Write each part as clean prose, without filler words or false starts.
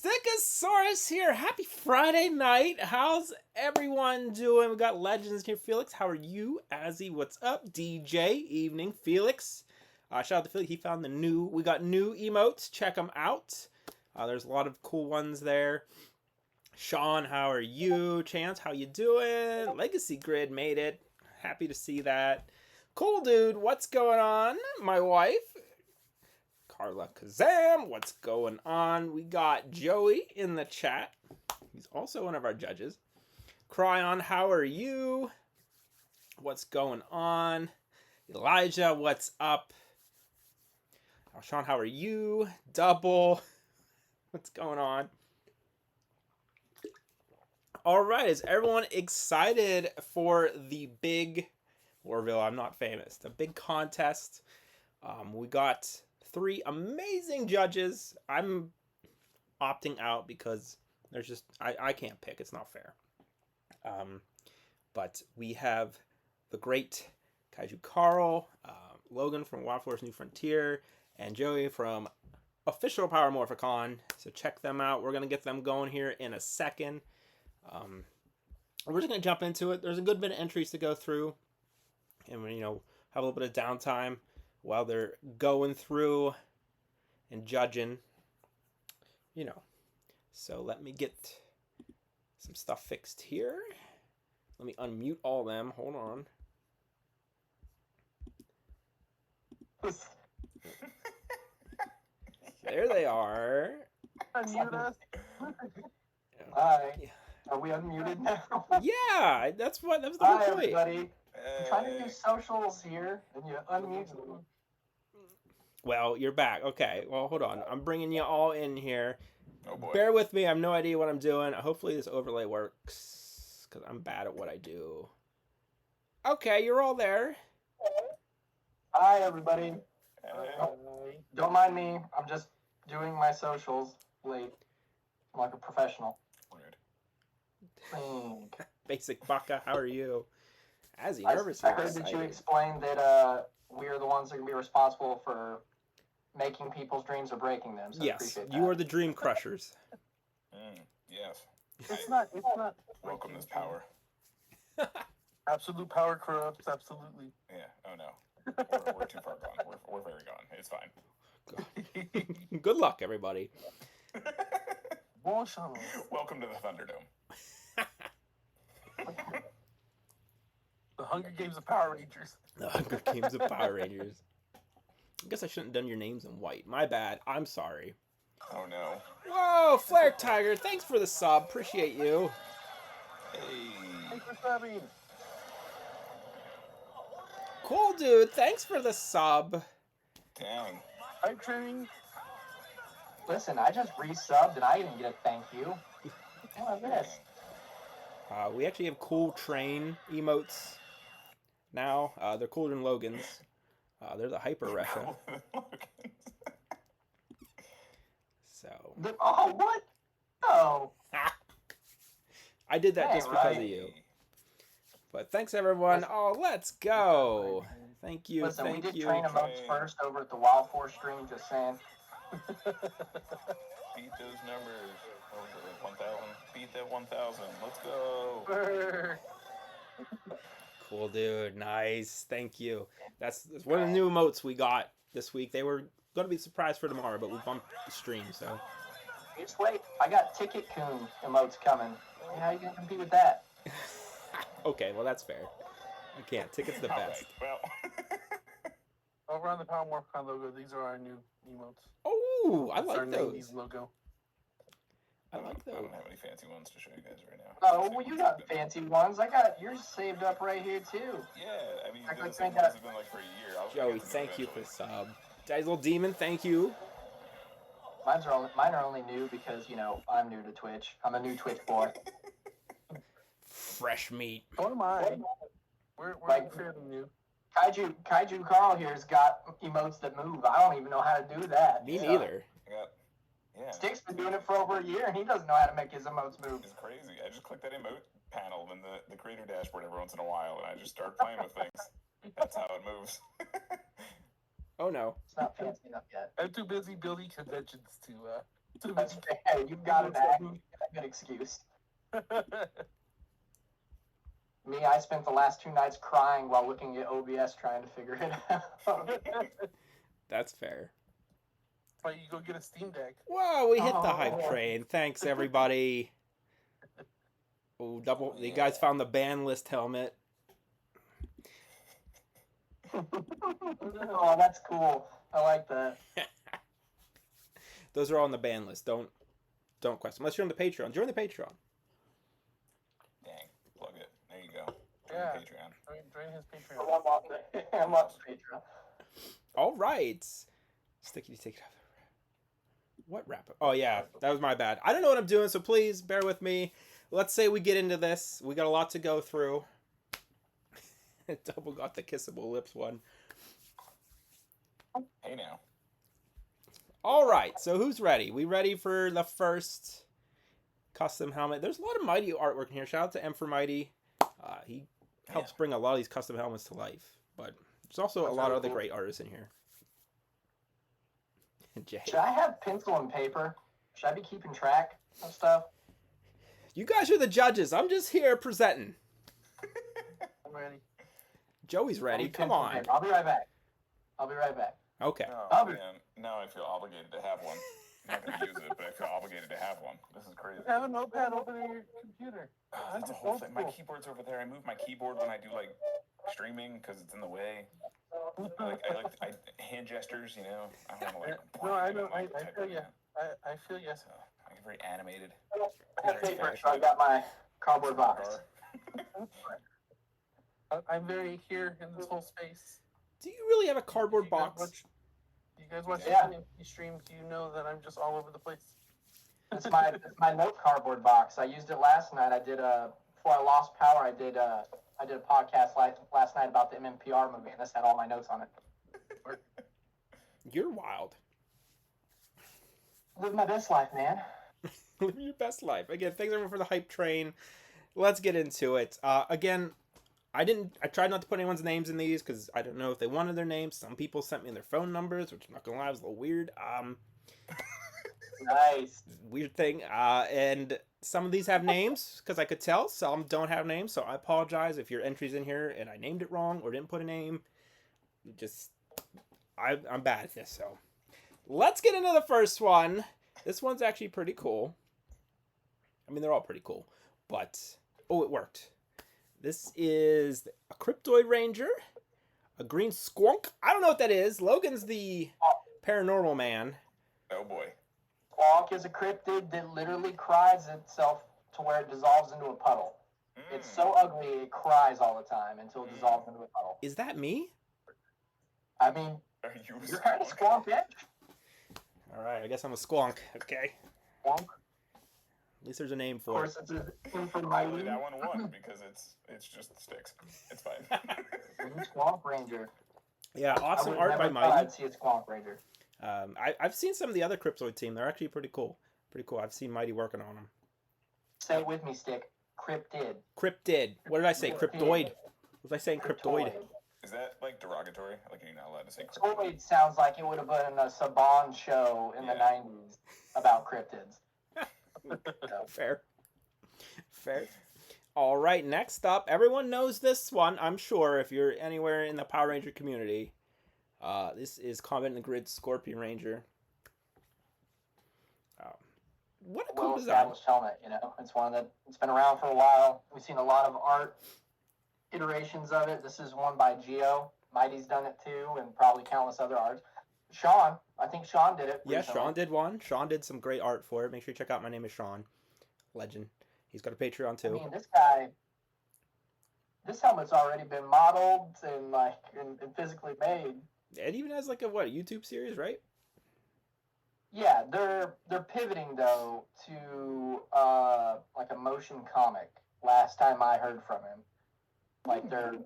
Stickasaurus here. Happy Friday night. How's everyone doing? We got legends here. Felix, how are you? Azzy, what's up? DJ, evening. Felix, shout out to Felix. He found we got new emotes. Check them out. There's a lot of cool ones there. Sean, how are you? Chance, how you doing? Legacy Grid made it. Happy to see that. Cool dude, what's going on? My wife. Carla Kazam, what's going on? We got Joey in the chat. He's also one of our judges. Cryon, how are you? What's going on? Elijah, what's up? Sean, how are you? Double, what's going on? All right, is everyone excited for the big Warville? I'm not famous. The big contest. We got 3 amazing judges. I'm opting out because there's just I can't pick. It's not fair. But we have the great Kaiju Carl, Logan from Wild Force New Frontier, and Joey from Official Power Morphicon. So check them out. We're gonna get them going here in a second. We're just gonna jump into it. There's a good bit of entries to go through, and we have a little bit of downtime while they're going through and judging, So let me get some stuff fixed here. Let me unmute all of them. Hold on. There they are. Unmute us. Hi. Are we unmuted now? Yeah, that was the whole Hi, point. everybody. I'm trying to do socials here, and you unmute me. Well, you're back. Okay, well, hold on. I'm bringing you all in here. Oh boy. Bear with me. I have no idea what I'm doing. Hopefully this overlay works, because I'm bad at what I do. Okay, you're all there. Hi, everybody. Don't mind me. I'm just doing my socials late. I'm like a professional. Weird. Basic Baka, how are you? Azzy, I nervous. heard that you explained that we're the ones that can be responsible for making people's dreams or breaking them. So yes, I appreciate that. You are the dream crushers. Yes. It's not. Welcome this power. Absolute power corrupts. Absolutely. Yeah. Oh no. We're too far gone. We're very gone. It's fine. Good luck, everybody. Bonjour. Welcome to the Thunderdome. The Hunger Games of Power Rangers. The Hunger Games of Power Rangers. I guess I shouldn't have done your names in white. My bad. I'm sorry. Oh no. Whoa, Flare Tiger, thanks for the sub. Appreciate you. Hey. Thanks for subbing. Cool, dude. Thanks for the sub. Dang. Hype training. Listen, I just resubbed and I didn't get a thank you. What is this? We actually have cool train emotes now. They're cooler than Logan's. They're the Hyper Resha. So. Oh, what? No. I did that Hey, just because right. of you. But thanks, everyone. Oh, let's go. Thank you. Listen, thank we did you. train emotes first over at the Wild Force stream, just saying. Beat those numbers. What was it, 1,000? Beat that 1,000. Let's go. Cool, dude. Nice. Thank you. That's one of the new emotes we got this week. They were going to be surprised for tomorrow, but we bumped the stream, so. Just wait. I got Ticket Coon emotes coming. How you going to compete with that? Okay, well, that's fair. I can't. Ticket's the best. Well. Over on the Power Morphicon logo, these are our new emotes. Oh, I It's our like those. 90s logo. I like I those. don't have any fancy ones to show you guys right now. Oh, well, you got fancy ones. I got yours saved up right here, too. Yeah, I mean, I those think ones have been like for a year. Joey, thank you for the sub. Dazzle Demon, thank you. Mine are only new because, I'm new to Twitch. I'm a new Twitch boy. Fresh meat. So am I. We're Like- fairly new. Kaiju Carl here's got emotes that move. I don't even know how to do that. Me So, neither. Yeah. Stick's been doing it for over a year, and he doesn't know how to make his emotes move. It's crazy. I just click that emote panel in the creator dashboard every once in a while, and I just start playing with things. That's how it moves. Oh no. It's not fancy enough yet. I'm too busy building conventions to That's fair. You've got a good excuse. Me, I spent the last 2 nights crying while looking at OBS trying to figure it out. That's fair. Why you go get a Steam Deck? Whoa, we hit the Oh. hype train. Thanks, everybody. Oh, double. You guys found the ban list helmet. Oh, that's cool. I like that. Those are all on the ban list. Don't question. Unless you're on the Patreon. Join the Patreon. Dang, plug it. There you go. Join Yeah. the Patreon. Join his I'm Patreon. on Patreon. All right. Sticky, take it out. What wrap up? Oh, yeah. That was my bad. I don't know what I'm doing, so please bear with me. Let's say we get into this. We got a lot to go through. Double got the kissable lips one. Hey now. All right. So who's ready? We ready for the first custom helmet? There's a lot of Mighty artwork in here. Shout out to M for Mighty. He helps bring a lot of these custom helmets to life. But there's also a lot of other great artists in here. Jay. Should I have pencil and paper? Should I be keeping track of stuff? You guys are the judges. I'm just here presenting. I'm ready. Joey's ready. Come on. I'll be right back. Okay. Oh, man. Now I feel obligated to have one. I'm not going to use it, but I feel obligated to have one. This is crazy. Have a notepad open in your computer. That's a whole thing. My keyboard's over there. I move my keyboard when I do, like, streaming because it's in the way. I hand gestures, you know. I don't want to, like, No, I know. I feel you. I feel you. So, I get very animated. I have paper, so I got my cardboard box. I'm very here in this whole space. Do you really have a cardboard box? You guys watch Yeah. the stream? Do you know that I'm just all over the place? It's my note cardboard box. I used it last night. Before I lost power, I did a podcast last night about the MMPR movie, and this had all my notes on it. You're wild. Live my best life, man. Live your best life. Again, thanks everyone for the hype train. Let's get into it. Again, I tried not to put anyone's names in these because I don't know if they wanted their names. Some people sent me their phone numbers, which I'm not gonna lie, was a little weird. Nice. Weird thing. And some of these have names because I could tell. Some don't have names, so I apologize if your entry's in here and I named it wrong or didn't put a name. I'm bad at this, so let's get into the first one. This one's actually pretty cool. I mean, they're all pretty cool, but it worked. This is a Cryptoid Ranger, a green squonk. I don't know what that is. Logan's the paranormal man. Oh boy. Squonk is a cryptid that literally cries itself to where it dissolves into a puddle. It's so ugly it cries all the time until it dissolves into a puddle. Is that me? I mean, Are you you're kind of squonk, yeah? All right, I guess I'm a squonk. Okay. Squonk. At least there's a name Of for course, it. it's a name for Probably my that one won because it's just sticks. It's fine. Squonk Ranger. Yeah, awesome I art by never thought Mighty. I'd see a Squonk Ranger. I've seen some of the other Cryptoid team. They're actually pretty cool. Pretty cool. I've seen Mighty working on them. Say it with me, Stick. Cryptid. Cryptid. What did I say? Cryptoid. Was I saying cryptoid? Is that like derogatory? Like you're not allowed to say Cryptoid sounds like it would have been a Saban show in the 90s about cryptids. Fair. All right, next up, everyone knows this one, I'm sure, if you're anywhere in the Power Ranger community. This is Combat in the Grid Scorpion Ranger. What a cool design. Well-established helmet, you know. It's been around for a while. We've seen a lot of art iterations of it. This is one by Geo. Mighty's done it too, and probably countless other arts. I think Sean did it. Yeah, recently. Sean did one. Sean did some great art for it. Make sure you check out My Name is Sean. Legend. He's got a Patreon too. I mean, this helmet's already been modeled and physically made. It even has like a YouTube series, right? Yeah, they're pivoting though to like a motion comic. Last time I heard from him, like they're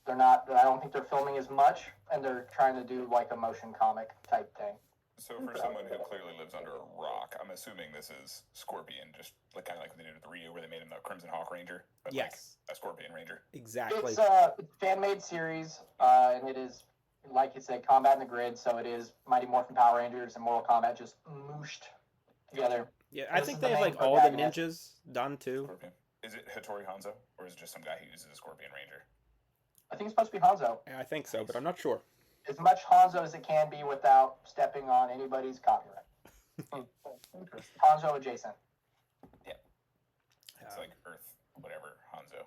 not. I don't think they're filming as much, and they're trying to do like a motion comic type thing. So for someone who clearly lives under a rock, I'm assuming this is Scorpion, just like kind of like they did with Ryu, where they made him the Crimson Hawk Ranger, but Yes. like a Scorpion Ranger. Exactly. It's a fan-made series, and it is, like you said, Combat in the Grid. So it is Mighty Morphin Power Rangers and Mortal Kombat just mooshed together. Yeah, I This think is they the have main like all the protagonist. ninjas done too. Scorpion. Is it Hattori Hanzo, or is it just some guy who uses a Scorpion Ranger? I think it's supposed to be Hanzo. Yeah, I think so, but I'm not sure. As much Hanzo as it can be without stepping on anybody's copyright. Interesting. Hanzo adjacent. It's like Earth, whatever, Hanzo.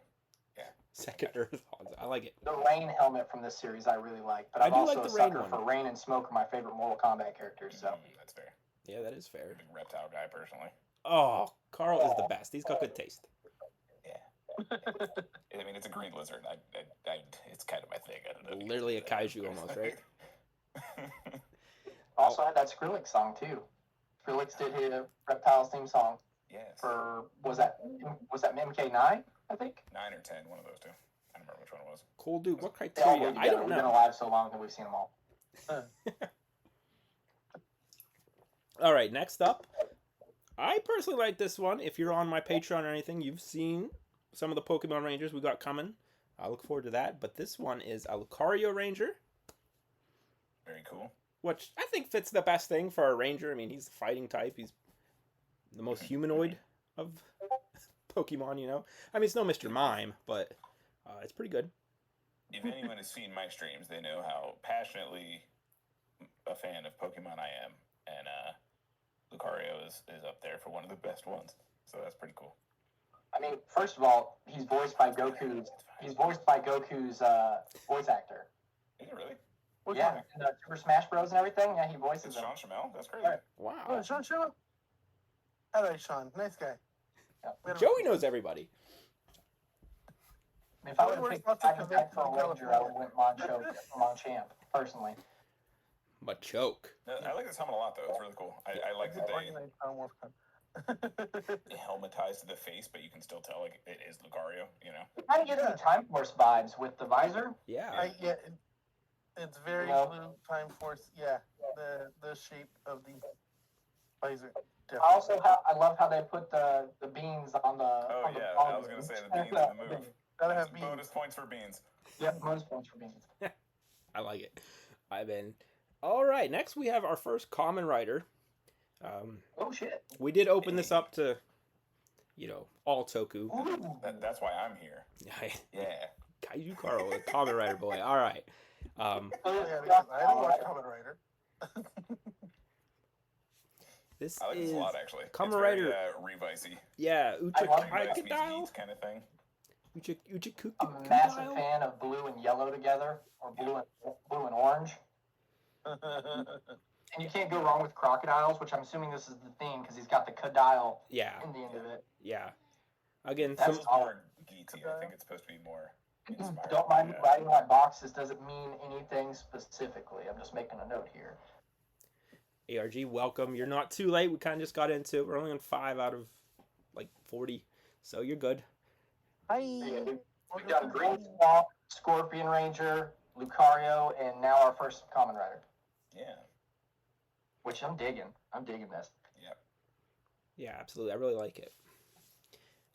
Second Earth Hanzo. I like it. The Rain helmet from this series I really like, but I I'm do also like a the Rain sucker one. for Rain and Smoke are my favorite Mortal Kombat characters. So That's fair. Yeah, that is fair. Big reptile guy, personally. Oh, Carl is the best. He's got good taste. I mean, it's a green lizard. It's kind of my thing. I don't know. Literally a kaiju almost, right? also had that Skrillex song too. Skrillex did his Reptiles theme song Yes. for was that MK9? I think. 9 or 10, one of those two. I don't remember which one it was. Cool dude. What They all criteria? played I together. don't We've been know. alive so long that we've seen them all. All right, next up. I personally like this one. If you're on my Patreon or anything, you've seen some of the Pokemon Rangers we got coming. I look forward to that. But this one is a Lucario Ranger, Very cool. which I think fits the best thing for a Ranger. I mean, he's the fighting type. He's the most humanoid of Pokemon, you know? I mean, it's no Mr. Mime, but it's pretty good. If anyone has seen my streams, they know how passionately a fan of Pokemon I am. And Lucario is up there for one of the best ones. So that's pretty cool. I mean, first of all, he's voiced by Goku's. He's voiced by Goku's voice actor. Is it really? Which Yeah, one? in the Super Smash Bros. And everything. Yeah, he It's voices him. Sean Shamel? That's crazy. Right. Oh, Wow. Sean, show up. I like Sean. Nice guy. Yeah. Joey knows everybody. I mean, if I Joey would have works picked lots of I for a conventions in Ranger, I would have went Monchamp, personally. But choke. No, I like this helmet a lot, though. It's really cool. I like that they Organized Power Morphicon. helmetize to the face, but you can still tell like it is Lucario, you know? It kind of gives me Time Force vibes with the visor. Yeah. It's very Yeah. blue Time Force. Yeah, the shape of the visor. I also I love how they put the beans on the. Oh, on the yeah. on I was going to say the beans in the move. Gotta have Bonus beans. points for beans. Yep, bonus points for beans. I like it. I've been. All right. Next, we have our first common writer. Oh shit! We did open this up to, you know, all Toku. Ooh. That's why I'm here. Yeah. Kaiju Carl, a common writer boy. All right. Yeah, because I don't watch Kamen Rider. This I like is this a lot, actually. Kamen It's very, Rider. Revice-y. Yeah, I love Revice meets Uchikadile. Beats kind of thing. I'm a massive fan of blue and yellow together, or blue and orange. And you can't go wrong with crocodiles, which I'm assuming this is the theme because he's got the Kadile Yeah, in the end of it. yeah. Again, That's some, It's more geeky. I think it's supposed to be more inspired. Don't mind me by, writing my box. This doesn't mean anything specifically. I'm just making a note here. ARG, welcome. You're not too late. We kind of just got into it. We're only on 5 out of like 40, so you're good. Hi. Yeah, we've done Green Swamp, Scorpion Ranger, Lucario, and now our first Common Rider, Yeah. which I'm digging. I'm digging this. Yeah, absolutely. I really like it.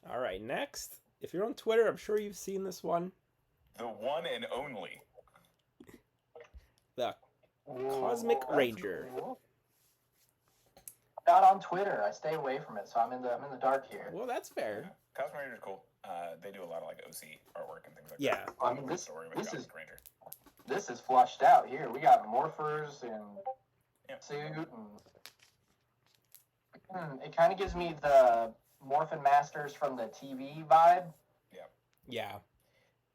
All right, next. If you're on Twitter, I'm sure you've seen this one. The one and only. The Cosmic Ranger. Cool. Not on Twitter. I stay away from it, so I'm in the dark here. Well, that's fair. Cosmic Ranger's cool. They do a lot of like OC artwork and things like Yeah. that. I mean, this Story with this Cosmic is Ranger. this is flushed out here. We got morphers and Yep. suit, and it kind of gives me the Morphin Masters from the TV vibe. Yeah.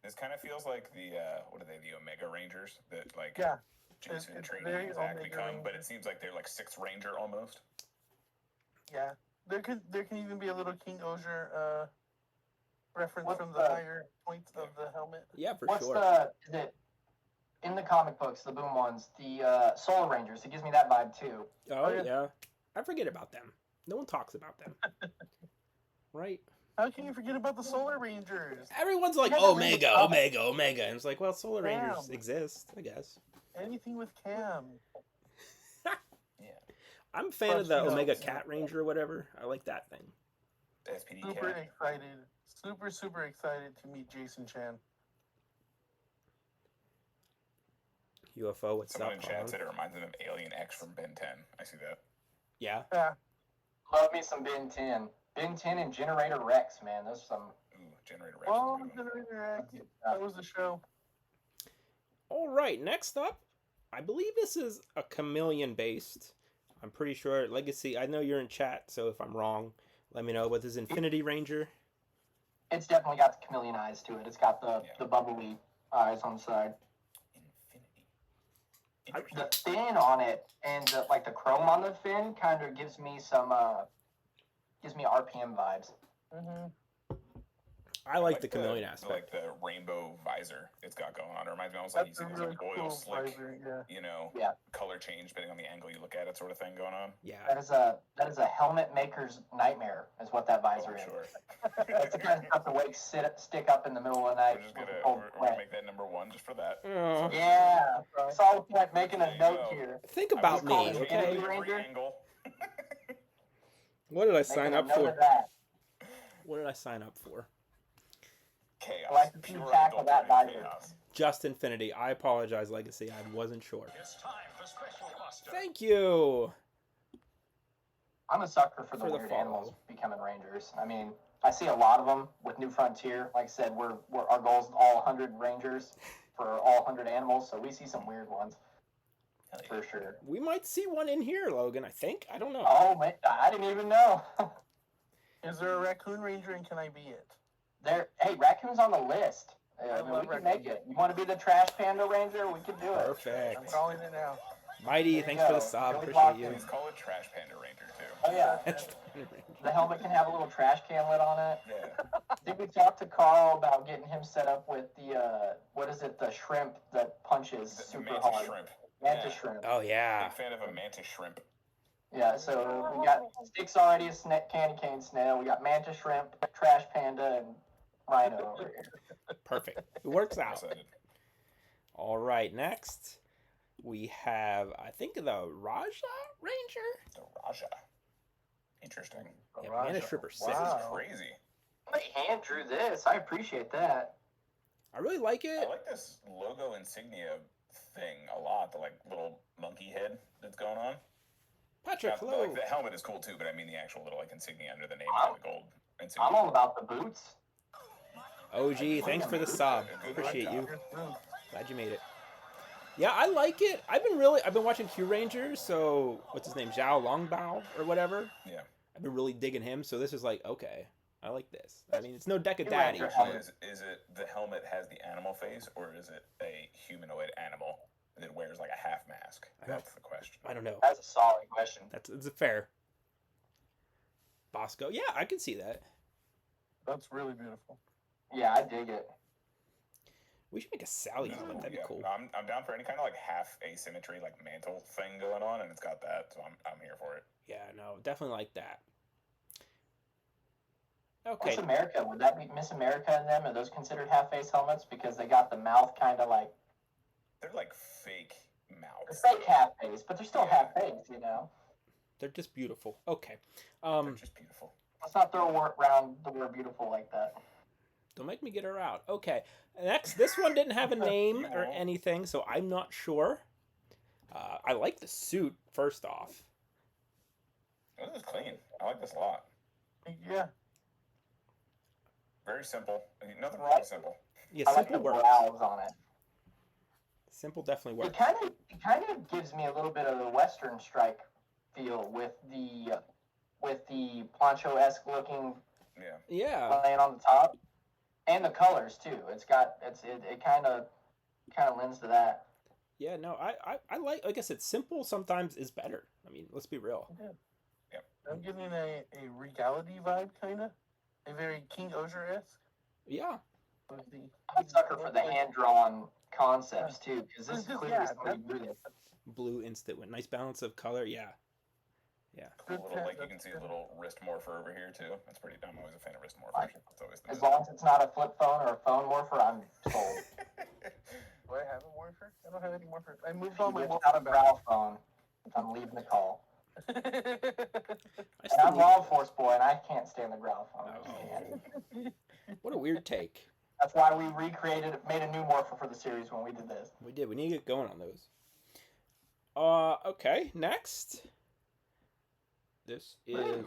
This kind of feels like the what are they? The Omega Rangers that like Yeah. Jason It's training very Zach Omega become, but Ranger. it seems like they're like Sixth Ranger almost. Yeah. There can even be a little King Osier reference What's from the the- higher points of the helmet. Yeah, for What's sure. is it in the comic books, the Boom ones, the Solar Rangers? It gives me that vibe too. Oh, yeah. yeah. I forget about them. No one talks about them. Right? How can you forget about the Solar Rangers? Everyone's like, Yeah, but Omega, really- Omega, Omega. And it's like, well, Solar Rangers Damn. exist, I guess. Anything with Cam. Yeah. I'm a fan of the Plus, you know, Omega Cat Ranger or whatever. I like that thing. SPD Super cat. excited. Super excited to meet Jason Chan. UFO, what's Someone up? in chat Colin? said it reminds them of Alien X from Ben 10. I see that. Yeah. Yeah. Love me some Ben 10. Ben 10 and Generator Rex, man. Those some. Ooh, Generator Rex. Oh, Generator X. That was the show. All right, next up, I believe this is a chameleon based. I'm pretty sure Legacy. I know you're in chat, so if I'm wrong, let me know. But this is Infinity Ranger. It's definitely got the chameleon eyes to it. It's got the bubbly eyes on the side. Infinity. The fin on it and the chrome on the fin kind of gives me RPM vibes. Mm-hmm. I like the chameleon aspect. Like the rainbow visor it's got going on. It reminds me almost like you see this really oil cool slick, visor, yeah. Yeah. color change depending on the angle you look at it, sort of thing going on. Yeah. That is a helmet maker's nightmare, is what that visor is. Sure. That's the kind of stuff the stick up in the middle of the night. We're gonna make that number one just for that. Oh. Yeah, it's all like making a note here. Think about me, okay? What did I sign up for? What did I sign up for? Chaos. I like to Pure tackle that adulterated visor. chaos. Just Infinity. I apologize, Legacy. I wasn't sure. It's time for Special Buster. Thank you. I'm a sucker for the For the weird follow. animals becoming rangers. I mean, I see a lot of them with New Frontier. Like I said, our goal is all 100 rangers for all 100 animals, so we see some weird ones for sure. We might see one in here, Logan, I think. I don't know. Oh man, I didn't even know. Is there a Raccoon Ranger and can I be it? Hey, raccoon's on the list. I I mean, love we can raccoon. make it. You want to be the trash panda ranger? We can do it. I'm Perfect. calling it now. Mighty, There thanks you for the go. sub. Really Appreciate locked you. in. Please call it Trash Panda Ranger too. Oh yeah, the helmet can have a little trash can lid on it. Yeah. I think we talked to Carl about getting him set up with the what is it? The shrimp that punches The super mantis hard. shrimp. Mantis Yeah. shrimp. Oh, yeah. Big fan of a mantis shrimp. Yeah, so we got Sticks already a candy cane snail. We got mantis shrimp, trash panda, and rhino over here. Perfect. It works I'm out. excited. All right, next we have, I think, the Raja Ranger. The Raja. Interesting. Yeah, Raja. Mana Stripper 6. This Wow. is crazy. Somebody hand drew this. I appreciate that. I really like it. I like this logo insignia thing a lot. The little monkey head that's going on. Patrick, Now, hello. the helmet is cool too, but I mean the actual little insignia under the name of the gold I'm insignia. all about the boots. OG, thanks for the sub. Appreciate you. Mm. Glad you made it. Yeah, I like it. I've been watching Q Rangers, so what's his name? Zhao Longbao or whatever. Yeah. I've been really digging him, so this is like, okay, I like this. I mean, it's no Deca Q Daddy. Ranger but- Is it the helmet has the animal face, or is it a humanoid animal that wears like a half mask? That's the question. I don't know. That's a solid question. It's a fair. Bosco. Yeah, I can see that. That's really beautiful. Yeah, I dig it. We should make a Sally helmet. That'd be Yeah. cool. I'm down for any kind of like half asymmetry, like mantle thing going on, and it's got that, so I'm here for it. Yeah, no, definitely like that. Okay. Miss America, would that be Miss America in them? Are those considered half-face helmets because they got the mouth kind of like They're like fake mouths. it's fake half-face, but they're still half-face, you know. They're just beautiful. Okay. They're just beautiful. Let's not throw around the word beautiful like that. Don't make me get her out. Okay. Next, this one didn't have a name or anything, so I'm not sure. I like the suit, first off. This is clean. I like this a lot. Yeah. Very simple. Nothing wrong with simple. Yeah, I like the simple works. brows on it. Simple definitely It works. kind of gives me a little bit of a Western Strike feel with the poncho-esque looking Yeah. Yeah. laying on the top, and the colors too. It kind of lends to that. Yeah, no, I like I said, simple sometimes is better. I mean, let's be real. I'm getting a regality vibe, kind of. A very King Osier-esque. Yeah. With the, I'm a sucker for the hand-drawn concepts too, because this is clearly Yeah, somebody drew this. Blue instant with nice balance of color. Yeah. Yeah. Cool Good little, tip, you can see a that's little wrist morpher over here too. That's pretty. I'm always a fan of wrist morphers. Like, It's always the As move. long as it's not a flip phone or a phone morpher, I'm sold. do I have a morpher? I don't have any morpher. I moved If all you my whip morpher out a back. brow phone, I'm leaving the call. I And still I'm need- law enforcement boy, and I can't stand the growl phone. I just can't. What a weird take. That's why we made a new morpher for the series when we did this. We did. We need to get going on those. Okay. Next. This is.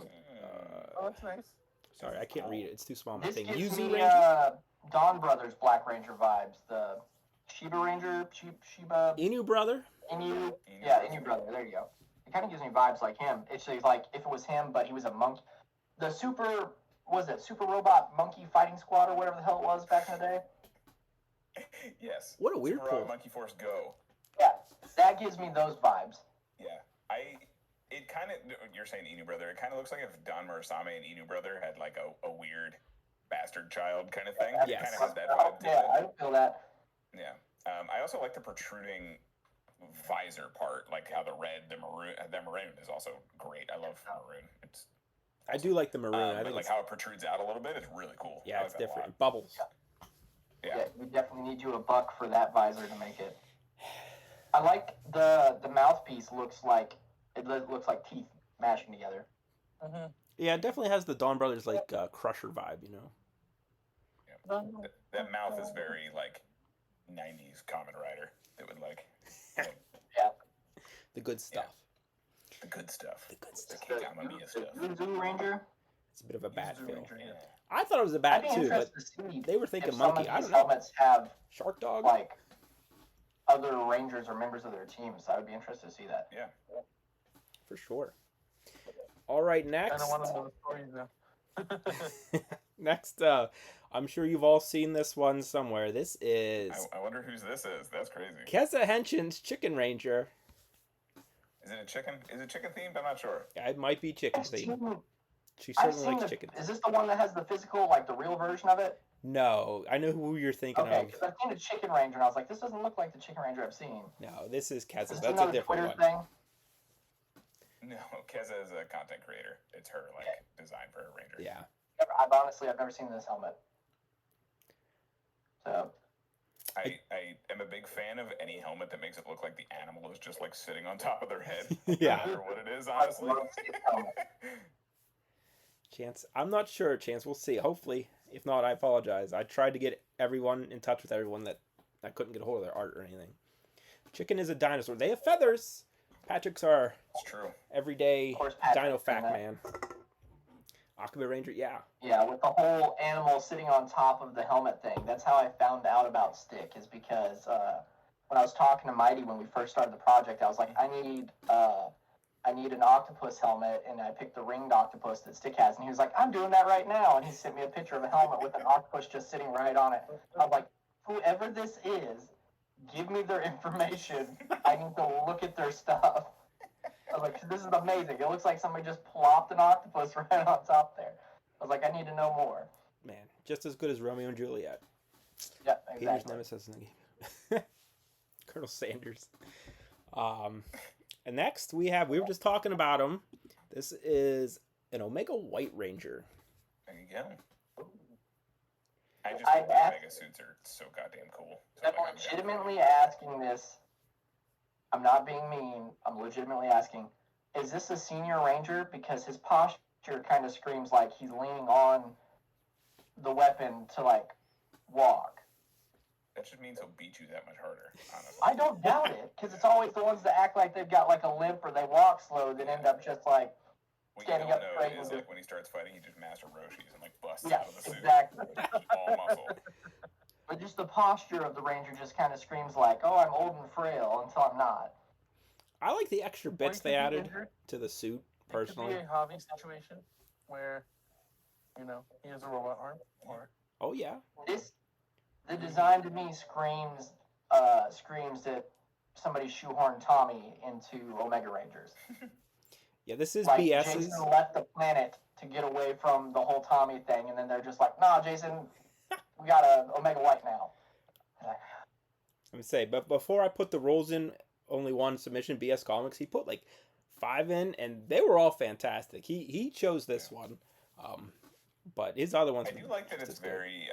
Oh, that's nice. Sorry, I can't read it. It's too small on my This thing. gives Yuzu me Ranger? Dawn Brothers Black Ranger vibes. The Shiba Ranger, Shiba Inu brother? Inu. Yeah, Inu brother. There you go. It kind of gives me vibes like him. It's like if it was him, but he was a monkey. The super Super Robot Monkey Fighting Squad or whatever the hell it was back in the day. Yes. What a weird Super pull. Monkey Force Go. Yeah, that gives me those vibes. Yeah. It kind of, you're saying Inu brother, it kind of looks like if Don Murasame and Inu brother had like a weird bastard child kind of thing. Yes. It kind of has that vibe to Yeah, it. I feel that. Yeah. I also like the protruding visor part, like how the maroon is also great. I love maroon. I do like the maroon. I But think like it's, how it protrudes out a little bit is really cool. yeah, I it's like that a different. lot. Bubbles. Yeah. Yeah, we definitely need you a buck for that visor to make it. I like the mouthpiece. Looks like teeth mashing together. Mm-hmm. Yeah, it definitely has the Dawn Brothers like Crusher vibe, you know. Yeah. That mouth is very like 90s Kamen Rider. It would like The good stuff. the good stuff. The good The stuff. Kagami stuff. Yuzu Ranger. It's a bit of a bat Yuzu feel. Ranger, yeah. I thought it was a I'd bat be too, but interested to see they were thinking if some monkey. of I these don't know. helmets have Shark dog? like other Rangers or members of their teams. I would be interested to see that. Yeah. For sure. All right, I next. don't want to know the stories now. Next, I'm sure you've all seen this one somewhere. This is I wonder whose this is. That's crazy. Keza Henshin's Chicken Ranger. Is it a chicken? Is it chicken themed? I'm not sure. Yeah, it might be chicken I've themed. seen- She I've certainly seen likes the, chicken. Is this the one that has the physical, like the real version of it? No, I know who you're thinking Okay, of. because I've seen the Chicken Ranger, and I was like, this doesn't look like the Chicken Ranger I've seen. No, this is Is Keza. this That's a another different Twitter one. thing? No, Keza is a content creator. It's her like design for her ranger. Yeah. I've never seen this helmet. So I am a big fan of any helmet that makes it look like the animal is just like sitting on top of their head. Yeah. No matter what it is, honestly. Chance, I'm not sure. Chance, we'll see. Hopefully, if not, I apologize. I tried to get everyone in touch with everyone that I couldn't get a hold of their art or anything. Chicken is a dinosaur. They have feathers. Patrick's our It's true. everyday Of course, Patrick's dino done fact that. man. Akame Ranger, yeah. yeah, with the whole animal sitting on top of the helmet thing. That's how I found out about Stick, is because when I was talking to Mighty when we first started the project, I was like, I need an octopus helmet, and I picked the ringed octopus that Stick has, and he was like, I'm doing that right now, and he sent me a picture of a helmet with an octopus just sitting right on it. I was like, whoever this is, give me their information. I need to look at their stuff. I was like, this is amazing. It looks like somebody just plopped an octopus right on top there. I was like, I need to know more. Man, just as good as Romeo and Juliet. Yeah, Peter's exactly. nemesis in the game. Colonel Sanders. And next we were just talking about him. This is an Omega White Ranger. There you go. I just I think the asked- Omega suits are so goddamn cool. So I'm like, I'm down for it. legitimately asking this. I'm not being mean. I'm legitimately asking, is this a senior ranger? Because his posture kind of screams like he's leaning on the weapon to, like, walk. That just means he'll beat you that much harder, honestly. I don't doubt it, because it's always the ones that act like they've got, like, a limp or they walk slow that end up just, like, What you standing don't up know straight is with like when he starts fighting, he just master Roshi's and like busts yeah, out of the suit. exactly. Just all muscle. But just the posture of the ranger just kind of screams like, oh, I'm old and frail, until I'm not. I like the extra Or he bits could they be added injured. to the suit, It could personally. be a hobby situation where, he has a robot arm. Or Oh, yeah. The design to me screams that somebody shoehorned Tommy into Omega Rangers. Yeah, this is Like BS's. Jason left the planet to get away from the whole Tommy thing, and then they're just like, "Nah, Jason, we got a Omega White now." Like, I'm say, but before I put the roles in, only one submission, BS Comics, he put like 5 in, and they were all fantastic. He chose this one, but his other ones. I do like that it's very,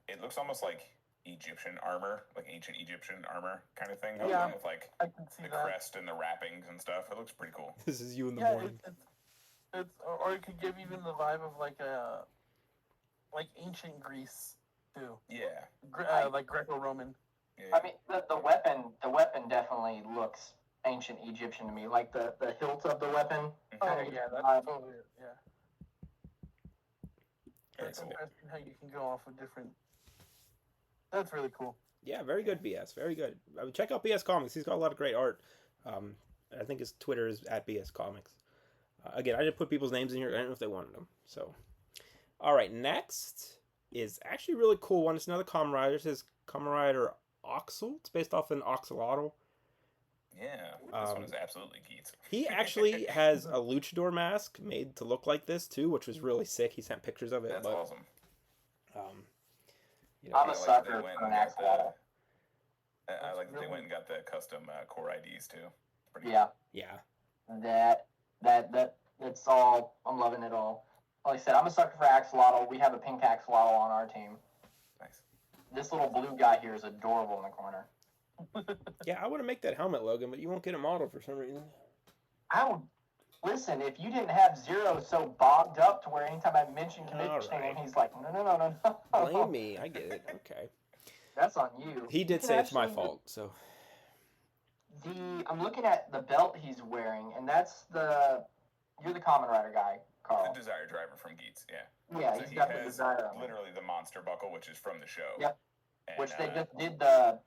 it looks almost like Egyptian armor, like ancient Egyptian armor kind of thing. Yeah. With like I can see the that. crest and the wrappings and stuff. It looks pretty cool. This is you in the Yeah, morning. it's or it could give even the vibe of like ancient Greece too, Yeah. like Greco-Roman. Yeah. I mean, the weapon definitely looks ancient Egyptian to me, like the hilt of the weapon. Oh kinda yeah, gives me that's vibe. totally it. Yeah. Very That's cool. interesting how you can go off of different. That's really cool. Yeah, very good, BS. Very good. Check out BS Comics. He's got a lot of great art. I think his Twitter is at BS Comics. Again, I didn't put people's names in here. I don't know if they wanted them. So, all right, next is actually a really cool one. It's another Kamen Rider. It says Kamen Rider Oxel. It's based off an Oxalotl. Yeah, this one is absolutely Geets. He actually has a luchador mask made to look like this too, which was really sick. He sent pictures of it. That's but, awesome. You know, I'm a I like that sucker they went for and an got axolotl. I like that they went and got the custom core IDs too. Pretty Yeah, yeah. that's all. I'm loving it all. Like I said, I'm a sucker for axolotl. We have a pink axolotl on our team. nice. This little blue guy here is adorable in the corner. Yeah, I want to make that helmet, Logan, but you won't get a model for some reason. I would listen if you didn't have Zero so bogged up to where anytime I mention All commissioning right. him, he's like, no. Blame me. I get it. Okay. That's on you. He You did can say it's my actually- fault, so. I'm looking at the belt he's wearing, and that's you're the Kamen Rider guy, The Carl. Desire Driver from Geets, yeah. Yeah, So he's he got the has desire on him, literally the monster buckle, which is from the show. Yep. And, which they just did the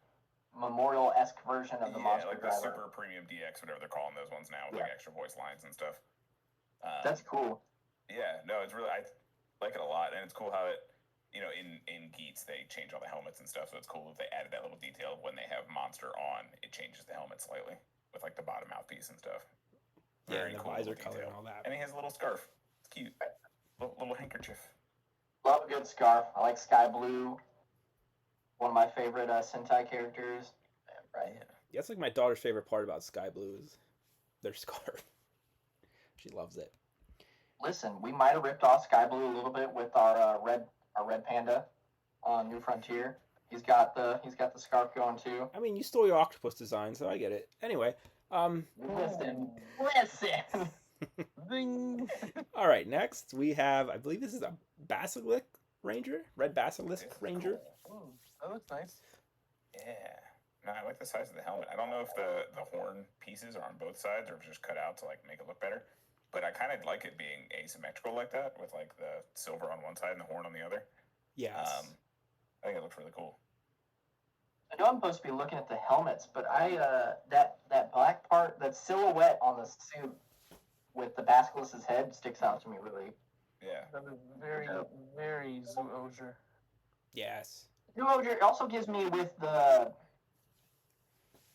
memorial-esque version of the yeah, Monster like the Driver. Super Premium DX, whatever they're calling those ones now, with like extra voice lines and stuff. That's cool. Yeah, no, it's really, I like it a lot, and it's cool how it, you know, in Geets they change all the helmets and stuff, so it's cool that they added that little detail of when they have Monster on, it changes the helmet slightly with like the bottom mouthpiece and stuff. Yeah, and the visor little color detail. and all that. And he has a little scarf. It's cute. Little handkerchief. Love a good scarf. I like Sky Blue. One of my favorite Sentai characters. Right. Yeah. That's like my daughter's favorite part about Sky Blue is their scarf. She loves it. Listen, we might have ripped off Sky Blue a little bit with our red panda on New Frontier. He's got the scarf going too. I mean, you stole your octopus design, so I get it. Anyway, Listen. Ding. all right, next we have, I believe this is a Basilisk Ranger? Red Basilisk It's Ranger? cool. Ooh, that looks nice. Yeah. No, I like the size of the helmet. I don't know if the horn pieces are on both sides or if it's just cut out to like make it look better. But I kind of like it being asymmetrical like that, with like the silver on one side and the horn on the other. Yes. I think it looks really cool. I know I'm supposed to be looking at the helmets, but that black part, that silhouette on the suit with the Basilisk's head sticks out to me really. Yeah. That is very, very Zoo Ozier. Yes. You know, it also gives me with the.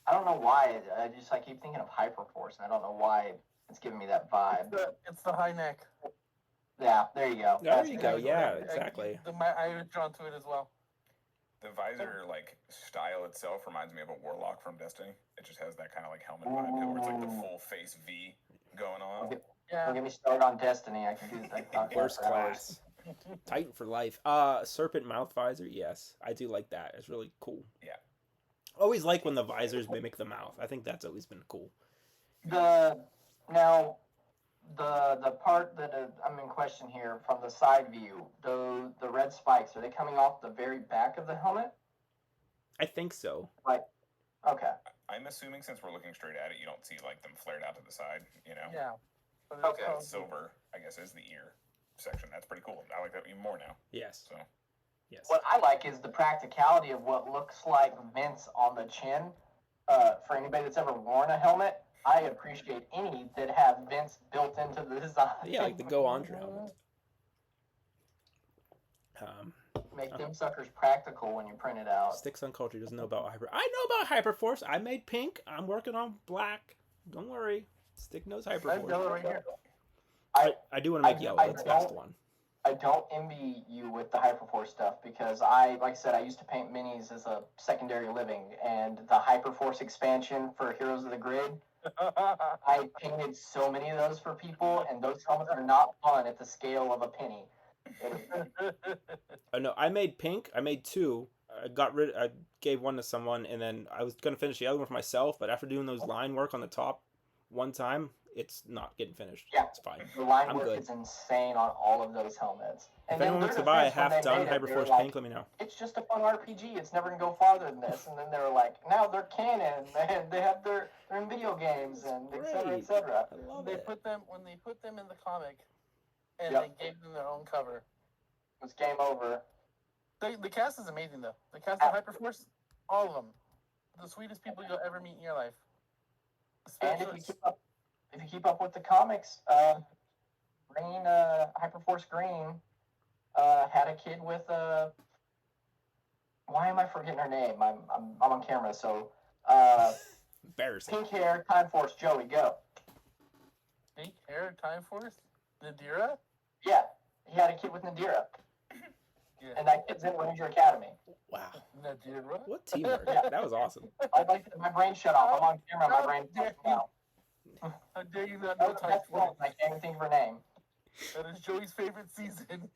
I don't know why. I keep thinking of Hyperforce, and I don't know why it's giving me that vibe. It's the high neck. Yeah, there you go. There That's you it. go. Yeah, exactly. I was drawn to it as well. The visor like style itself reminds me of a Warlock from Destiny. It just has that kind of like helmet vibe to it, where it's like the full face V going on. Don't Yeah. get me started on Destiny. I can do that. First class. Titan for life. Serpent mouth visor. Yes, I do like that. It's really cool. Yeah. Always like when the visors mimic the mouth. I think that's always been cool. The part that I'm in question here from the side view, the red spikes, are they coming off the very back of the helmet? I think so. Okay. I'm assuming since we're looking straight at it, you don't see like them flared out to the side, you know? Yeah. But it's Okay. called- Silver, I guess, is the ear section. That's pretty cool. I like that even more now. Yes. So Yes. What I like is the practicality of what looks like vents on the chin. For anybody that's ever worn a helmet, I appreciate any that have vents built into the design. Yeah, like the Go Andre helmet. Make them suckers practical when you print it out. Sticks on Culture doesn't know about Hyper. I know about Hyperforce. I made pink. I'm working on black. Don't worry. Stick knows I have yellow Hyperforce. right here. I do want to make yellow. That's the best one. I don't envy you with the Hyperforce stuff because like I said, I used to paint minis as a secondary living, and the Hyperforce expansion for Heroes of the Grid, I painted so many of those for people, and those helmets are not fun at the scale of a penny. Oh no, I made pink. I made two. I gave one to someone, and then I was gonna finish the other one for myself. But after doing those line work on the top one time, it's not getting finished. Yeah. It's fine. The line I'm work good. is insane on all of those helmets. If And then anyone their wants to buy a defense, when they half-done made it, they were Hyperforce like, pink, let me know. it's just a fun RPG. It's never gonna go farther than this. And then they were like, now they're canon. They have they're in video games and et cetera, Great. et cetera. I love They it. put them when they put them in the comic, and Yep. they gave them their own cover. It was game over. The cast is amazing though. The cast of Hyperforce, all of them, the sweetest people you'll ever meet in your life. And Especially, if you keep up with the comics, Green Hyperforce Green had a kid with why am I forgetting her name? I'm on camera, so Embarrassing. pink hair, Time Force, Joey, go. Pink Hair, Time Force, Nadira. Yeah, he had a kid with Nadira, Yeah. and that kid's in Ranger Academy. Wow. Nadira. What teamwork. That was awesome. My brain shut off. I'm on camera. My brain shut off. How dare you not know Time That's Force? wrong. I can't even think of her name. That is Joey's favorite season.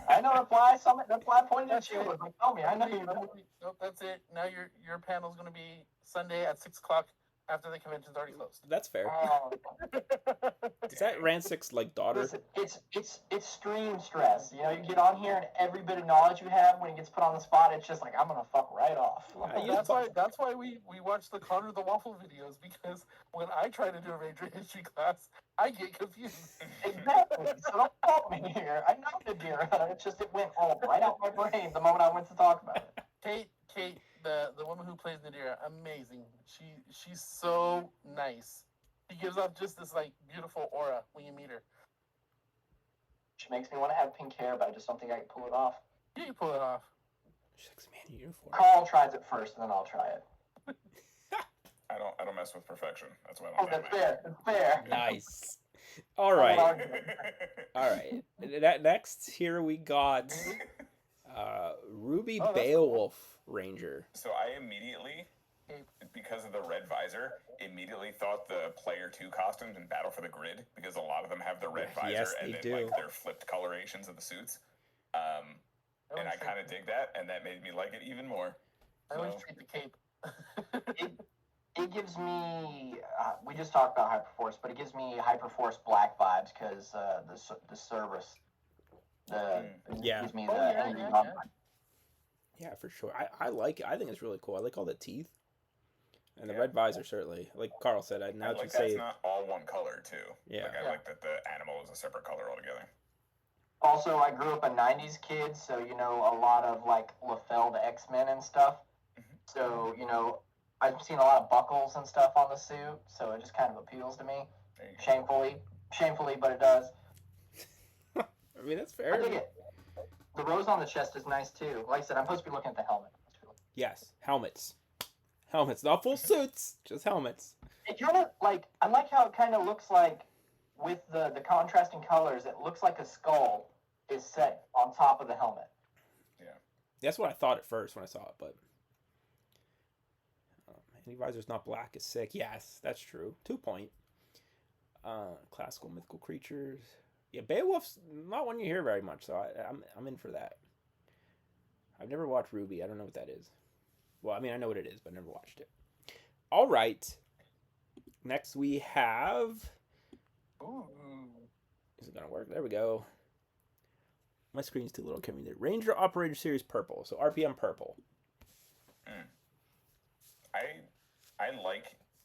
I know. Reply. Reply pointed at you. Like, tell me. I know you. Nope, that's it. Now your panel's gonna be Sunday at 6:00 after the convention's already closed. That's fair. Oh, Is that Rancic's like daughter? listen, it's stream stress. You know, you get on here and every bit of knowledge you have when it gets put on the spot, it's just like I'm gonna fuck right off. That's why we watch the Connor the Waffle videos, because when I try to do a Ranger history class, I get confused. Exactly. So don't fault me here. I know the deer. It's just it went all right out my brain the moment I went to talk about it. Kate, the woman who plays Nadira, amazing. She's so nice. She gives off just this like beautiful aura when you meet her. She makes me want to have pink hair, but I just don't think I can pull it off. Yeah, you pull it off. She looks man in uniform. Carl tries it first, and then I'll try it. I don't mess with perfection. That's why I Oh, don't that's have fair. That's fair. Nice. All right. Hold All right. Next, here we got Ruby Oh, that's Beowulf Ranger. So I immediately, because of the red visor, immediately thought the player 2 costumes in Battle for the Grid, because a lot of them have the red visor Yes, and they then do. like their flipped colorations of the suits. And I kind of dig that, and that made me like it even more. I always So- treat the cape. It gives me. We just talked about Hyperforce, but it gives me Hyperforce Black vibes because the service. Yeah. Gives me Oh, the yeah, energy yeah, bump. yeah. Yeah, for sure. I like it. I think it's really cool. I like all the teeth. And the Yeah. red visor, certainly. Like Carl said, I now like to that say. it's not all one color, too. Yeah. Like, I Yeah. like that the animal is a separate color altogether. Also, I grew up a '90s kid, so you know a lot of like LaFell the X-Men and stuff. Mhm. So you know, I've seen a lot of buckles and stuff on the suit, so it just kind of appeals to me. There you go. Shamefully, but it does. I mean, that's I fair. dig it. The rose on the chest is nice too. Like I said, I'm supposed to be looking at the helmet. Yes, helmets. Helmets, not full suits, just helmets. It kind of like I like how it kind of looks like with the contrasting colors. It looks like a skull is set on top of the helmet. That's what I thought at first when I saw it, but any visor's not black is sick. Yes, that's true. 2 point. Classical mythical creatures. Yeah, Beowulf's not one you hear very much, so I'm in for that. I've never watched Ruby. I don't know what that is. Well, I mean, I know what it is, but I never watched it. All right. Next we have. Ooh. Is it gonna work? There we go. My screen's too little. Can we do Ranger Operator Series purple? So RPM purple.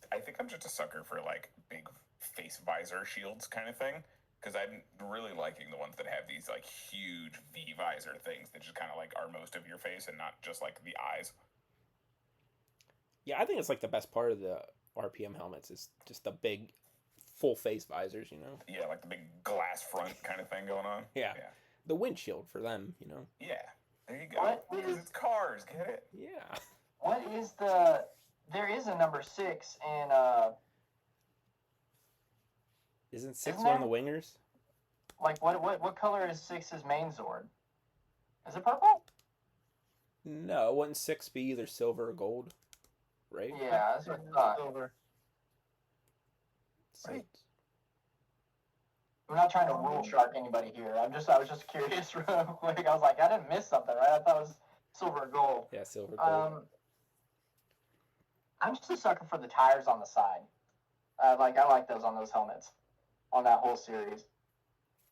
I think I'm just a sucker for like big face visor shields kind of thing, because I'm really liking the ones that have these like huge V visor things that just kind of like are most of your face and not just like the eyes. Yeah, I think it's like the best part of the RPM helmets is just the big full face visors, you know? Yeah, like the big glass front kind of thing going on. Yeah. The windshield for them, you know? Yeah. There you go. What Because is- it's cars, get it? Yeah. What is the? There is a number 6 in Isn't 6 Isn't one of there? the wingers? like what color is 6's main Zord? Is it purple? No, wouldn't 6 be either silver or gold? Right? Yeah, that's what I thought. Silver. So- Right. I'm not trying to rule shark anybody here. I was just curious real quick. I was like, I didn't miss something, right? I thought it was silver or gold. Yeah, silver gold. I'm just a sucker for the tires on the side. I like those on those helmets, on that whole series.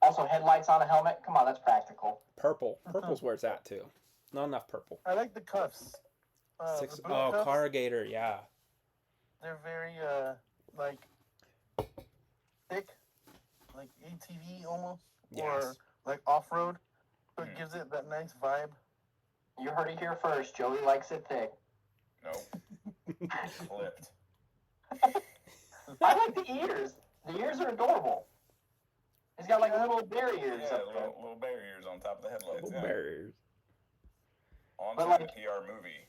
Also, headlights on a helmet. Come on, that's practical. Purple. Purple's where it's at too. Not enough purple. I like the cuffs. The boot Oh, cuffs. corrugator, yeah. They're very like thick, like ATV almost, or Yes. like off road. So it gives it that nice vibe. You heard it here first. Joey likes it thick. No. Clipped. I like the ears. The ears are adorable. He's got like little bear ears Yeah, up there. little barriers on top of the headlights. Little Yeah. barriers. On But, to like, the PR movie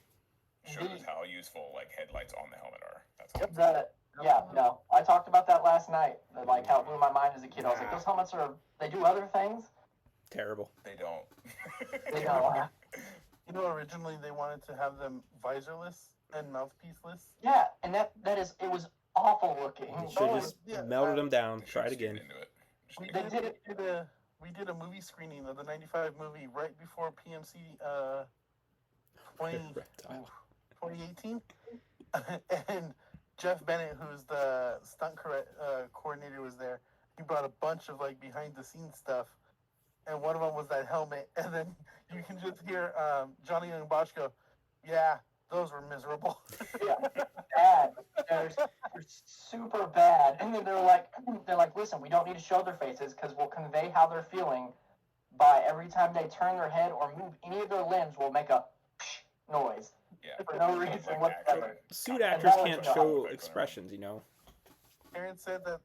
shows the- how useful like headlights on the helmet are. That's all. Yep, no. I talked about that last night. Like how it blew my mind as a kid. I was like, those helmets they do other things. Terrible. They don't. They don't. You know, originally they wanted to have them visorless and mouthpieceless. Yeah, and it was awful looking. You should have just yeah, melted them down. They Try it should get again. into it. Just We make They did it. we did a movie screening of the '95 movie right before PMC Reptile. 2018, and Jeff Bennett, who's the stunt coordinator, was there. He brought a bunch of like behind the scenes stuff, and one of them was that helmet. And then you can just hear Johnny Young Bosch go, "Yeah, those were miserable." Yeah, bad. They're super bad. And then they're like, listen, we don't need to show their faces because we'll convey how they're feeling by every time they turn their head or move any of their limbs, will make a noise Yeah. for no reason whatsoever. Suit actors can't Yeah. show expressions, you know. Aaron said that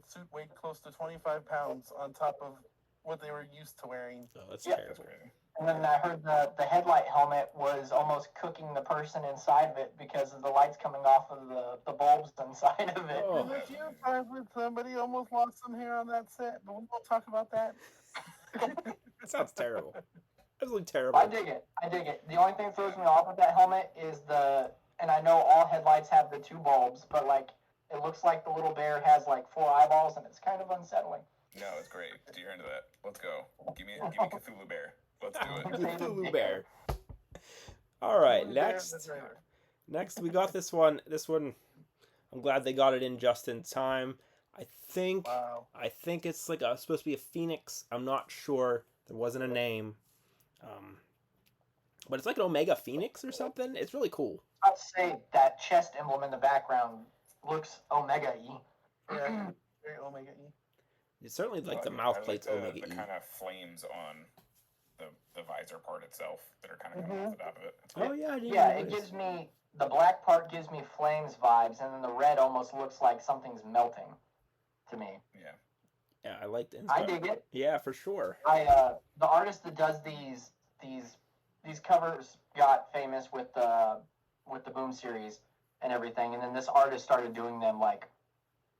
suit weighed close to 25 pounds on top of what they were used to wearing. Oh, that's Yeah. That's terrible. crazy. And then I heard the headlight helmet was almost cooking the person inside of it because of the lights coming off of the bulbs inside of it. Oh. There's a few times when somebody almost lost some hair on that set, but we won't talk about that. That sounds terrible. Absolutely terrible. I dig it. The only thing that throws me off with that helmet is and I know all headlights have the two bulbs, but like it looks like the little bear has like 4 eyeballs, and it's kind of unsettling. No, it's great. You're into that. Let's go. Give me Cthulhu Bear. Let's do it. Cthulhu Bear. All right, That's next. right. Next, we got this one. This one, I'm glad they got it in just in time. I think Wow. it's like supposed to be a phoenix. I'm not sure. There wasn't a name. But it's like an Omega Phoenix or something. It's really cool. I'd say that chest emblem in the background looks Omega-y. Yeah, very Omega E. It's certainly like the I mouth like plate's the Omega E. kind of flames on the visor part itself that are kind of Mm-hmm. coming off the top of it. It's Oh cool. yeah, I didn't Yeah, notice. it gives me the black part gives me flames vibes, and then the red almost looks like something's melting to me. Yeah. Yeah, I like the. I dig it. Yeah, for sure. The artist that does these covers got famous with the Boom series and everything, and then this artist started doing them like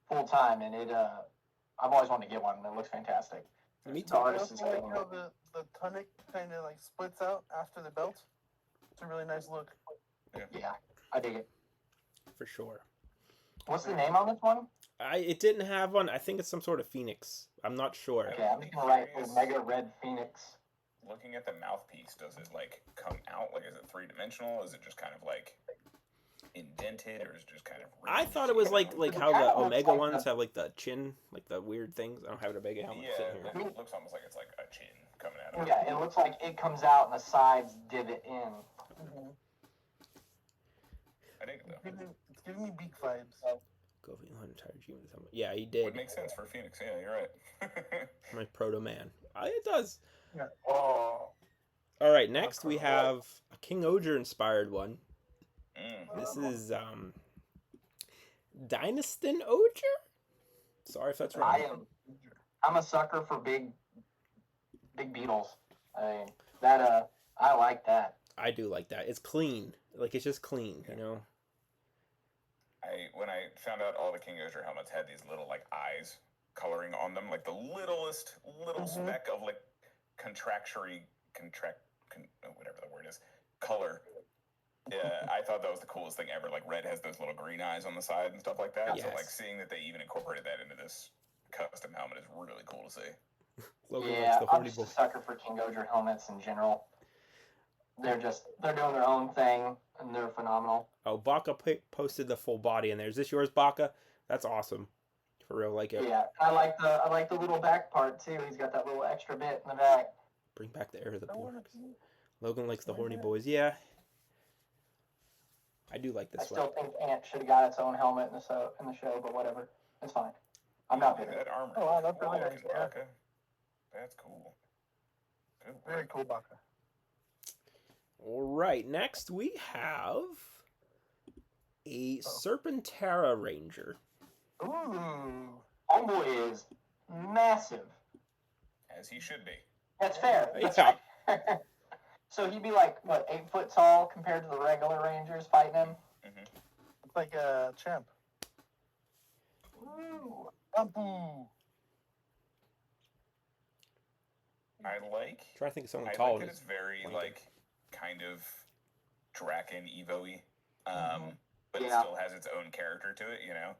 full time, and I've always wanted to get one, and it looks fantastic. Me The too. I artist is also like killing how it. the tunic kind of like splits out after the belt. It's a really nice look. Yeah, I dig it. For sure. What's the name on this one? It didn't have one. I think it's some sort of phoenix. I'm not sure. Okay, I'm just gonna write Omega Red Phoenix. Looking at the mouthpiece, does it like come out? Like, is it 3-dimensional? Is it just kind of like indented, or is it just kind of? I thought it was like It how kinda the looks Omega like ones have like the chin, like the weird things. I don't have an Omega helmet Yeah, sitting here. it looks almost like it's like a chin coming out of it. Yeah, it looks like it comes out and the sides divot in. Mm-hmm. I think It's though. giving me beak vibes. Go for the entire G with helmet. Yeah, he did. Would make sense for Phoenix. Yeah, you're right. My proto man. It does. Yeah. Oh. All right, next we have a King Oger inspired one. Mm. This is Dynastin Oger. Sorry if that's wrong. I'm a sucker for big beetles. I like that. I do like that. It's clean. Like it's just clean, you know. When I found out all the King Oger helmets had these little like eyes coloring on them, like the little speck of like whatever the word is, color. Yeah, I thought that was the coolest thing ever. Like Red has those little green eyes on the side and stuff like that. Yes. So like seeing that they even incorporated that into this custom helmet is really cool to see. Logan Yeah, likes the I'm horny just boy. a sucker for King Oger helmets in general. They're doing their own thing, and they're phenomenal. Oh, Baka posted the full body in there. Is this yours, Baka? That's awesome. For real, like it. Yeah, I like the little back part too. He's got that little extra bit in the back. Bring back the air of the I wanna Borgs. see- Logan likes the horny boys. Yeah. I do like I this still one. think Ant should have got its own helmet in the show, but whatever. It's fine. I'm not bitter. That armor. Oh, wow, that's cool really nice, looking, yeah. Baka. That's cool. Good Very work. cool, Baka. All right. Next, we have a Serpentera Ranger. Ooh. Homeboy is massive. As he should be. That's fair. That's Yeah. fair. So he'd be like, what, 8 foot tall compared to the regular Rangers fighting him? It's like a champ. Ooh. Bamboo. I like. Trying to think of someone I tall. like that it's very Lincoln. like kind of Draken Evo-y, Mhm. but it Yeah. still has its own character to it. You know.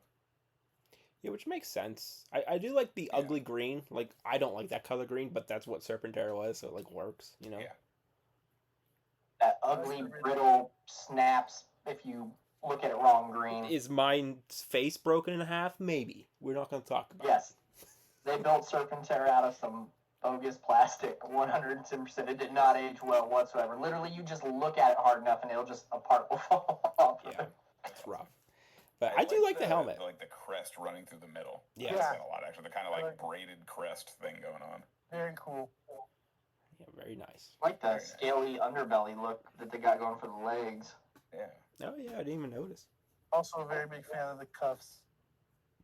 Yeah, which makes sense. I do like the Yeah. ugly green. Like, I don't like that color green, but that's what Serpentera was, so it, like, works, you know? Yeah. That ugly, brittle, snaps if you look at it wrong green. Is mine's face broken in half? Maybe. We're not going to talk about Yes. They built Serpentera out of some bogus plastic. 110%. It did not age well whatsoever. Literally, you just look at it hard enough and it'll just, a part will fall off. Yeah. It's rough. But I do like the helmet. Like the crest running through the middle. Yeah. I like Yeah. that a lot actually. The kind of like braided crest thing going on. Very cool. Yeah, very nice. I like the scaly underbelly look that they got going for the legs. Yeah. Oh, yeah, I didn't even notice. Also a very big fan of the cuffs.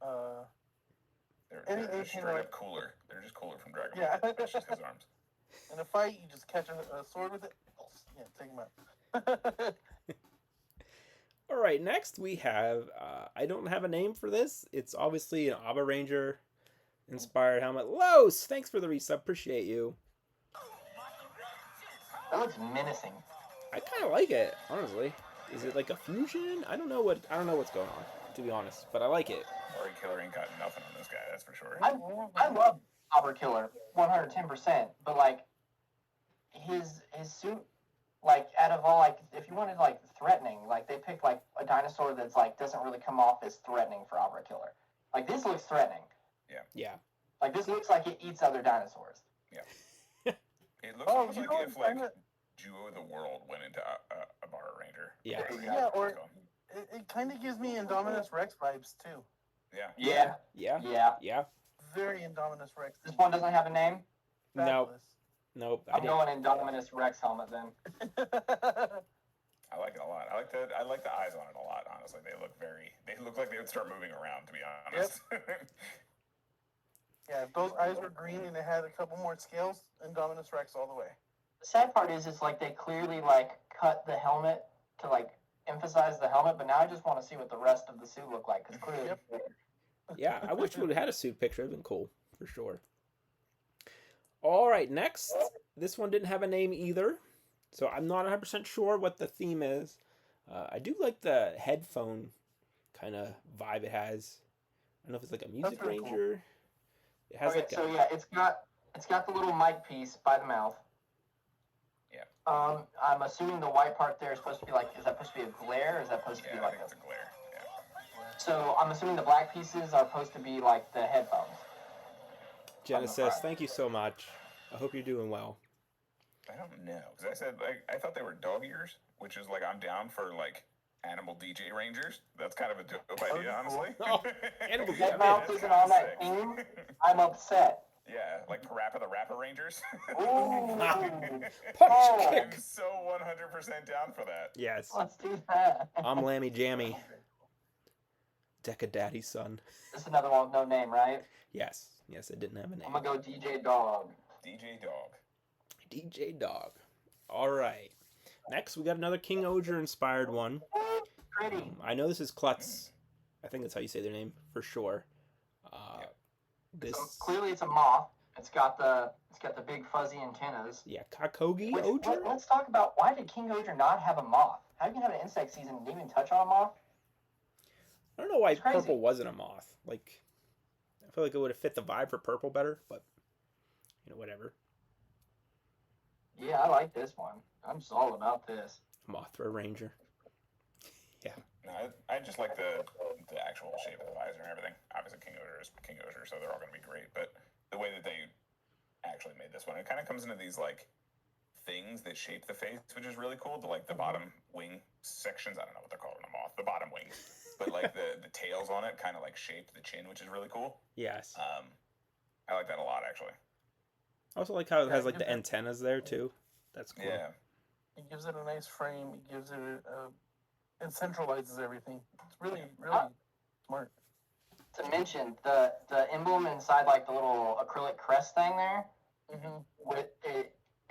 They're Any just 18 straight like- up cooler. They're just cooler from Dragon Yeah. Ball. That's just his arms. In a fight, you just catch a sword with it. Yeah, take him out. All right, next we have, I don't have a name for this. It's obviously an Abba Ranger inspired helmet. Los, thanks for the resub. Appreciate you. That looks menacing. I kind of like it, honestly. Is it like a fusion? I don't know what's going on, to be honest, but I like it. Ori Killer ain't got nothing on this guy, that's for sure. I love Auber Killer 110%, but like his suit, like out of all, like if you wanted like threatening, like they picked like a dinosaur that's like doesn't really come off as threatening for Auber Killer. Like this looks threatening. Yeah. Like this looks like it eats other dinosaurs. It looks Oh, almost you like know if what, like kinda- Duo of the World went into a Bar Ranger. Yeah. Yeah, or it kind of gives me Indominus Rex vibes too. Yeah. Yeah, Yeah. yeah. Yeah. Very Indominus Rex. This one doesn't have a name. Nope. Nope. I I'm didn't. going Indominus Rex helmet then. Fabulous. I like it a lot. I like the eyes on it a lot, honestly. They look like they would start moving around, to be honest. Yeah, if those eyes were green and it had a couple more scales, Indominus Rex all the way. The sad part is, it's like they clearly like cut the helmet to like emphasize the helmet, but now I just want to see what the rest of the suit look like because clearly, Yep. Yeah, I wish we would have had a suit picture. It'd been cool, for sure. All right, next. This one didn't have a name either, so I'm not 100% sure what the theme is. I do like the headphone kind of vibe it has. I don't know if it's like a music really cool. ranger. It has okay, like so a, yeah, it's got the little mic piece by the mouth. Yeah. I'm assuming the white part there is supposed to be like, is that supposed to be a glare, or is that supposed to be Yeah, I like think it's a glare. Yeah. So I'm assuming the black pieces are supposed to be like the headphones. Genesis. Thank you so much. I hope you're doing well. I don't know, because I said I thought they were dog ears, which is like I'm down for like animal DJ rangers. That's kind of a dope idea, honestly. Oh, animal That DJ. mouth That's isn't kinda on that sick. team. I'm upset. Yeah, like Parappa the Rapper Rangers. Ooh. Punch Oh. kick. I'm so 100% down for that. Yes. Let's do that. I'm Lammy Jammy. Deca Daddy's son. This is another one with no name, right? Yes. Yes, it didn't have a name. I'm gonna go DJ Dog. DJ Dog. DJ Dog. All right. Next, we got another King Oger inspired one. Pretty. I know this is Klutz. I think that's how you say their name for sure. This, So clearly it's a moth. It's got the big fuzzy antennas. yeah, Kakogi Which, Oger. let's talk about, why did King Oger not have a moth? How you can have an insect season and didn't even touch on a moth? I don't know why It's crazy. purple wasn't a moth. Like, I feel like it would have fit the vibe for purple better, but you know, whatever. Yeah, I like this one. I'm just all about this. Mothra Ranger. Yeah. No, I just like the actual shape of the visor and everything. Obviously, King Oger is King Oger, so they're all going to be great. But the way that they actually made this one, it kind of comes into these like things that shape the face, which is really cool. The bottom wing sections, I don't know what they're called in a moth. The bottom wings, but like the tails on it kind of like shape the chin, which is really cool. Yes. I like that a lot actually. I also like how it has like give the it- antennas there too. That's cool. Yeah, It gives it a nice frame. It gives it it centralizes everything. It's really, really smart. To mention the emblem inside like the little acrylic crest thing there, Mm-hmm. with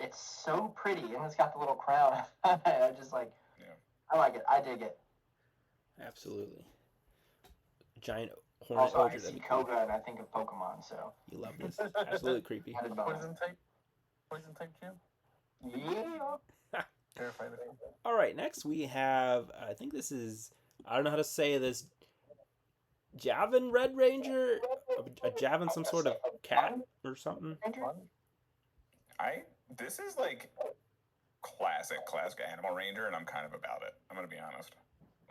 it's so pretty, and it's got the little crown. I just like, yeah. I like it. I dig it. Absolutely. Giant hornet Also, I ogre. That'd see be cool. Koga, and I think of Pokemon. So You love this. Absolutely creepy. added bonus. Poison type Jim? Yeah. Terrified of it. All right, next we have, I think this is, I don't know how to say this, Javin Red Ranger? A Javin, some sort of cat or something? This is like classic Animal Ranger, and I'm kind of about it. I'm gonna be honest.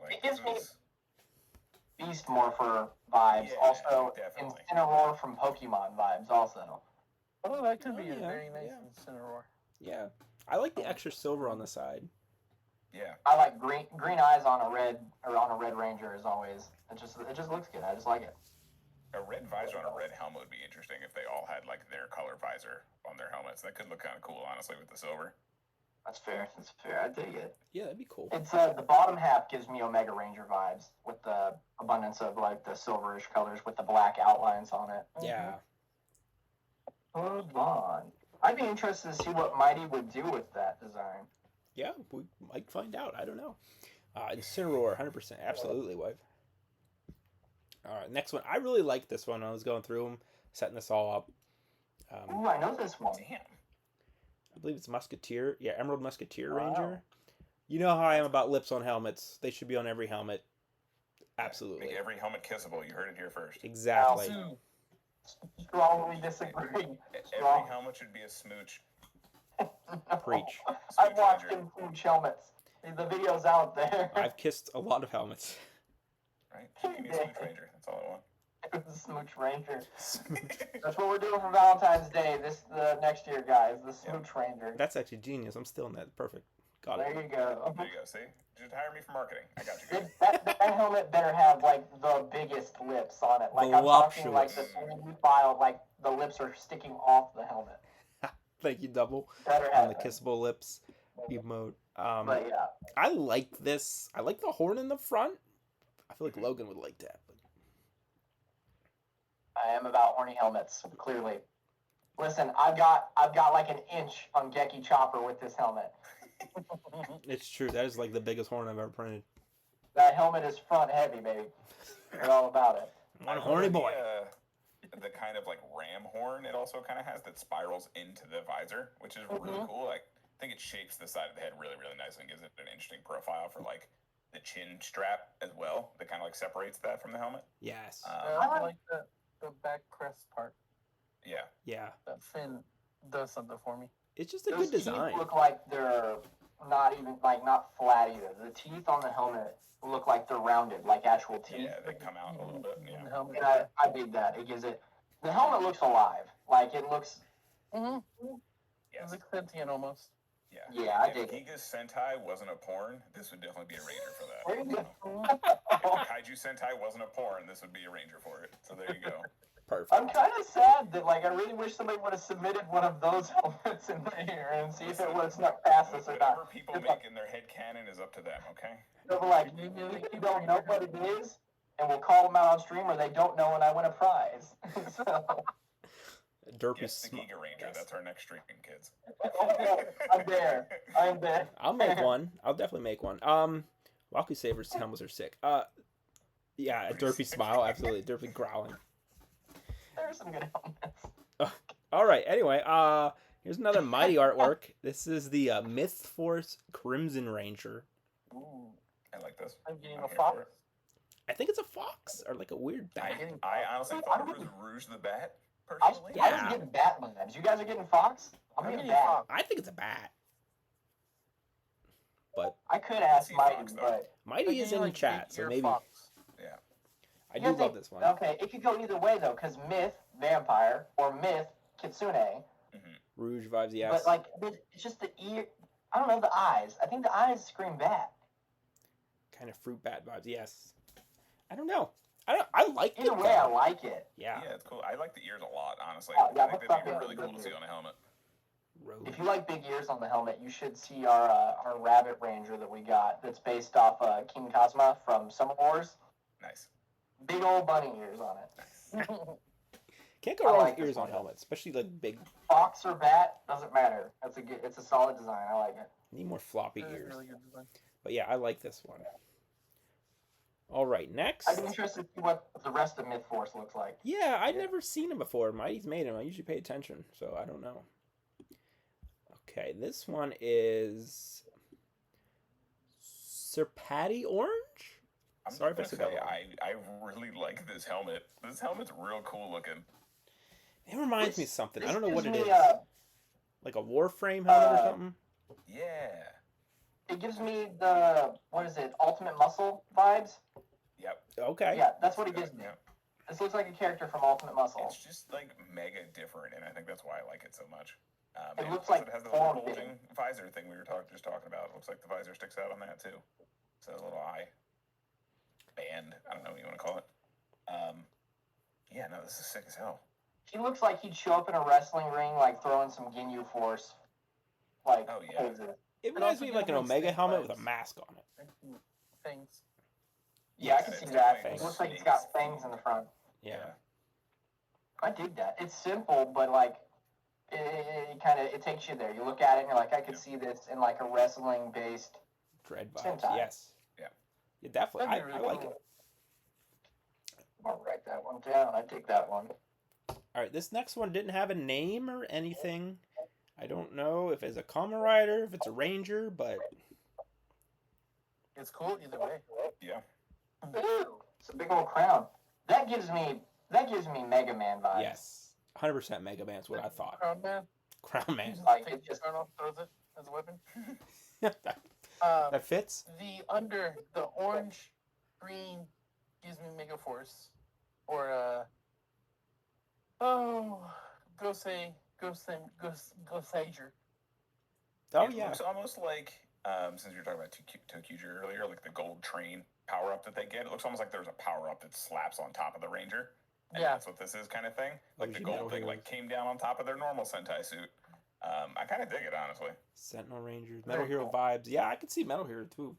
Like It gives this me is Beast Morpher vibes. Yeah, Also, definitely. Incineroar from Pokemon vibes. Also, Oh, that could be Oh, a yeah, very nice yeah. Incineroar. Yeah. I like the extra silver on the side. yeah. I like green eyes on a red Ranger as always. It just looks good. I just like it. A red visor on a red helmet would be interesting if they all had like their color visor on their helmets. That could look kind of cool, honestly, with the silver. That's fair. That's fair. I dig it. Yeah, that'd be cool. It's the bottom half gives me Omega Ranger vibes with the abundance of like the silverish colors with the black outlines on it. Yeah. Hold on. I'd be interested to see what Mighty would do with that design. Yeah, we might find out. I don't know. Incineroar, 100%. Absolutely, wife. All right, next one. I really liked this one. I was going through them, setting this all up. Ooh, I know this one. Damn. I believe it's Musketeer. Yeah, Emerald Musketeer Wow. Ranger. You know how I am about lips on helmets. They should be on every helmet. Absolutely. Make every helmet kissable. You heard it here first. Exactly. Strongly disagree. Every helmet should be a smooch. Preach. I've Smooch watched Ranger, him smooch helmets. The video's out there. I've kissed a lot of helmets. right? Give me a smooch ranger. That's all I want. Smooch Ranger. That's what we're doing for Valentine's Day the next year, guys. The Smooch Ranger. That's actually genius. I'm still in that. Perfect. Got There it. you go. There you go. See, just hire me for marketing. I got you. Guys. That helmet better have like the biggest lips on it. Like I'm talking like the Voluptuous. 3D file, like the lips are sticking off the helmet. Thank you, Double, Better on have the them. kissable lips emote. But yeah, I like this. I like the horn in the front. I feel like Logan would like that. But I am about horny helmets. Clearly. Listen, I've got like an inch on Geki Chopper with this helmet. it's true. That is like the biggest horn I've ever printed. That helmet is front heavy, baby. We're all about it. One I horny love boy. The kind of like ram horn it also kind of has that spirals into the visor, which is really cool. Like, I think it shapes the side of the head really, really nicely and gives it an interesting profile for like the chin strap as well. That kind of like separates that from the helmet. Yes. I like the back crest part. Yeah. Yeah. That fin does something for me. It's just a Those good design. teeth look like they're not flat either. The teeth on the helmet look like they're rounded, like actual teeth. Yeah, they come out a little bit. In Yeah. the helmet. And I dig that. It gives it. The helmet looks alive. Like it looks. Mm-hmm. Yes. It's like sentient almost. Yeah. Yeah, I if dig it. Giga Sentai wasn't a porn, this would definitely be a ranger for that. There you go. If the Kaiju Sentai wasn't a porn, this would be a ranger for it. So there you go. Perfect. I'm kind of sad that I really wish somebody would have submitted one of those helmets in here and see if it would have snuck past us or Whatever not. people make in their head canon is up to them, okay? They're like, you don't know what it is, and we'll call them out on stream, or they don't know and I win a prize. So, Derpy Yes, the smart. Giga Ranger. That's our next streaming, kids. I'm there. I'm there. I'll make one. I'll definitely make one. Waku Saber's helmets are sick. Yeah, a derpy smile, absolutely. Derpy growling. There's some good helmets. All right. Anyway, here's another mighty artwork. This is the Myth Force Crimson Ranger. Ooh. I like this. I'm getting I'm a here fox. for it. I think it's a fox or like a weird bat. I honestly thought it was Rouge the Bat, I was, personally. I was Yeah. getting bat vibes. You guys are getting fox? I'm getting bat. I think it's a bat. but I could ask see Mighty, Fox, though. but Mighty is in like chat, Big so Ear maybe Fox. Yeah. I you do gotta love think- this one. Okay, it could go either way though, because myth vampire or myth kitsune. Rouge vibes, yes. But like, it's just the ear. I don't know, the eyes. I think the eyes scream bat. Kind of fruit bat vibes, yes. I don't know. I like it Either way, I though. like it. Yeah. Yeah, it's cool. I like the ears a lot, honestly. Oh, yeah, I think what's that'd up, be yeah, really cool to good see ear. on a helmet. Rogue. If you like big ears on the helmet, you should see our rabbit ranger that we got. That's based off King Cosma from Summer Wars. Nice. Big old bunny ears on it. Nice. Can't go I wrong like with this ears on one. helmets, especially like big. Fox or bat doesn't matter. It's a solid design. I like it. Need more floppy That is ears. really good design. But yeah, I like this one. All right, next. I'd be interested to see what the rest of Myth Force looks like. Yeah, I'd never seen him before. Mighty's made him. I usually pay attention, so I don't know. Okay, this one is Sir Patty Orange. I'm Sorry if I gonna said say that wrong. I really like this helmet. This helmet's real cool looking. It reminds me of something. I This don't know what it gives is. me, Like a Warframe helmet or uh, something. Yeah. It gives me the Ultimate Muscle vibes. Yep. Okay. Yeah, that's what it gives me. Yeah. This looks like a character from Ultimate Muscle. It's just like mega different, and I think that's why I like it so much. It And looks plus like it has the little form-fitting. bulging visor thing we were just talking about. It looks like the visor sticks out on that too. So a little eye band. I don't know what you want to call it. Yeah, no, this is sick as hell. He looks like he'd show up in a wrestling ring, like throwing some Ginyu Force, like Oh, yeah. poses. It It reminds also me of like an gives me Omega snake helmet with a vibes. mask on it. Things. Yeah, I Yeah, can it's see got, that. like, It looks like he's snakes. got fangs in the front. Yeah. I dig that. It's simple, but like it takes you there. You look at it and you're like, I could see this in like a wrestling based. Dread vibes. Sentai. Yes. Yeah. Yeah, definitely. That'd I be really like cool. it. I'll write that one down. I dig that one. All right, this next one didn't have a name or anything. I don't know if it's a Kamen Rider, if it's a Ranger, but It's cool either way. Yeah. Ooh, it's a big old crown. That gives me Mega Man vibes. yes, 100% Mega Man's what I thought. Crown Man. Crown Man. Uses Like, the it just- crown off, throws it as a weapon. That fits. The orange green gives me Mega Force, or go Sager. Oh It yeah. looks almost like, since you were talking about Tokuja earlier, like the gold train power up that they get. It looks almost like there's a power up that slaps on top of the Ranger. And Yeah. that's what this is, kind of thing. Like the OG gold Metal thing, like Heroes. came down on top of their normal Sentai suit. I kind of dig it, honestly. Sentinel Rangers, Metal Very Hero cool. vibes. Yeah, I could see Metal Hero too.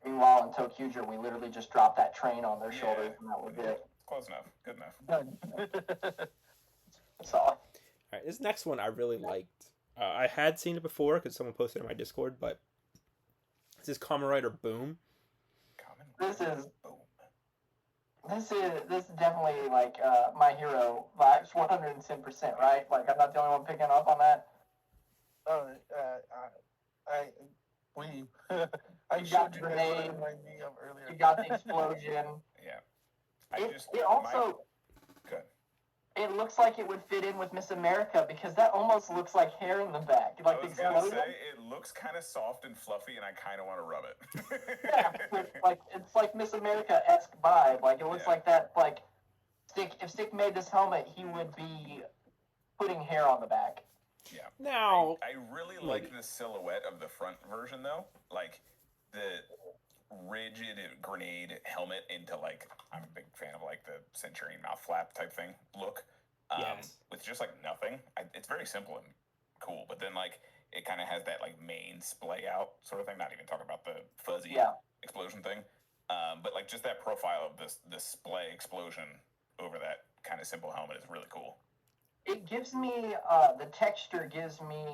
Meanwhile, in Tokuja, we literally just dropped that train on their Yeah. shoulders, and that was it. Close enough. Good enough. That's all. All right, this next one I really liked. I had seen it before because someone posted it on my Discord, but this is Kamen Rider Boom. Common. This is Boom. this is definitely like My Hero vibes, 110%, right? Like I'm not the only one picking up on that. I You showed got you the guys what grenade. it reminded me of earlier. You got the explosion. Yeah. It also Good. it looks like it would fit in with Miss America because that almost looks like hair in the back. Like I the was gonna explosion. say it looks kind of soft and fluffy, and I kind of want to rub it. Yeah, it's like Miss America-esque vibe. Like it looks Yeah. like that. Like if Stick made this helmet, he would be putting hair on the back. Yeah. Now, I really like the silhouette of the front version, though. Like the rigid grenade helmet into like, I'm a big fan of like the Centurion mouth flap type thing look. Yes. With just like nothing. It's very simple and cool, but then like it kind of has that like main splay out sort of thing. Not even talking about the fuzzy Yeah. explosion thing. But like just that profile of this splay explosion over that kind of simple helmet is really cool. It gives me the texture gives me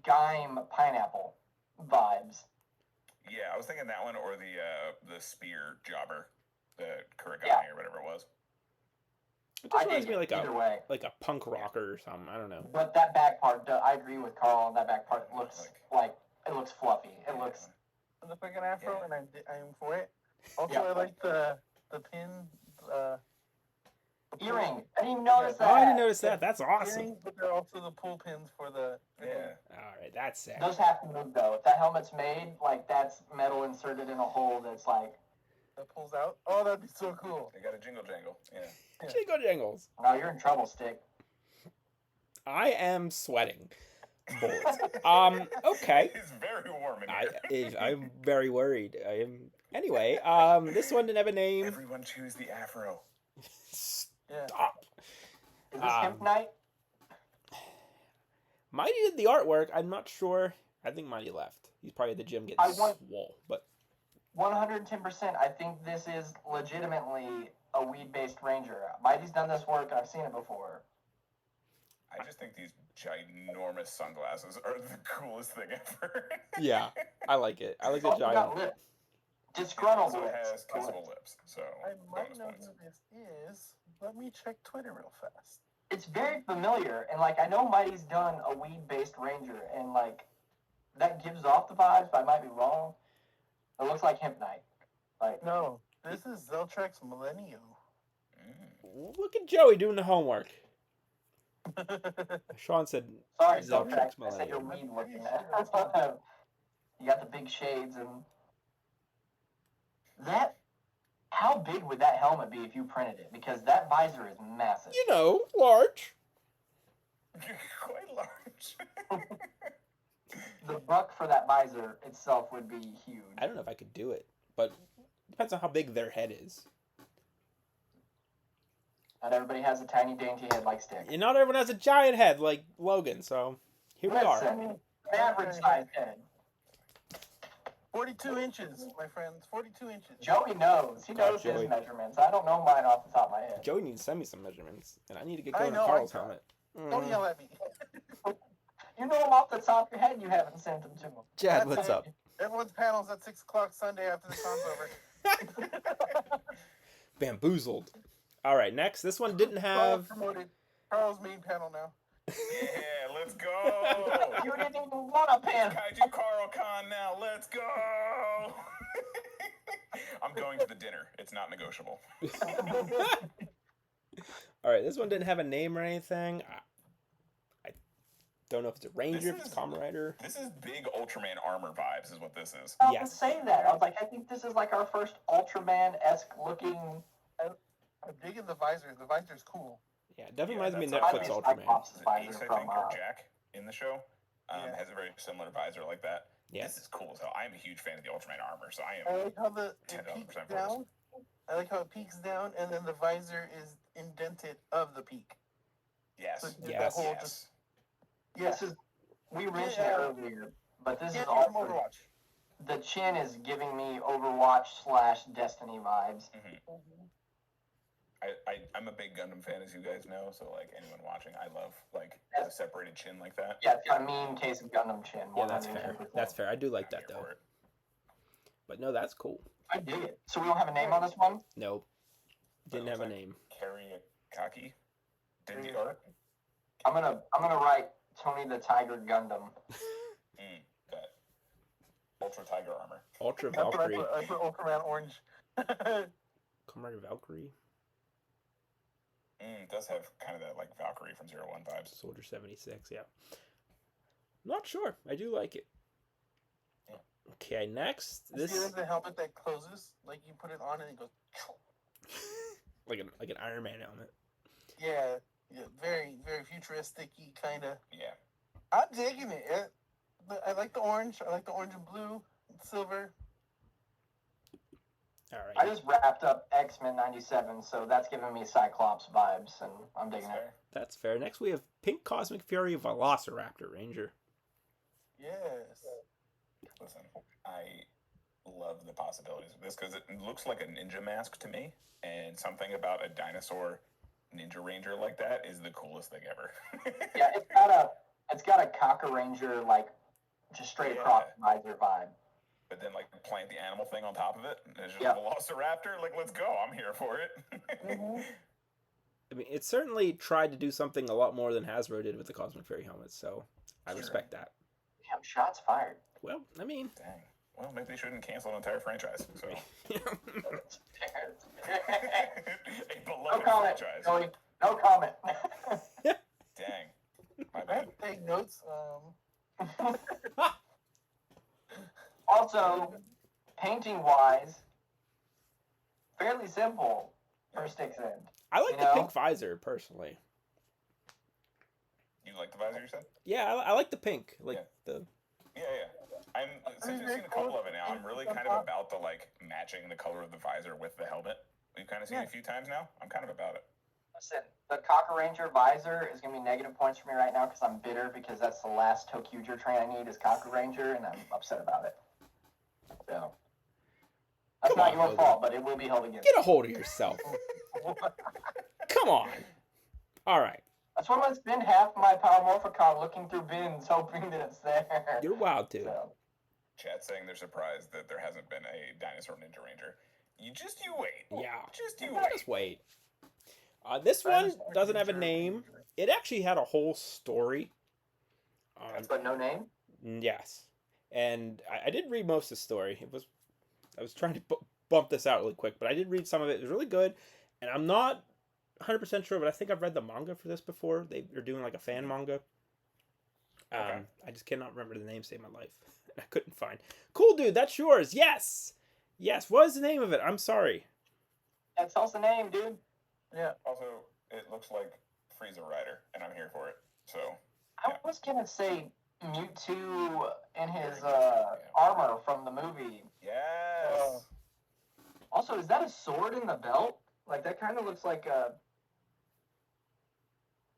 Gaim pineapple vibes. Yeah, I was thinking that one or the spear jobber, the Kurigane Yeah. or whatever it was. it just I reminds dig me it like either a way. punk rocker or something. I don't know. But that back part, I agree with Carl. That back part looks like it looks fluffy. It looks It looks like an afro, Yeah. and I am for it. Also, Yeah. I like the pin. Earring. I didn't even notice that. Oh, I didn't notice that. That's awesome. Earrings, but they're also the pull pins for the. Yeah. All right, that's sick. Those have to move though. If that helmet's made, like that's metal inserted in a hole that's like. That pulls out. Oh, that'd be so cool. They got a jingle jangle. Yeah. Jingle jangles. No, you're in trouble, Stick. I am sweating bullets. Okay. It's very warm in here. I'm very worried. I am. Anyway, this one didn't have a name. Everyone choose the afro. Yeah. Stop. Is this Hemp Knight? Mighty did the artwork. I'm not sure. I think Mighty left. He's probably at the gym getting swole. But 110%. I think this is legitimately a weed-based ranger. Mighty's done this work. I've seen it before. I just think these ginormous sunglasses are the coolest thing ever. yeah, I like it. I like the Oh, you got giant. lip. It Disgruntled also lips. has kissable lips, so I might bonus know points. who this is. Let me check Twitter real fast. It's very familiar, and like I know Mighty's done a weed-based ranger, and like that gives off the vibes, but I might be wrong. It looks like Hemp Knight. Like No, this is Zeltrex Millennium. Look at Joey doing the homework. Sean said, sorry, Zeltrex Zeltrex. I said you're Millennium. weed looking at. You got the big shades and that. How big would that helmet be if you printed it? Because that visor is massive. you know, large. Quite large. The buck for that visor itself would be huge. I don't know if I could do it, but it depends on how big their head is. Not everybody has a tiny dainty head like Stick. And not everyone has a giant head like Logan, so here we are. Listen, an average sized head. 42 inches, my friends. 42 inches. Joey knows. He knows Joey. his measurements. I don't know mine off the top of my head. Joey needs to send me some measurements, and I need to get I going know, on Carl's I know. helmet. Don't yell at me. You know them off the top of your head. You haven't sent them to him. Chad, That's what's it. up? Everyone's panels at 6 o'clock Sunday after the con's over. Bamboozled. All right, next. This one didn't have. Promoted. Carl's main panel now. Yeah, let's go. You didn't even want a pen. Kaiju Carl Con now. Let's go. I'm going to the dinner. It's not negotiable. All right, this one didn't have a name or anything. I don't know if it's a ranger, This if it's is- a Kamen Rider. This is big Ultraman armor vibes, is what this is. I was Yes. saying that. I was like, I think this is like our first Ultraman-esque looking. I'm digging the visor. The visor's cool. Yeah, it definitely Yeah, reminds me of that's Netflix like Ultraman. Cyclops' Ace, visor I from, think, or Jack in the show Yeah. has a very similar visor like that. Yeah. This is cool as hell. I'm a huge fan of the Ultraman armor, so I I am. like how it 10,000% peeks for this. down. I like how it peeks down, and then the visor is indented of the peak. Yes. So the Yes. whole Yes. just This is. We mentioned it earlier, but this yeah, is from also Overwatch. the chin is giving me Overwatch/Destiny vibes. I'm a big Gundam fan, as you guys know. So like anyone watching, I love like a separated chin like that. Yeah, it's got a mean case of Gundam chin. Yeah, that's fair. 110%. That's fair. I do like I'm that, here though. for it. But no, that's cool. I dig it. So we don't have a name on this one. Nope. Didn't have a name. Kariakaki did the art. I'm gonna write Tony the Tiger Gundam. That Ultra Tiger armor. Ultra That's what Valkyrie. I put Ultraman orange. Kamen Rider Valkyrie. It does have kind of that like Valkyrie from 01 vibes. Soldier 76, yeah. Not sure. I do like it. Yeah. Okay, next. This This is the helmet that closes, like you put it on and it goes. like an Iron Man helmet. Yeah, very very futuristic kind of. Yeah. I'm digging it. I like the orange. I like the orange and blue, silver. All I right. just wrapped up X-Men '97, so that's giving me Cyclops vibes, and I'm digging That's it. fair. That's fair. Next we have Pink Cosmic Fury Velociraptor Ranger. Yes. Listen, I love the possibilities of this because it looks like a ninja mask to me, and something about a dinosaur ninja ranger like that is the coolest thing ever. Yeah, it's got a Cocker Ranger like just straight across visor vibe. But then like plant the animal thing on top of it, and it's just Yeah. a Velociraptor. Like, let's go! I'm here for it. I mean, it certainly tried to do something a lot more than Hasbro did with the Cosmic Fury helmets, so I Sure. respect that. Damn, shots fired. Well, I mean, Dang. well, maybe they shouldn't cancel an entire franchise. So a No beloved comment, franchise. Joey. No comment. Dang, my I bad. had to take notes. Also, painting-wise, fairly simple for Sticks End. I like You the know? pink visor personally. You like the visor? You said? Yeah, I like the pink. Like the. Yeah. I'm since we've seen a couple of it now. I'm really kind of about the like matching the color of the visor with the helmet. We've kind of seen it a few times now. I'm kind of about it. Listen, the Cocker Ranger visor is going to be negative points for me right now because I'm bitter because that's the last Tokuger train I need is Cocker Ranger, and I'm upset about it. So, that's Come not on, your Logan. fault, but it will be held against Get a hold of yourself. Come on. All right. That's why I'm going to spend half my Power Morphicon looking through bins hoping that it's there. You're wild too. So, Chat saying they're surprised that there hasn't been a Dinosaur Ninja Ranger. You wait. Yeah. Just you wait. Just wait. This one doesn't have a name. It actually had a whole story. but no name? Yes, and I did read most of the story. I was trying to bump this out really quick, but I did read some of it. It was really good, and I'm not 100% sure, but I think I've read the manga for this before. They're doing like a fan manga. Okay. I just cannot remember the name to save my life. I couldn't find. Cool, dude. That's yours. Yes. What is the name of it? I'm sorry. That tells the name, dude. Yeah. Also, it looks like Frieza Rider, and I'm here for it. So I was going to say Mewtwo in his armor from the movie. yes. Also, is that a sword in the belt? Like, that kind of looks like a...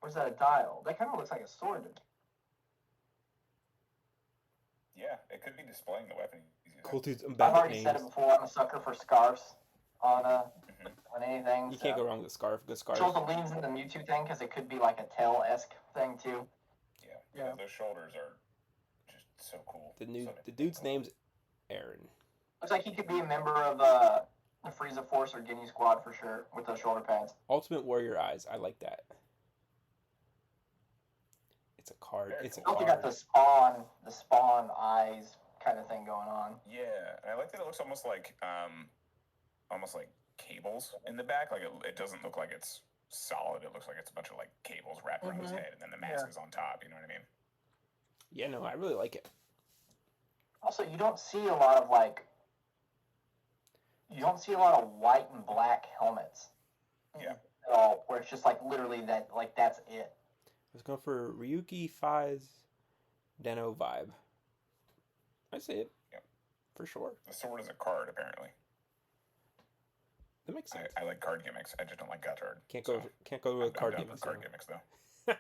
Or is that a dial? That kind of looks like a sword to me. Yeah, it could be displaying the weapon he's using. Cool, dudes. I'm I've back at already said it names. before. I'm a sucker for scarves on anything. You can't go wrong with a scarf. Good scarf. It also leans into the Mewtwo thing because it could be like a tail-esque thing too. Yeah. Those shoulders are just so cool. The dude's name's Aaron. Looks like he could be a member of the Frieza Force or Guinea Squad for sure with those shoulder pads. Ultimate Warrior Eyes. I like that. It's a card. Very It's a He also card. got the spawn eyes kind of thing going on. Yeah, and I like that it looks almost like cables in the back. Like it doesn't look like it's solid. It looks like it's a bunch of like cables wrapped around his head, and then the mask is on top. You know what I mean? Yeah, no, I really like it. Also, you don't see a lot of white and black helmets. Yeah. At all, where it's just like literally that, like that's it. I was going for Ryuki Fai's Deno vibe. I see it. Yep. For sure. The sword is a card, apparently. That makes sense. I like card gimmicks. I just don't like Gotthard. Can't go with card I'm down gimmicks. for card gimmicks though.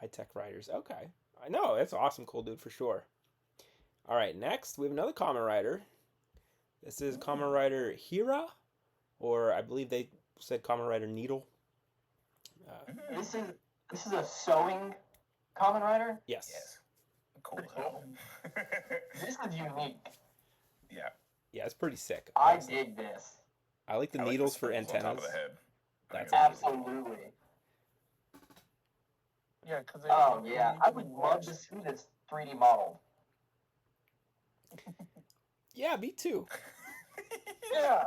High tech riders. Okay. I know. That's awesome. Cool dude for sure. All right. Next, we have another Kamen Rider. This is Kamen Rider Hira, or I believe they said Kamen Rider Needle. This is a sewing Kamen Rider. Yes. Yes. Cool as hell. This is unique. Yeah. Yeah, it's pretty sick. I honestly. dig this. I like the I like needles for spools on top antennas. of the head. I think That's it's really cool. Absolutely. Yeah, because Oh yeah, I would love to see this 3D modeled. Yeah, me too. Yeah.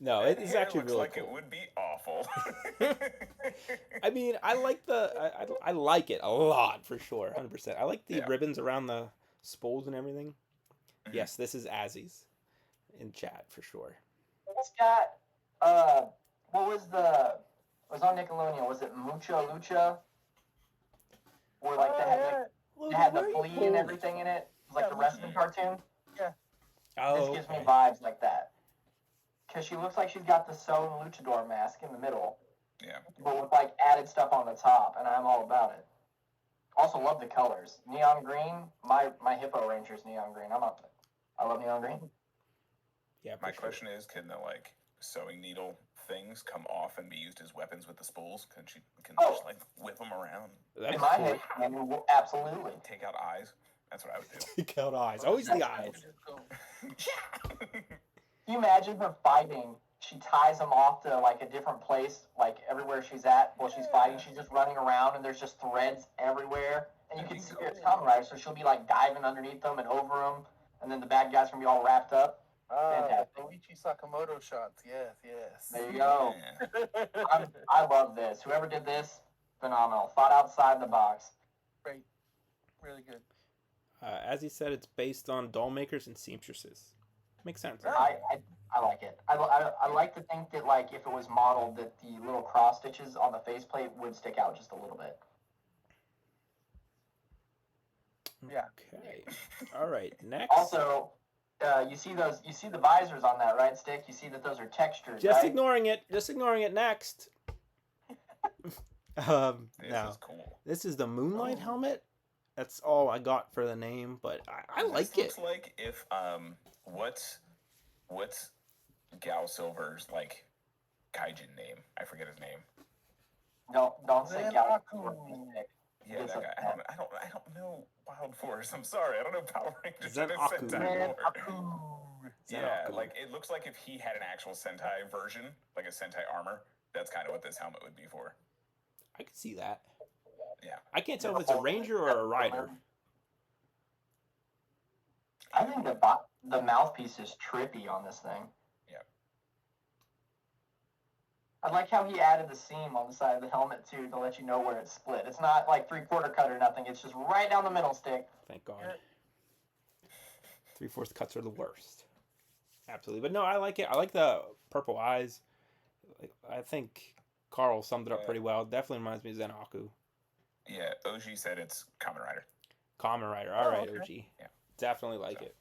No, That it is hair actually looks really like cool. it would be awful. I mean, I like I like it a lot for sure, 100%. I like the Yeah. ribbons around the spools and everything. Mhm. Yes, this is Azzy's in chat for sure. It's got what was on Nickelodeon? Was it Mucha Lucha? Where like they had the flea and everything in it. It was like Yeah, the wrestling cartoon. Oh, This gives me okay. vibes like that. Because she looks like she's got the sewn luchador mask in the middle, Yeah. but with like added stuff on the top, and I'm all about it. Also love the colors. Neon green. My Hippo Ranger's neon green. I love neon green. Yeah, for My sure. question is, can the like sewing needle things come off and be used as weapons with the spools? Can she just like whip them around, That'd In be my cool. head, I mean, absolutely. take out eyes? That's what I would do. Take out eyes. Always the eyes. Can you imagine her fighting? She ties them off to like a different place, like everywhere she's at while she's fighting. She's just running around, and there's just threads everywhere, and you That'd can be see where it's cool. coming, right? So she'll be like diving underneath them and over them, and then the bad guys gonna be all wrapped up. Fantastic. The Koichi Sakamoto shots. Yes, yes. There you go. Yeah. I love this. Whoever did this, phenomenal. Thought outside the box. Great. Really good. As he said, it's based on doll makers and seamstresses. Makes sense. I like it. I like to think that like if it was modeled, that the little cross stitches on the faceplate would stick out just a little bit. Yeah. Okay. All right. Next. Also, you see the visors on that, right, Stick? You see that those are textured, Just right? ignoring it. Just ignoring it. Next. This now is cool. this is the Moonlight Oh. helmet. That's all I got for the name, but I like This looks it. like if what's Gal Silver's like Kaijin name? I forget his name. Don't say Then Galaxy. Aku. Yeah, It's that a- guy. I don't know Wild Force. I'm sorry. I don't know Power Rangers. Zen I know Aku. Sentai Man, more. Aku. Yeah, Aku. like it looks like if he had an actual Sentai version, like a Sentai armor, that's kind of what this helmet would be for. I can see that. Yeah. I can't tell if it's a ranger or a rider. I think the mouthpiece is trippy on this thing. Yeah. I like how he added the seam on the side of the helmet too to let you know where it's split. It's not like 3/4 cut or nothing. It's just right down the middle, Stick. Thank God. 3/4 cuts are the worst. Absolutely, but no, I like it. I like the purple eyes. I think Carl summed it up pretty well. Definitely reminds me of Zen Aku. Yeah, OG said it's Kamen Rider. Kamen Rider. All right, okay. OG. Yeah. Definitely like So. it.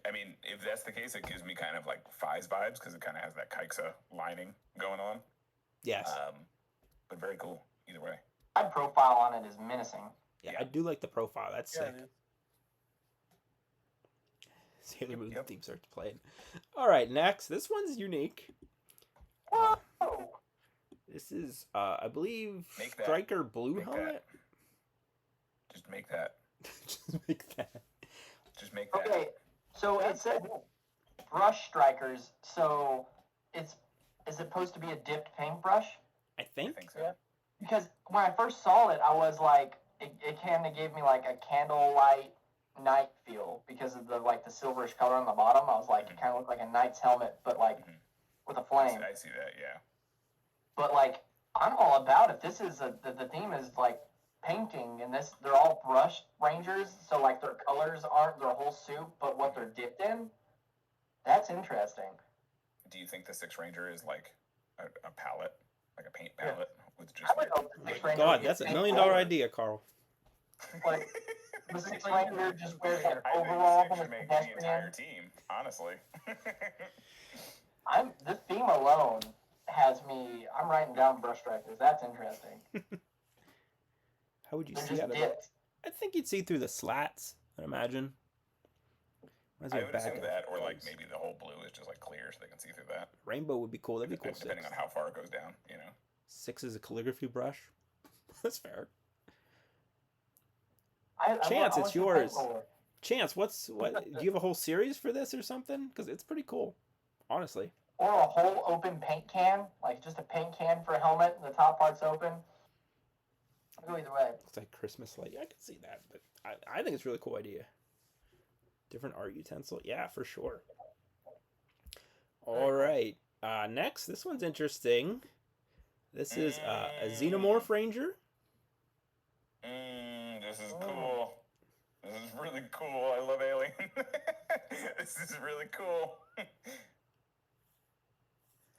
I mean, if that's the case, it gives me kind of like Fies vibes because it kind of has that Kaiksa lining going on. Yes. But very cool either way. My profile on it is menacing. Yeah, Yeah. I do like the profile. That's Yeah, sick. it is. Sailor Moon Yep. theme starts playing. All right, next. This one's unique. Whoa! This is, I believe, Make that. Striker Blue Make that. helmet. Just make that. Just make that. Just make that. Okay, so it said brush strikers. So is it supposed to be a dipped paintbrush? I I think. think so. Yeah. Because when I first saw it, I was like, it kind of gave me like a candlelight night feel because of the like the silverish color on the bottom. I was like, it kind of looked like a knight's helmet, but like Mhm. with a I flame. see that. Yeah. But like, I'm all about it. This is the theme is like painting, and they're all brush rangers, so like their colors aren't their whole suit, but what they're dipped in. That's interesting. Do you think the Six Ranger is like a palette, like a paint Yeah. palette with just I would like? hope the Six Ranger God, would be that's $1 paint million color. idea, Carl. Like the Six Ranger just wears like I think overalls Six and a should make the entire pedestrian. team. Honestly. This theme alone has me. I'm writing down brush strikers. That's interesting. How would you They're see just out of it? dipped. I think you'd see through the slats, I imagine. Reminds me I of would bad assume guy that, or like clothes. maybe the whole blue is just like clear, so they can see through that. Rainbow would be cool. That'd be cool. Depending on how far it goes down, you know. 6 is a calligraphy brush. That's fair. I Chance, it's want the yours. paint roller. Chance, what? Do you have a whole series for this or something? Because it's pretty cool, honestly. Or a whole open paint can, like just a paint can for a helmet, and the top part's open. I'll go either way. Looks like Christmas light. Yeah, I can see that, but I think it's a really cool idea. Different art utensil, yeah, for sure. All right, next, this one's interesting. This is a Xenomorph Ranger. This is cool. This is really cool. I love Alien. This is really cool.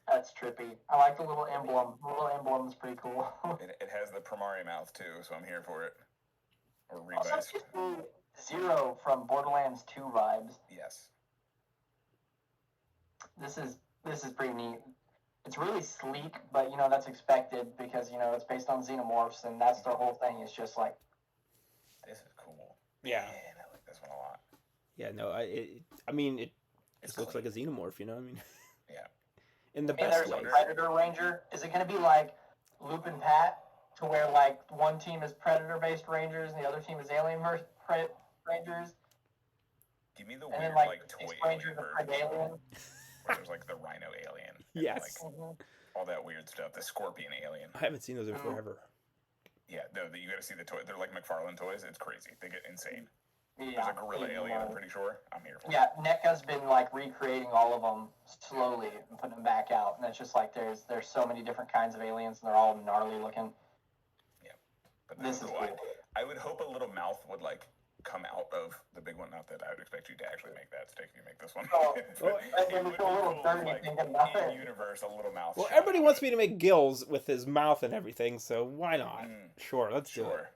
That's trippy. I like the little emblem. The little emblem is pretty cool. It has the Primari mouth too, so I'm here for it. Or Also, Revice. it gives me Zero from Borderlands 2 vibes. Yes. This is pretty neat. It's really sleek, but you know that's expected because you know it's based on xenomorphs, and that's their whole thing. It's just like This is cool. Yeah. Man, I like this one a lot. Yeah, no, I mean, it It's just looks like a xenomorph, you know what I mean? Yeah. In the I mean, best there's a way. Predator Ranger. Is it going to be like Loop and Pat, to where like one team is Predator-based Rangers and the other team is Rangers, Give me the and then weird like like toy Six Ranger alien the version. Predalien? Where there's like the rhino alien. And, Yes. Like all that weird stuff. The scorpion alien. I haven't seen those in Oh. forever. Yeah, no, you got to see the toy. They're like McFarlane toys. It's crazy. They get insane. There's Yeah, a gorilla alien. I'm pretty sure. I'm here for it. yeah. NECA's been like recreating all of them slowly and putting them back out, and it's just like there's so many different kinds of aliens, and they're all gnarly looking. Yeah, but This is cool. I would hope a little mouth would like come out of the big one. Not that I would expect you to actually make that stick. You make this one. Oh, It and would we be feel a little cool, dirty like, thinking about in it. universe, a little mouth. Well, shot everybody out wants of me it. to make gills with his mouth and everything, so why not? Sure, let's do Sure.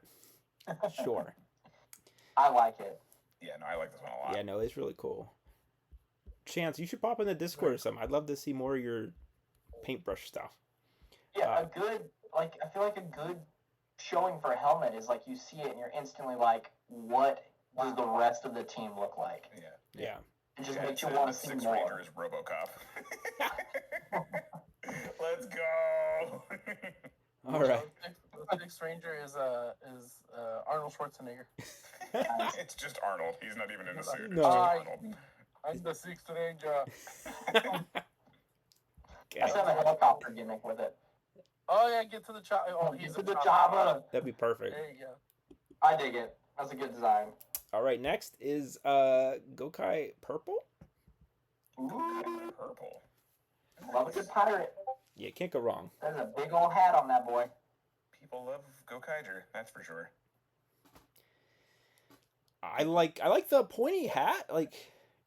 it. Sure. I like it. Yeah, no, I like this one a lot. Yeah, no, it's really cool. Chance, you should pop in the Discord or something. I'd love to see more of your paintbrush stuff. Yeah, a good I feel like a good showing for a helmet is like you see it and you're instantly like, what does the rest of the team look like? Yeah. Yeah. It just Yeah, makes you the want to see Sixth more. Ranger is RoboCop. Let's go. All right. The Sixth Ranger is Arnold Schwarzenegger. It's just Arnold. He's not even in a suit. It's No. just Arnold. I'm the Sixth Ranger. Let's have a helicopter gimmick with it. Oh yeah, get to the chopper. Oh, he's To a the chopper. Java. That'd be perfect. There you go. I dig it. That's a good design. All right, next is Gokai Purple. Ooh, Purple. love a good pirate. Yeah, can't go wrong. There's a big old hat on that boy. People love Gokaiger, that's for sure. I like the pointy hat. Like,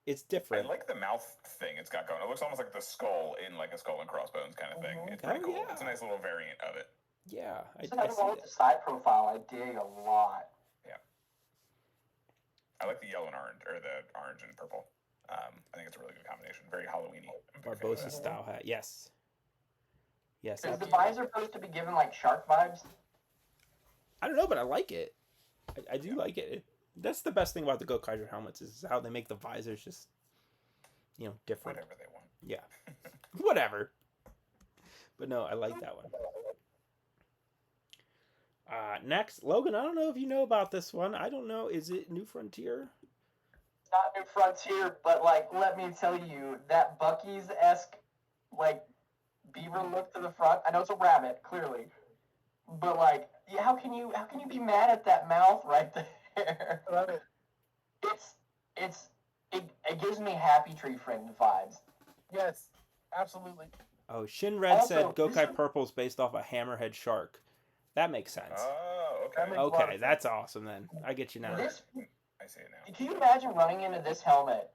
it's I different. like the mouth thing it's got going. It looks almost like the skull in like a skull and crossbones kind of thing. It's pretty Oh, cool. yeah. It's a nice little variant of it. Yeah, It's I another see one with it. the side profile I dig a lot. I like the yellow and orange, or the orange and purple. I think it's a really good combination. Very Halloweeny. I'm a big fan of Barbosa that. style hat. Yes. Yes. Is the absolutely. visor supposed to be given like shark vibes? I don't know, but I like it. I do like it. That's the best thing about the Gokaiger helmets is how they make the visors just, different. Whatever they want. Yeah. Whatever. But no, I like that one. Next, Logan, I don't know if you know about this one. I don't know. Is it New Frontier? It's not New Frontier, but like, let me tell you, that Bucky's-esque, like, beaver look to the front. I know it's a rabbit, clearly, but like, yeah, how can you be mad at that mouth right there? I love it. It gives me Happy Tree Friend vibes. Yes, absolutely. Oh, Shin Red said Also, Gokai this- Purple's based off a hammerhead shark. That makes sense. Oh, okay. That makes a lot Okay, of that's awesome then. I get you now. This, I see it now. can you imagine running into this helmet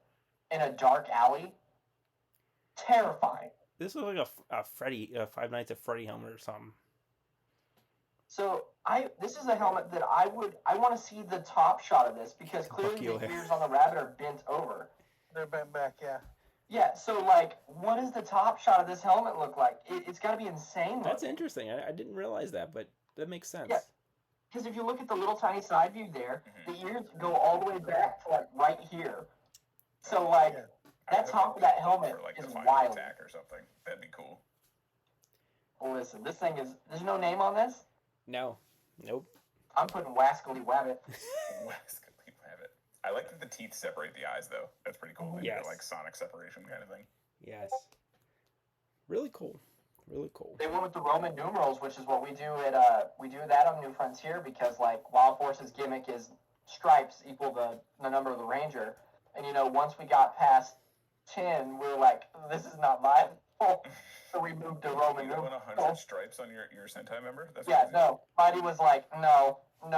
in a dark alley? Terrifying. This was like a Five Nights at Freddy helmet or something. So this is a helmet that I want to see the top shot of this because clearly you, the yeah. ears on the rabbit are bent over. They're bent back, yeah. Yeah, so like, what does the top shot of this helmet look like? It's got to be insane. That's looking. interesting. I didn't realize that, but that makes sense. Yeah. Because if you look at the little tiny side view there, the ears go all the way back to like right here. So like, Yeah. that top of that helmet for, like, is the final wild. attack or something. That'd be cool. Well, listen, this thing is. There's no name on this. No. Nope. I'm putting Wascally Wabbit. Rabbit. I like that the teeth separate the eyes though. That's pretty cool. They do Yes. like sonic separation kind of thing. Yes. Really cool. Really cool. They went with the Roman numerals, which is what we do at we do that on New Frontier because like Wild Force's gimmick is stripes equal the number of the Ranger, and once we got past 10, we were like, this is not viable, so we moved to Roman You want numerals. 100 stripes on your Sentai member? That's Yeah, crazy. no, Mighty was like, no, I'm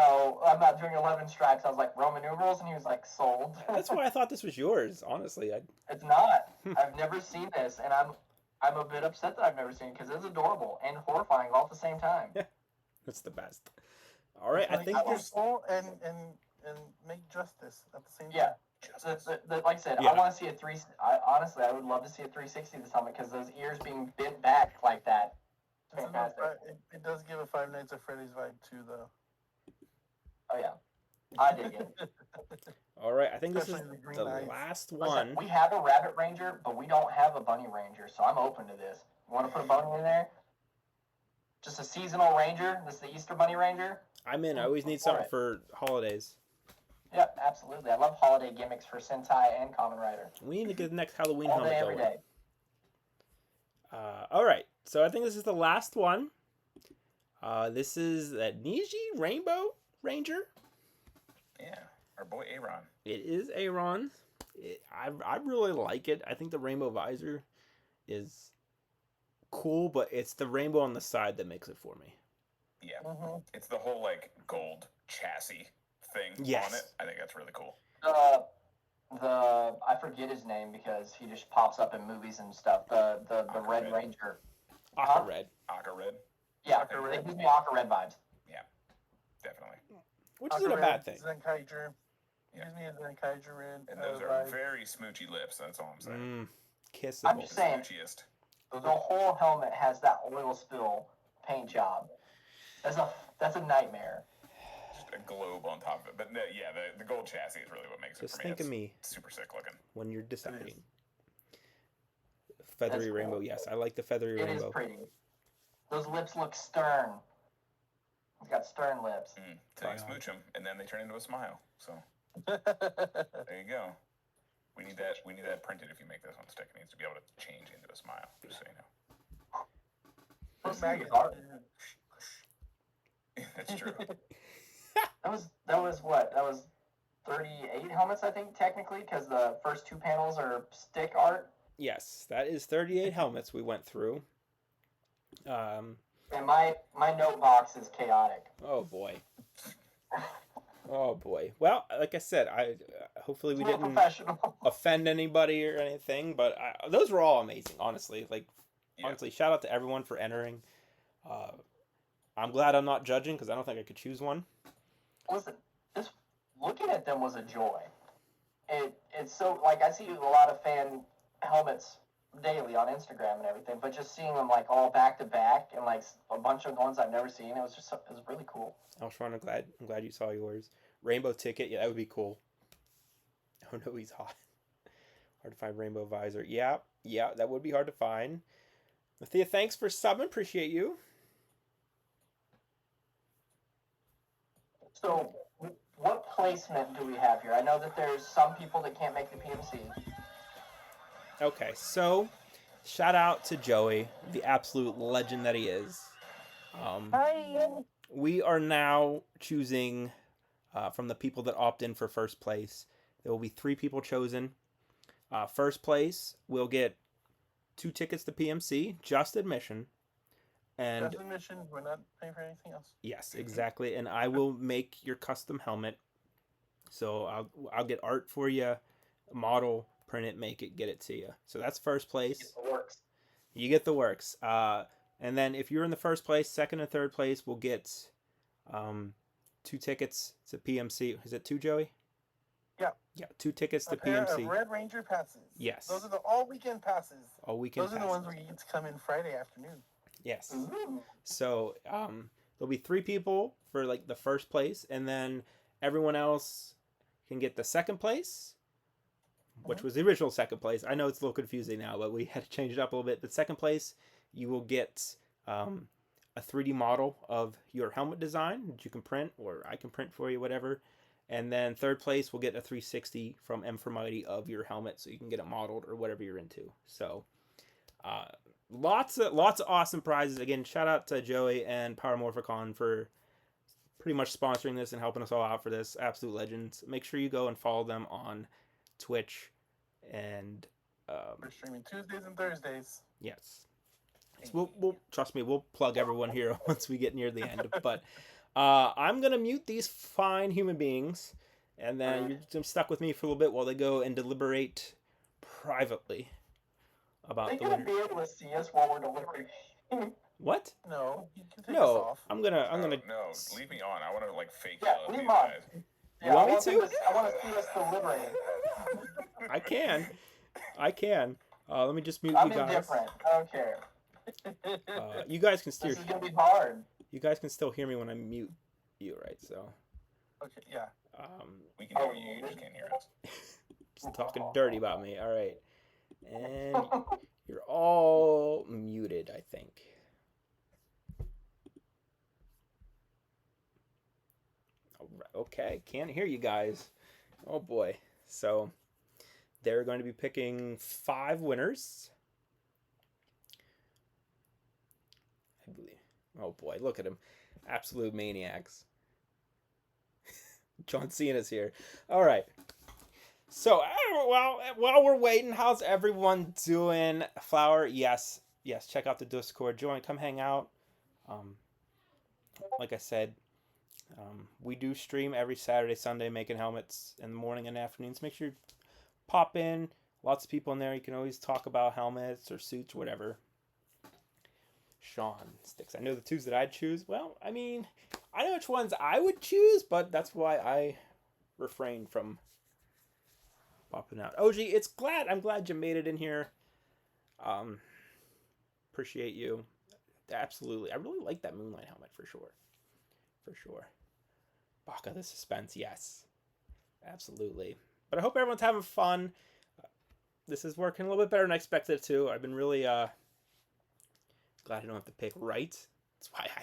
not doing 11 stripes. I was like, Roman numerals, and he was like, sold. That's why I thought this was yours, honestly. It's not. I've never seen this, and I'm a bit upset that I've never seen it because it's adorable and horrifying all at the same time. That's the best. All right, I Like, think your this. soul and make justice at the same time. Yeah. Justice. Like I said, Yeah. I want to see honestly, I would love to see a 360 this helmet because those ears being bent back like that. It's a Fantastic. it does give a Five Nights at Freddy's vibe too, though. Oh yeah, I dig it. All right, I think this is Especially the green the eyes. last Listen, one. we have a Rabbit Ranger, but we don't have a Bunny Ranger, so I'm open to this. You want to put a bunny in there? Just a seasonal Ranger. This is the Easter Bunny Ranger. I'm in. I always need something for holidays. Yep, absolutely. I love holiday gimmicks for Sentai and Kamen Rider. We need to get the next Halloween All helmet day, every going. day. All right, so I think this is the last one. This is that Niji Rainbow Ranger. Yeah, our boy Aaron. It is Aaron. I really like it. I think the rainbow visor is cool, but it's the rainbow on the side that makes it for me. Yeah, Mm-hmm. it's the whole like gold chassis thing Yes. on it. I think that's really cool. I forget his name because he just pops up in movies and stuff. The Aqua Red Red. Ranger. Aqua Huh? Red, Aqua Red, Yeah, Aqua Red. it gives me Aqua Red vibes. definitely. which isn't a bad thing. Zenkaiger. Yeah. Gives me a Zenkaiger red. And those are vibe. very smoochy lips. That's all I'm saying. Kissable. I'm just saying. Smoochiest. The whole helmet has that oil spill paint job. That's a nightmare. Just a globe on top of it. But no, yeah, the gold chassis is really what makes Just it for me. think of It's me super sick looking. when you're deciding. Feathery That's rainbow, cool. yes, I like the feathery It is rainbow. pretty. Those lips look stern. He's got stern lips. So you Right on. smooch them, and then they turn into a smile. So That's there you go. We need that. We need that printed. If you make this one stick, it needs to be able to change into a smile. Just so you know. Let's see, maggot. Art. That's true. That was what? That was 38 helmets, I think, technically, because the first two panels are stick art. Yes, that is 38 helmets we went through. And my note box is chaotic. Oh boy. Oh boy. Well, like I said, I hopefully we It's more didn't professional. offend anybody or anything, but those were all amazing, honestly. Like, Yeah. honestly, shout out to everyone for entering. I'm glad I'm not judging because I don't think I could choose one. Listen, just looking at them was a joy. It's so, like, I see a lot of fan helmets daily on Instagram and everything, but just seeing them like all back to back and like a bunch of ones I've never seen, it was really cool. I was trying to I'm glad you saw yours. Rainbow ticket, yeah, that would be cool. Oh no, he's hot. Hard to find rainbow visor. Yeah, that would be hard to find. Thea, thanks for subbing. Appreciate you. So, what placement do we have here? I know that there's some people that can't make the PMC. Okay, so shout out to Joey, the absolute legend that he is. We are now choosing from the people that opt in for first place. There will be 3 people chosen. First place will get 2 tickets to PMC, just admission. And Just admission. We're not paying for anything else. yes, exactly. And I will make your custom helmet. So I'll get art for you, model, print it, make it, get it to you. So that's first place. It works. You get the works. And then if you're in the first place, second and third place will get 2 tickets to PMC. Is it 2, Joey? Yeah. Yeah, 2 tickets to A pair PMC. of Red Ranger passes. Yes. Those are the all weekend passes. All weekend Those are the ones where you get to come in Friday afternoon. Yes. Ooh. So there'll be 3 people for like the first place, and then everyone else can get the second place, which was the original second place. I know it's a little confusing now, but we had to change it up a little bit. But second place, you will get a 3D model of your helmet design that you can print, or I can print for you, whatever. And then third place will get a 360 from M for Mighty of your helmet, so you can get it modeled or whatever you're into. So lots of awesome prizes. Again, shout out to Joey and Power Morphicon for pretty much sponsoring this and helping us all out for this. Absolute legends. Make sure you go and follow them on Twitch and We're streaming Tuesdays and Thursdays. yes. So we'll trust me, we'll plug everyone here once we get near the end. But I'm gonna mute these fine human beings, and then you're just stuck with me for a little bit while they go and deliberate privately about They're the gonna winner. be able to see us while we're delivering. What? No, you can take us No, off. I'm gonna. No, leave me on. I want to like fake Yeah, yell at leave these them on. guys. Yeah, want me I to? I want to see us deliberating. I can. Let me just mute I'm you guys. indifferent. I don't care. You guys can still. This is gonna be hard. You guys can still hear me when I mute you, right? So, Okay, yeah. We can hear you. You just can't hear us. just talking dirty about me. All right, and you're all muted, I think. All right, okay, can't hear you guys. Oh boy. So they're going to be picking 5 winners. I believe. Oh boy, look at him. Absolute maniacs. John Cena's here. All right. So, while we're waiting, how's everyone doing? Flower, yes. Yes, check out the Discord. Join, come hang out. Um, like I said, we do stream every Saturday, Sunday, making helmets in the morning and afternoons. Make sure you pop in. Lots of people in there. You can always talk about helmets or suits, whatever. Sean Sticks. I know the twos that I'd choose. Well, I mean, I know which ones I would choose, but that's why I refrain from popping out. OG, I'm glad you made it in here. Appreciate you. Absolutely. I really like that Moonlight helmet for sure. For sure. Baka, the suspense, yes. Absolutely. But I hope everyone's having fun. This is working a little bit better than I expected it to. I've been really glad I don't have to pick right. That's why I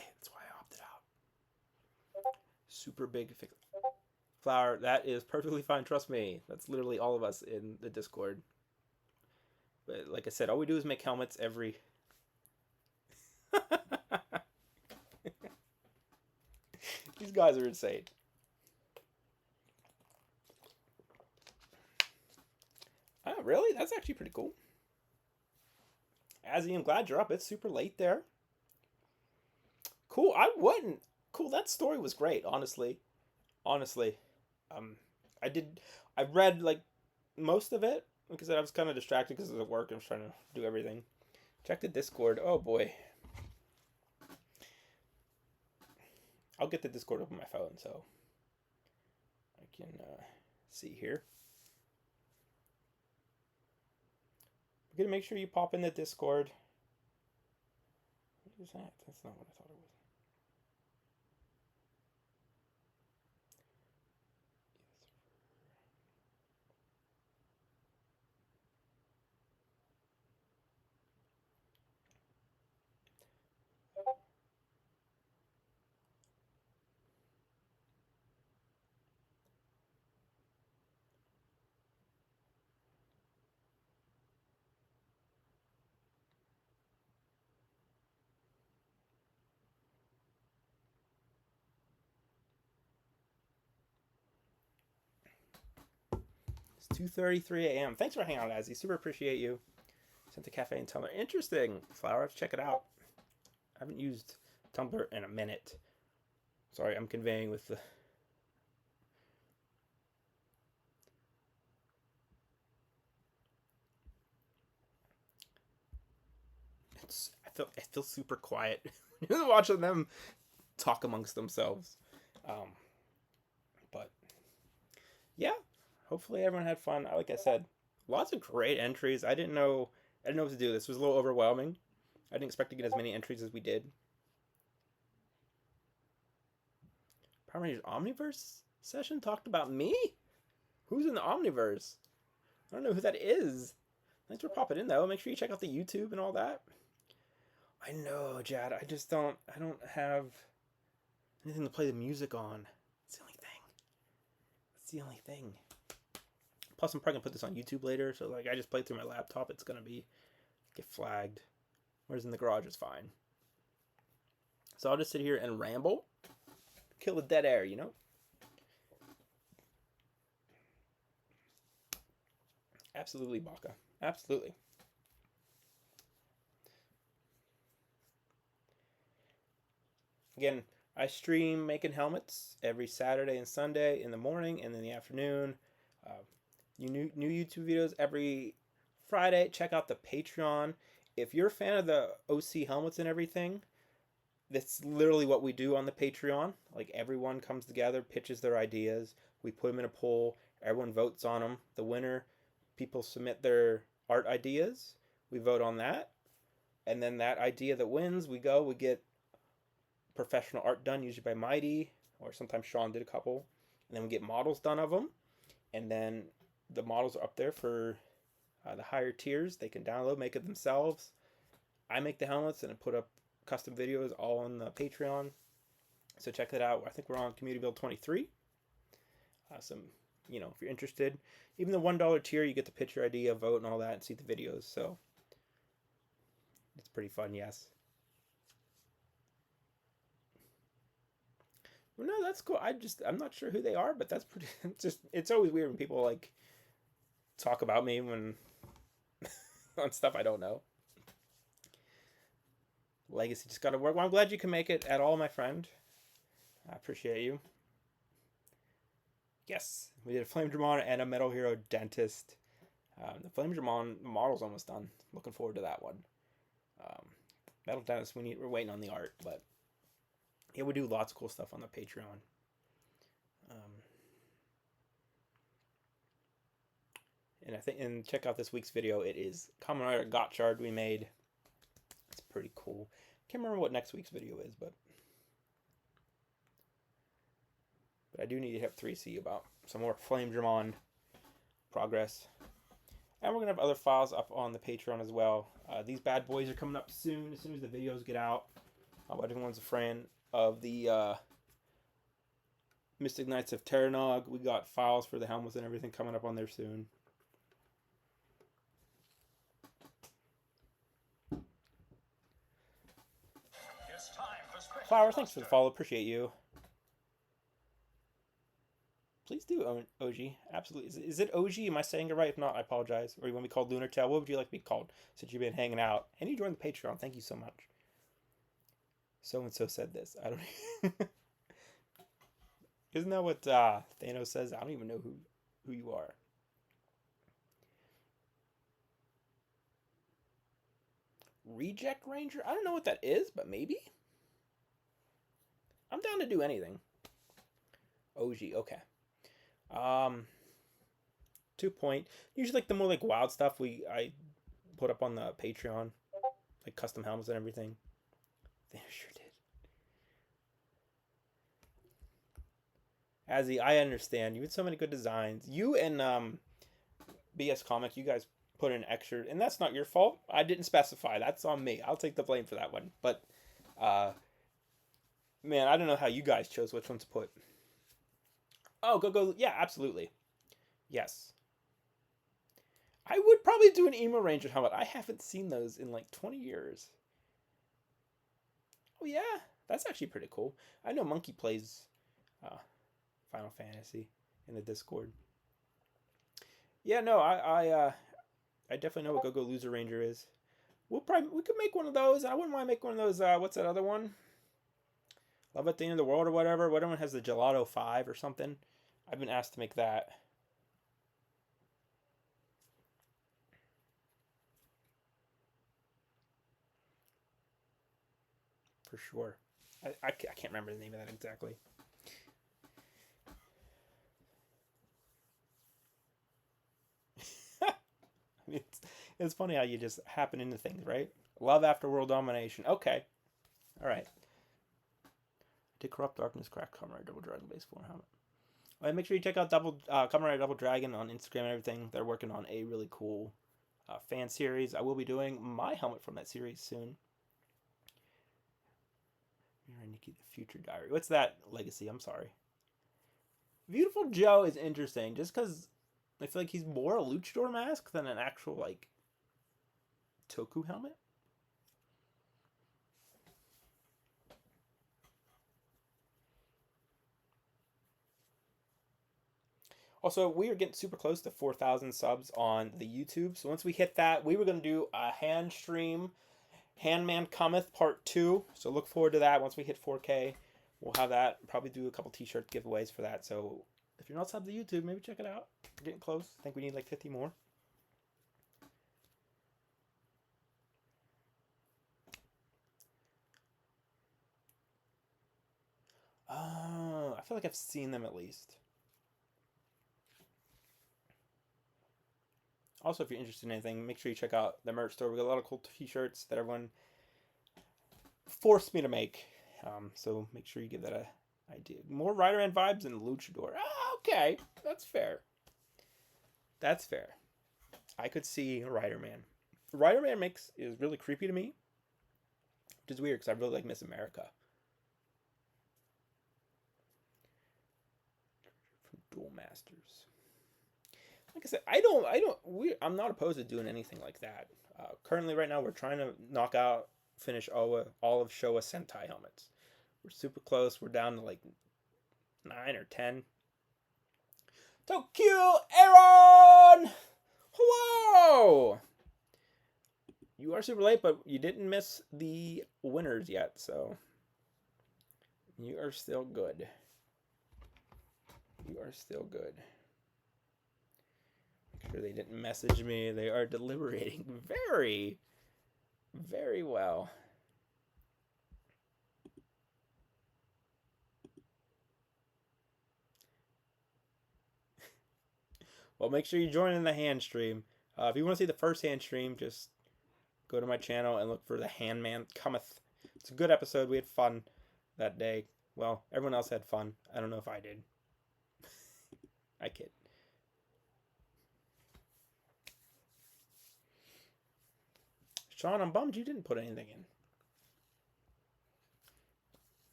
opted out. Super big Flower, that is perfectly fine. Trust me. That's literally all of us in the Discord. But like I said, all we do is make helmets every... These guys are insane. Oh, really? That's actually pretty cool. Azzy, I'm glad you're up. It's super late there. Cool. I wouldn't. Cool. That story was great, honestly. Honestly. I read, like, most of it. Like I said, I was kind of distracted because of the work. I was trying to do everything. Check the Discord. Oh, boy. I'll get the Discord up on my phone, so I can see here. We're going to make sure you pop in the Discord. What is that? That's not what I thought it was. It's 2:33 a.m. Thanks for hanging out, Azzy. Super appreciate you. Sent to Cafe and Tumblr. Interesting. Flower, check it out. I haven't used Tumblr in a minute. Sorry, I'm conveying with the... I feel super quiet watching them talk amongst themselves. But yeah, hopefully everyone had fun. Like I said, lots of great entries. I didn't know what to do. This was a little overwhelming. I didn't expect to get as many entries as we did. Power Rangers Omniverse session talked about me? Who's in the Omniverse? I don't know who that is. Thanks for popping in though. Make sure you check out the YouTube and all that. I know, Jad. I don't have anything to play the music on. That's the only thing. That's the only thing. Plus, I'm probably gonna put this on YouTube later, so like I just played through my laptop. It's gonna get flagged. Whereas in the garage, it's fine. So I'll just sit here and ramble, kill the dead air, you know. Absolutely, Baka. Absolutely. Again, I stream making helmets every Saturday and Sunday in the morning and in the afternoon. New YouTube videos every Friday. Check out the Patreon. If you're a fan of the OC helmets and everything, that's literally what we do on the Patreon. Like everyone comes together, pitches their ideas. We put them in a poll. Everyone votes on them. The winner, people submit their art ideas. We vote on that. And then that idea that wins, we get professional art done, usually by Mighty, or sometimes Sean did a couple. And then we get models done of them. And then the models are up there for the higher tiers. They can download, make it themselves. I make the helmets and I put up custom videos all on the Patreon. So check that out. I think we're on Community Build 23. If you're interested. Even the $1 tier, you get to pitch your idea, vote, and all that, and see the videos. So it's pretty fun, yes. Well, no, that's cool. I'm not sure who they are, but that's pretty. It's always weird when people like talk about me when on stuff I don't know. Legacy just got to work. Well, I'm glad you can make it at all, my friend. I appreciate you. Yes, we did a Flame Dramon and a Metal Hero Dentist. The Flame Dramon model's almost done. Looking forward to that one. Metal Dentist, we're waiting on the art, but yeah, we do lots of cool stuff on the Patreon. And check out this week's video. It is Kamen Rider Gotchard we made. It's pretty cool. Can't remember what next week's video is, but I do need to have 3C about some more Flame Dramon progress. And we're going to have other files up on the Patreon as well. These bad boys are coming up soon as the videos get out. But everyone's a fan of the Mystic Knights of Terranog. We got files for the helmets and everything coming up on there soon. It's time for special Flower, thanks for the roster. follow. Appreciate you. Please do, OG. Absolutely. Is it OG? Am I saying it right? If not, I apologize. Or you want to be called Lunar Tail? What would you like to be called since you've been hanging out? And you joined the Patreon. Thank you so much. So-and-so said this. I don't... Isn't that what Thanos says? I don't even know who you are. Reject Ranger? I don't know what that is, but maybe? I'm down to do anything. OG, okay. 2 point. Usually like the more like wild stuff I put up on the Patreon. Like custom helmets and everything. They sure did. Azzy, I understand. You had so many good designs. You and BS Comic, you guys put in extra, and that's not your fault. I didn't specify. That's on me. I'll take the blame for that one. But man, I don't know how you guys chose which one to put. Oh, go. Yeah, absolutely. Yes. I would probably do an Emo Ranger helmet. I haven't seen those in like 20 years. Oh, yeah. That's actually pretty cool. I know Monkey plays Final Fantasy in the Discord. Yeah, no, I definitely know what Go Loser Ranger is. We could make one of those. I wouldn't mind making one of those. What's that other one? Love at the End of the World or whatever. What one has the Gelato 5 or something? I've been asked to make that. For sure. I can't remember the name of that exactly. I mean, it's funny how you just happen into things, right? Love after world domination. Okay. All right. To corrupt darkness, crack Kamen Rider Double Dragon base 4 helmet. All right, make sure you check out Kamen Rider Double Dragon on Instagram and everything. They're working on a really cool fan series. I will be doing my helmet from that series soon. Nikki, the Future Diary. What's that? Legacy. I'm sorry. Beautiful Joe is interesting just because I feel like he's more a luchador mask than an actual like Toku helmet. Also, we are getting super close to 4,000 subs on the YouTube. So once we hit that, we were going to do a hand stream, Handman Cometh Part 2. So look forward to that. Once we hit 4K, we'll have that. Probably do a couple t-shirt giveaways for that. So if you're not subbed to YouTube, maybe check it out. We're getting close. I think we need like 50 more. I feel like I've seen them at least. Also, if you're interested in anything, make sure you check out the merch store. We got a lot of cool t-shirts that everyone forced me to make. So make sure you give that a idea. More Rider-Man vibes and Luchador. Okay. That's fair. That's fair. I could see a Rider-Man. Rider-Man is really creepy to me. Which is weird because I really like Miss America. From Duel Masters. Like I said, I'm not opposed to doing anything like that. Currently, right now, we're trying to finish all of Showa Sentai helmets. We're super close. We're down to like 9 or 10. Tokyo Aaron! Hello! You are super late, but you didn't miss the winners yet, so you are still good. You are still good. Make sure they didn't message me. They are deliberating very, very well. Well, make sure you join in the hand stream. If you want to see the first hand stream, just go to my channel and look for the Handman Cometh. It's a good episode. We had fun that day. Well, everyone else had fun. I don't know if I did. I kid. Sean, I'm bummed you didn't put anything in.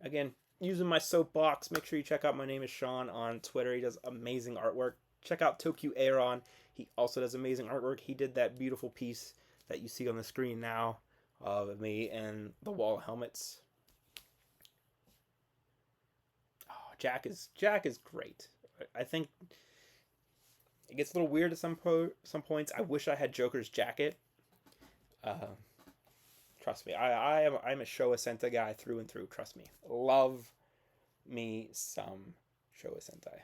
Again, using my soapbox, make sure you check out My Name is Sean on Twitter. He does amazing artwork. Check out Tokyo Aaron. He also does amazing artwork. He did that beautiful piece that you see on the screen now of me and the wall helmets. Oh, Jack is great. I think it gets a little weird at some points. I wish I had Joker's jacket. Trust me, I'm a Showa Sentai guy through and through. Trust me, love me some Showa Sentai.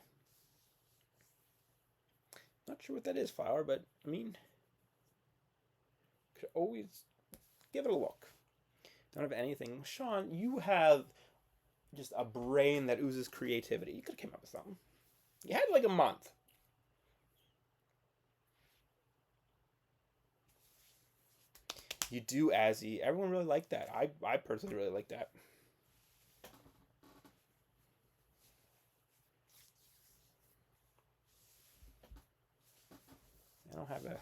Not sure what that is, Flower, but I mean, could always give it a look. Don't have anything. Sean, you have just a brain that oozes creativity. You could have came up with something. You had like a month. You do, Azzy. Everyone really liked that. I personally really like that. I don't have a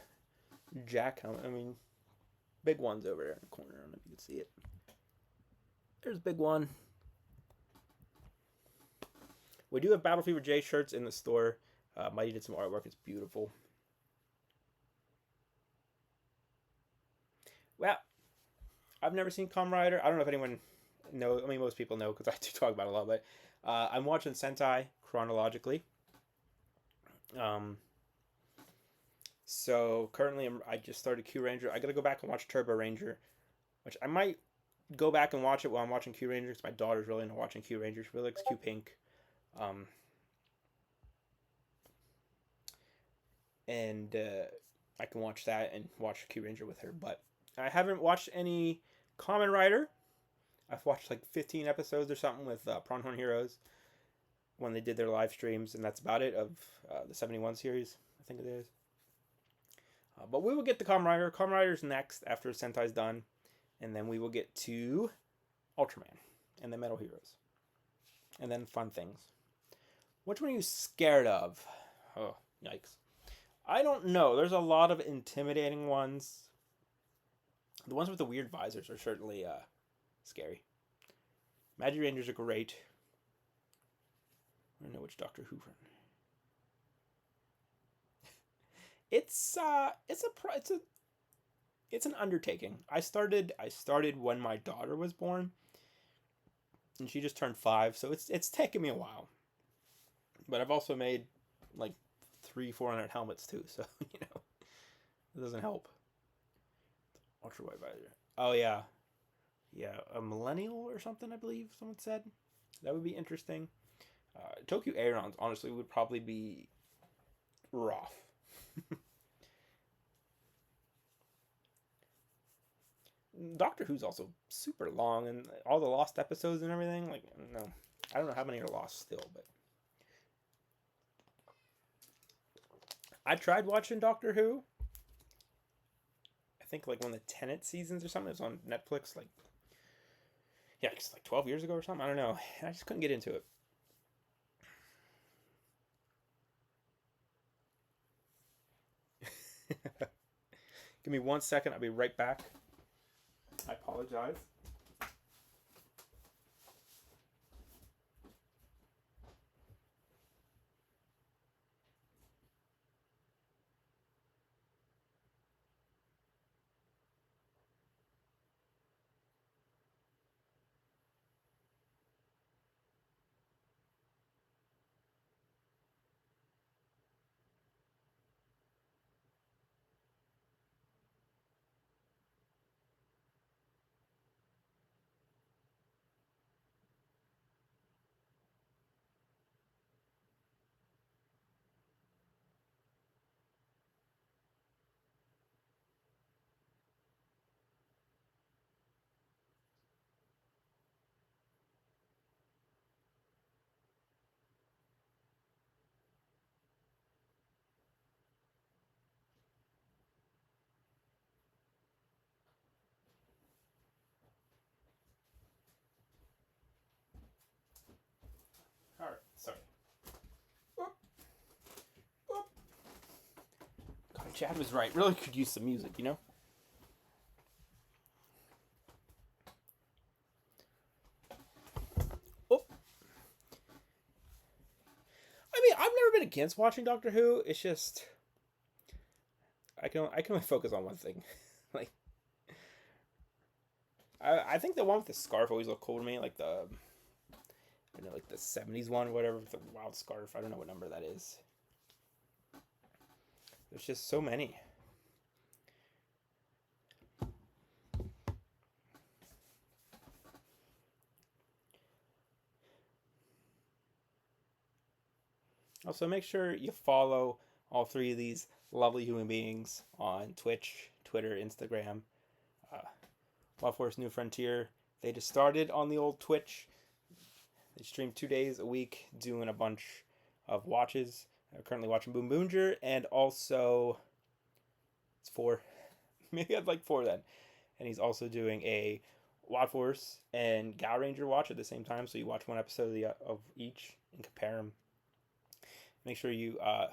Jack helmet. I mean, big one's over there in the corner. I don't know if you can see it. There's big one. We do have Battle Fever J shirts in the store. Mighty did some artwork. It's beautiful. Well, I've never seen Kamen Rider. I don't know if anyone knows. I mean, most people know because I do talk about it a lot. But I'm watching Sentai chronologically. So currently, I just started Q Ranger. I gotta go back and watch Turbo Ranger, which I might go back and watch it while I'm watching Q Ranger because my daughter's really into watching Q Ranger. She really likes Q Pink. And I can watch that and watch Q Ranger with her. But I haven't watched any Kamen Rider. I've watched like 15 episodes or something with Pronghorn Heroes when they did their live streams, and that's about it of the 71 series, I think it is. But we will get to Kamen Rider. Kamen Rider's next after Sentai's done, and then we will get to Ultraman and the Metal Heroes. And then fun things. Which one are you scared of? Oh, yikes. I don't know. There's a lot of intimidating ones. The ones with the weird visors are certainly scary. Magi Rangers are great. I don't know which Doctor Who run. It's an undertaking. I started when my daughter was born, and she just turned 5, so it's taken me a while. But I've also made like 300-400 helmets too, so it doesn't help. Ultra wide visor. Oh yeah, a millennial or something. I believe someone said that would be interesting. Tokyo Aerons honestly would probably be rough. Doctor Who's also super long, and all the lost episodes and everything. Like, no, I don't know how many are lost still, but I tried watching Doctor Who. I think like one of the Tenet seasons or something. It was on Netflix. Like, yeah, it's like 12 years ago or something. I don't know. I just couldn't get into it. Give me 1 second. I'll be right back. I apologize. Chad was right. Really could use some music, you know? Oh. I mean, I've never been against watching Doctor Who. It's just I can only focus on one thing. Like I think the one with the scarf always looked cool to me, like the like the 70s one or whatever with the wild scarf. I don't know what number that is. There's just so many. Also, make sure you follow all three of these lovely human beings on Twitch, Twitter, Instagram. Wild Force New Frontier. They just started on the old Twitch. They stream 2 days a week, doing a bunch of watches. I'm currently watching Boom Boonger, and also it's 4. Maybe I'd like 4 then. And he's also doing a Wild Force and Gal Ranger watch at the same time. So you watch one episode of each and compare them. Make sure you, I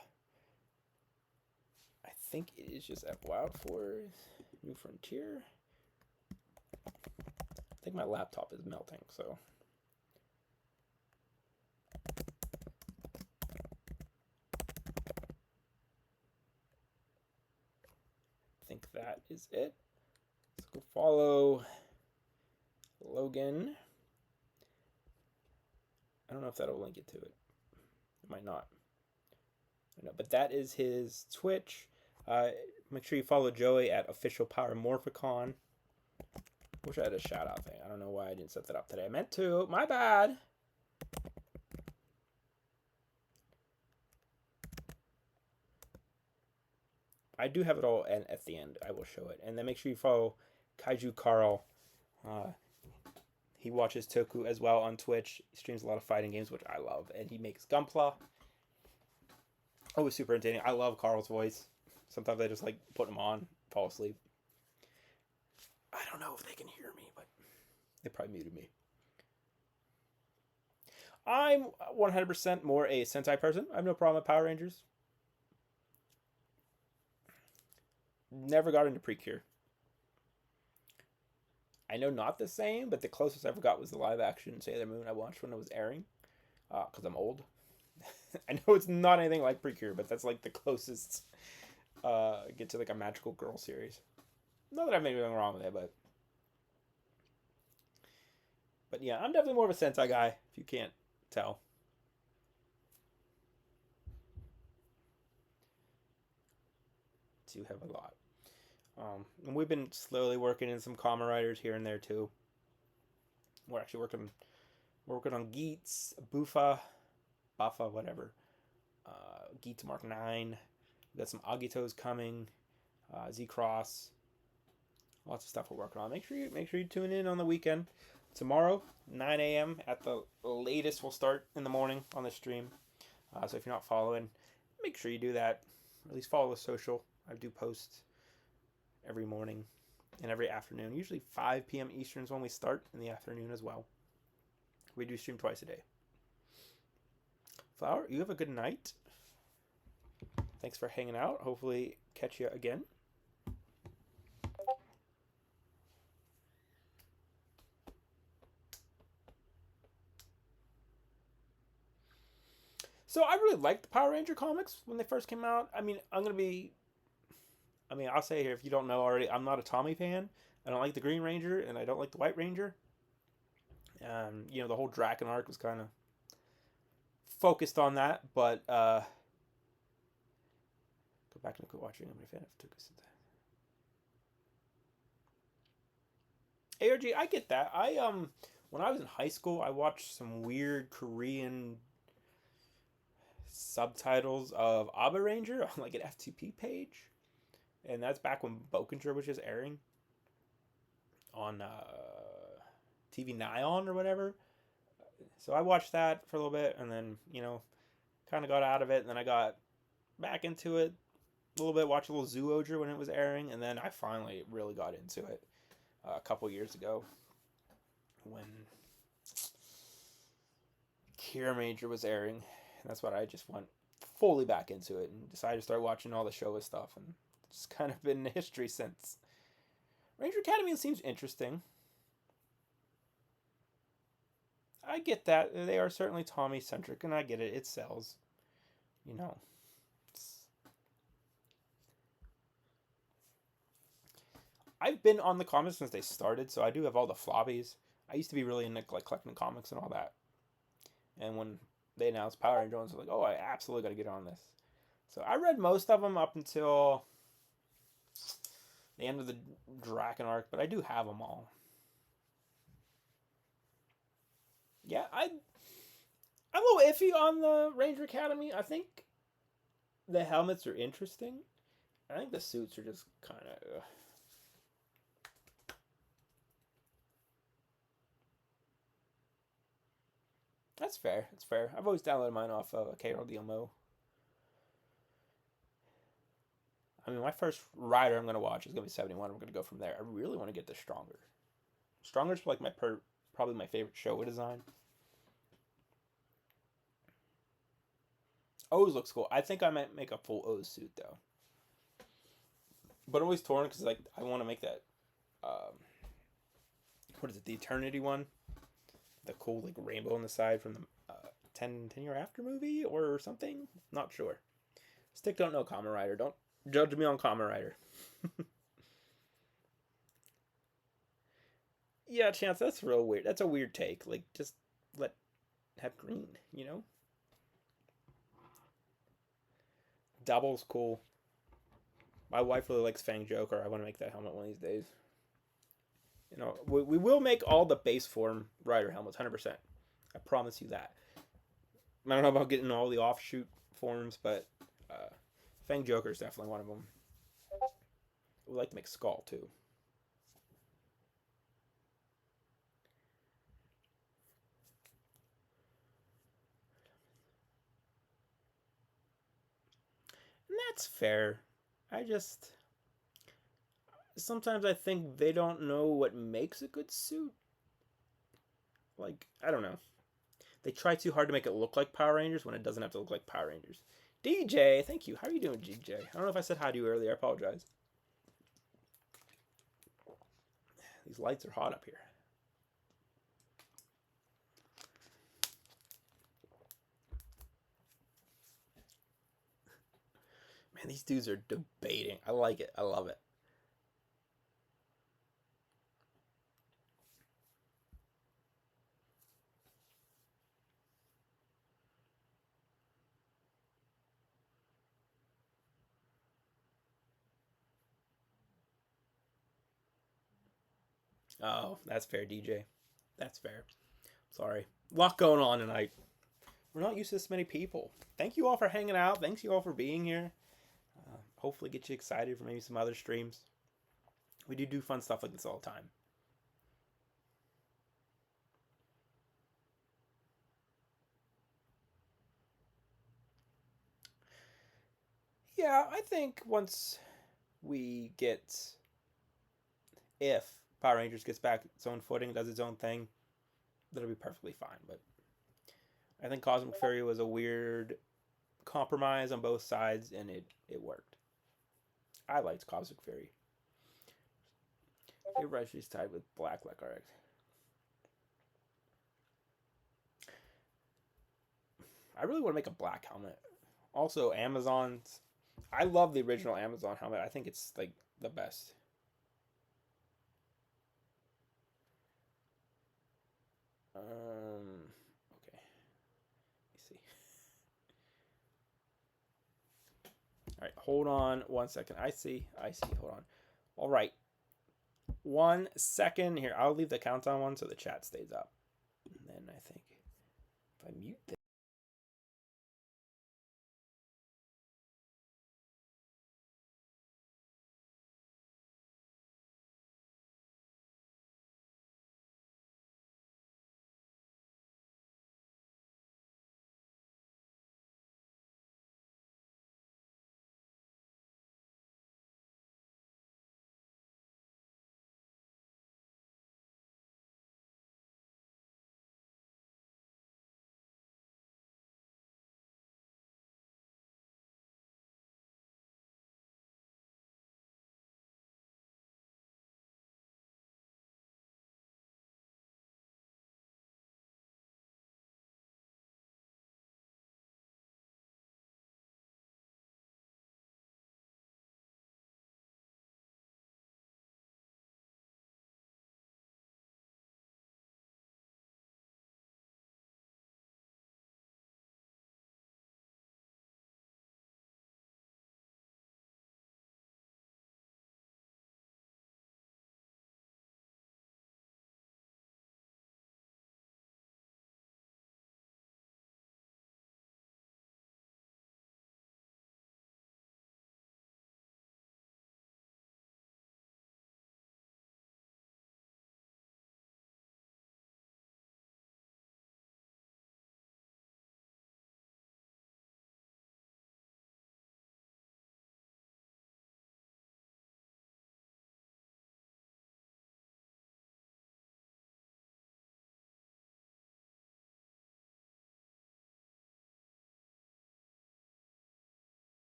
think it is just at Wild Force New Frontier. I think my laptop is melting, so. I think that is it. Let's go follow Logan. I don't know if that'll link it to it. It might not. I don't know, but that is his Twitch. Make sure you follow Joey at Official Power Morphicon. Wish I had a shout out thing. I don't know why I didn't set that up today. I meant to. My bad. I do have it all, and at the end I will show it. And then make sure you follow Kaiju Carl. He watches Toku as well on Twitch. He streams a lot of fighting games, which I love, and he makes Gunpla. Always super entertaining. I love Carl's voice. Sometimes I just like put him on, fall asleep. I don't know if they can hear me, but they probably muted me. I'm 100% more a Sentai person. I have no problem with Power Rangers. Never got into Precure. I know not the same, but the closest I ever got was the live action Sailor Moon I watched when it was airing. Because I'm old. I know it's not anything like Precure, but that's like the closest get to like a magical girl series. Not that I've made anything wrong with it, but yeah, I'm definitely more of a Sentai guy, if you can't tell. Do have a lot. And we've been slowly working in some Kamen Riders here and there too. We're actually working on Geats, Buffa, whatever. Geats Mark 9. We got some Agitos coming. Z-Cross. Lots of stuff we're working on. Make sure you tune in on the weekend. Tomorrow, 9 a.m. at the latest, we'll start in the morning on the stream. So if you're not following, make sure you do that. At least follow the social. I do post every morning and every afternoon. Usually 5 p.m. Eastern is when we start, in the afternoon as well. We do stream twice a day. Flower, you have a good night. Thanks for hanging out. Hopefully catch you again. So I really liked the Power Ranger comics when they first came out. I mean, I'll say here, if you don't know already, I'm not a Tommy fan. I don't like the Green Ranger, and I don't like the White Ranger. The whole Draken arc was kind of focused on that, but go back and quit watching. I'm a fan of Tokusatsu. ARG, I get that. When I was in high school, I watched some weird Korean subtitles of Abba Ranger on like an FTP page, and that's back when Bokenger was just airing on TV Nyan or whatever. So I watched that for a little bit, and then kind of got out of it, and then I got back into it a little bit. Watched a little Zoojer when it was airing, and then I finally really got into it a couple years ago when Kira Major was airing. And that's what I just went fully back into it and decided to start watching all the Showa stuff, and It's kind of been history since. Ranger Academy seems interesting. I get that. They are certainly Tommy centric, and I get it. It sells. You know. I've been on the comics since they started, so I do have all the floppies. I used to be really into like collecting comics and all that. And when they announced Power Rangers, I was like, oh, I absolutely got to get on this. So I read most of them up until the end of the Draken arc, but I do have them all. Yeah, I'm a little iffy on the Ranger Academy. I think the helmets are interesting. I think the suits are just kind of. That's fair. That's fair. I've always downloaded mine off of KRDMO. I mean, my first rider I'm going to watch is going to be 71. I'm going to go from there. I really want to get the Stronger. Stronger's like probably my favorite Showa design. O's looks cool. I think I might make a full O's suit though. But I'm always torn because like I want to make that. What is it? The Eternity one. The cool like rainbow on the side from the 10 year after movie or something. Not sure. Stick don't know Kamen Rider. Don't judge me on Kamen Rider. Yeah, Chance, that's real weird. That's a weird take. Like, just have green, you know? Double's cool. My wife really likes Fang Joker. I want to make that helmet one of these days. You know, we will make all the base form Rider helmets, 100%. I promise you that. I don't know about getting all the offshoot forms, but Fang Joker is definitely one of them. We'd like to make Skull, too. And that's fair. Sometimes I think they don't know what makes a good suit. Like, I don't know. They try too hard to make it look like Power Rangers when it doesn't have to look like Power Rangers. DJ, thank you. How are you doing, DJ? I don't know if I said hi to you earlier. I apologize. These lights are hot up here. Man, these dudes are debating. I like it. I love it. Oh, that's fair, DJ. That's fair. Sorry. A lot going on tonight. We're not used to this many people. Thank you all for hanging out. Thanks you all for being here. Hopefully get you excited for maybe some other streams. We do fun stuff like this all the time. Yeah, I think once we get... If Power Rangers gets back its own footing, does its own thing, that'll be perfectly fine. But I think Cosmic Fury was a weird compromise on both sides, and it worked. I liked Cosmic Fury. It actually is tied with Black like RX. I really want to make a black helmet. Also, Amazon's. I love the original Amazon helmet. I think it's like the best. Okay. Let me see. All right, hold on 1 second. I see. Hold on. All right. 1 second here. I'll leave the countdown one so the chat stays up. And then I think if I mute this.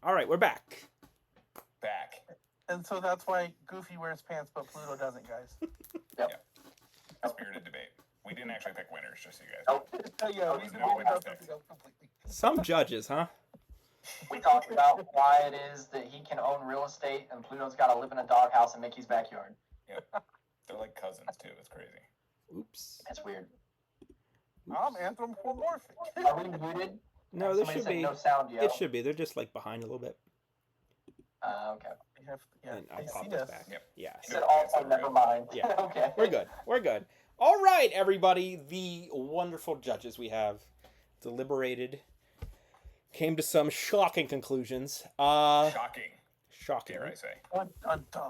All right, we're back. Back. And so that's why Goofy wears pants, but Pluto doesn't, guys. Spirited debate. We didn't actually pick winners, just so you guys know. Nope. Yeah, we we didn't know know what to something else completely. Some judges, huh? We talked about why it is that he can own real estate and Pluto's got to live in a doghouse in Mickey's backyard. They're like cousins, too. It's crazy. Oops. That's weird. I'm anthropomorphic. Are we muted? No, there Somebody should said be. no sound yet. It should be. They're just like behind a little bit. Okay. And I'll they pop see this us. back. Yep. Yeah. He said also, we're never good. mind. Yeah. Okay. We're good. We're good. All right, everybody. The wonderful judges we have deliberated, came to some shocking conclusions. Shocking, Shocking. dare I say. Dun, dun, dun.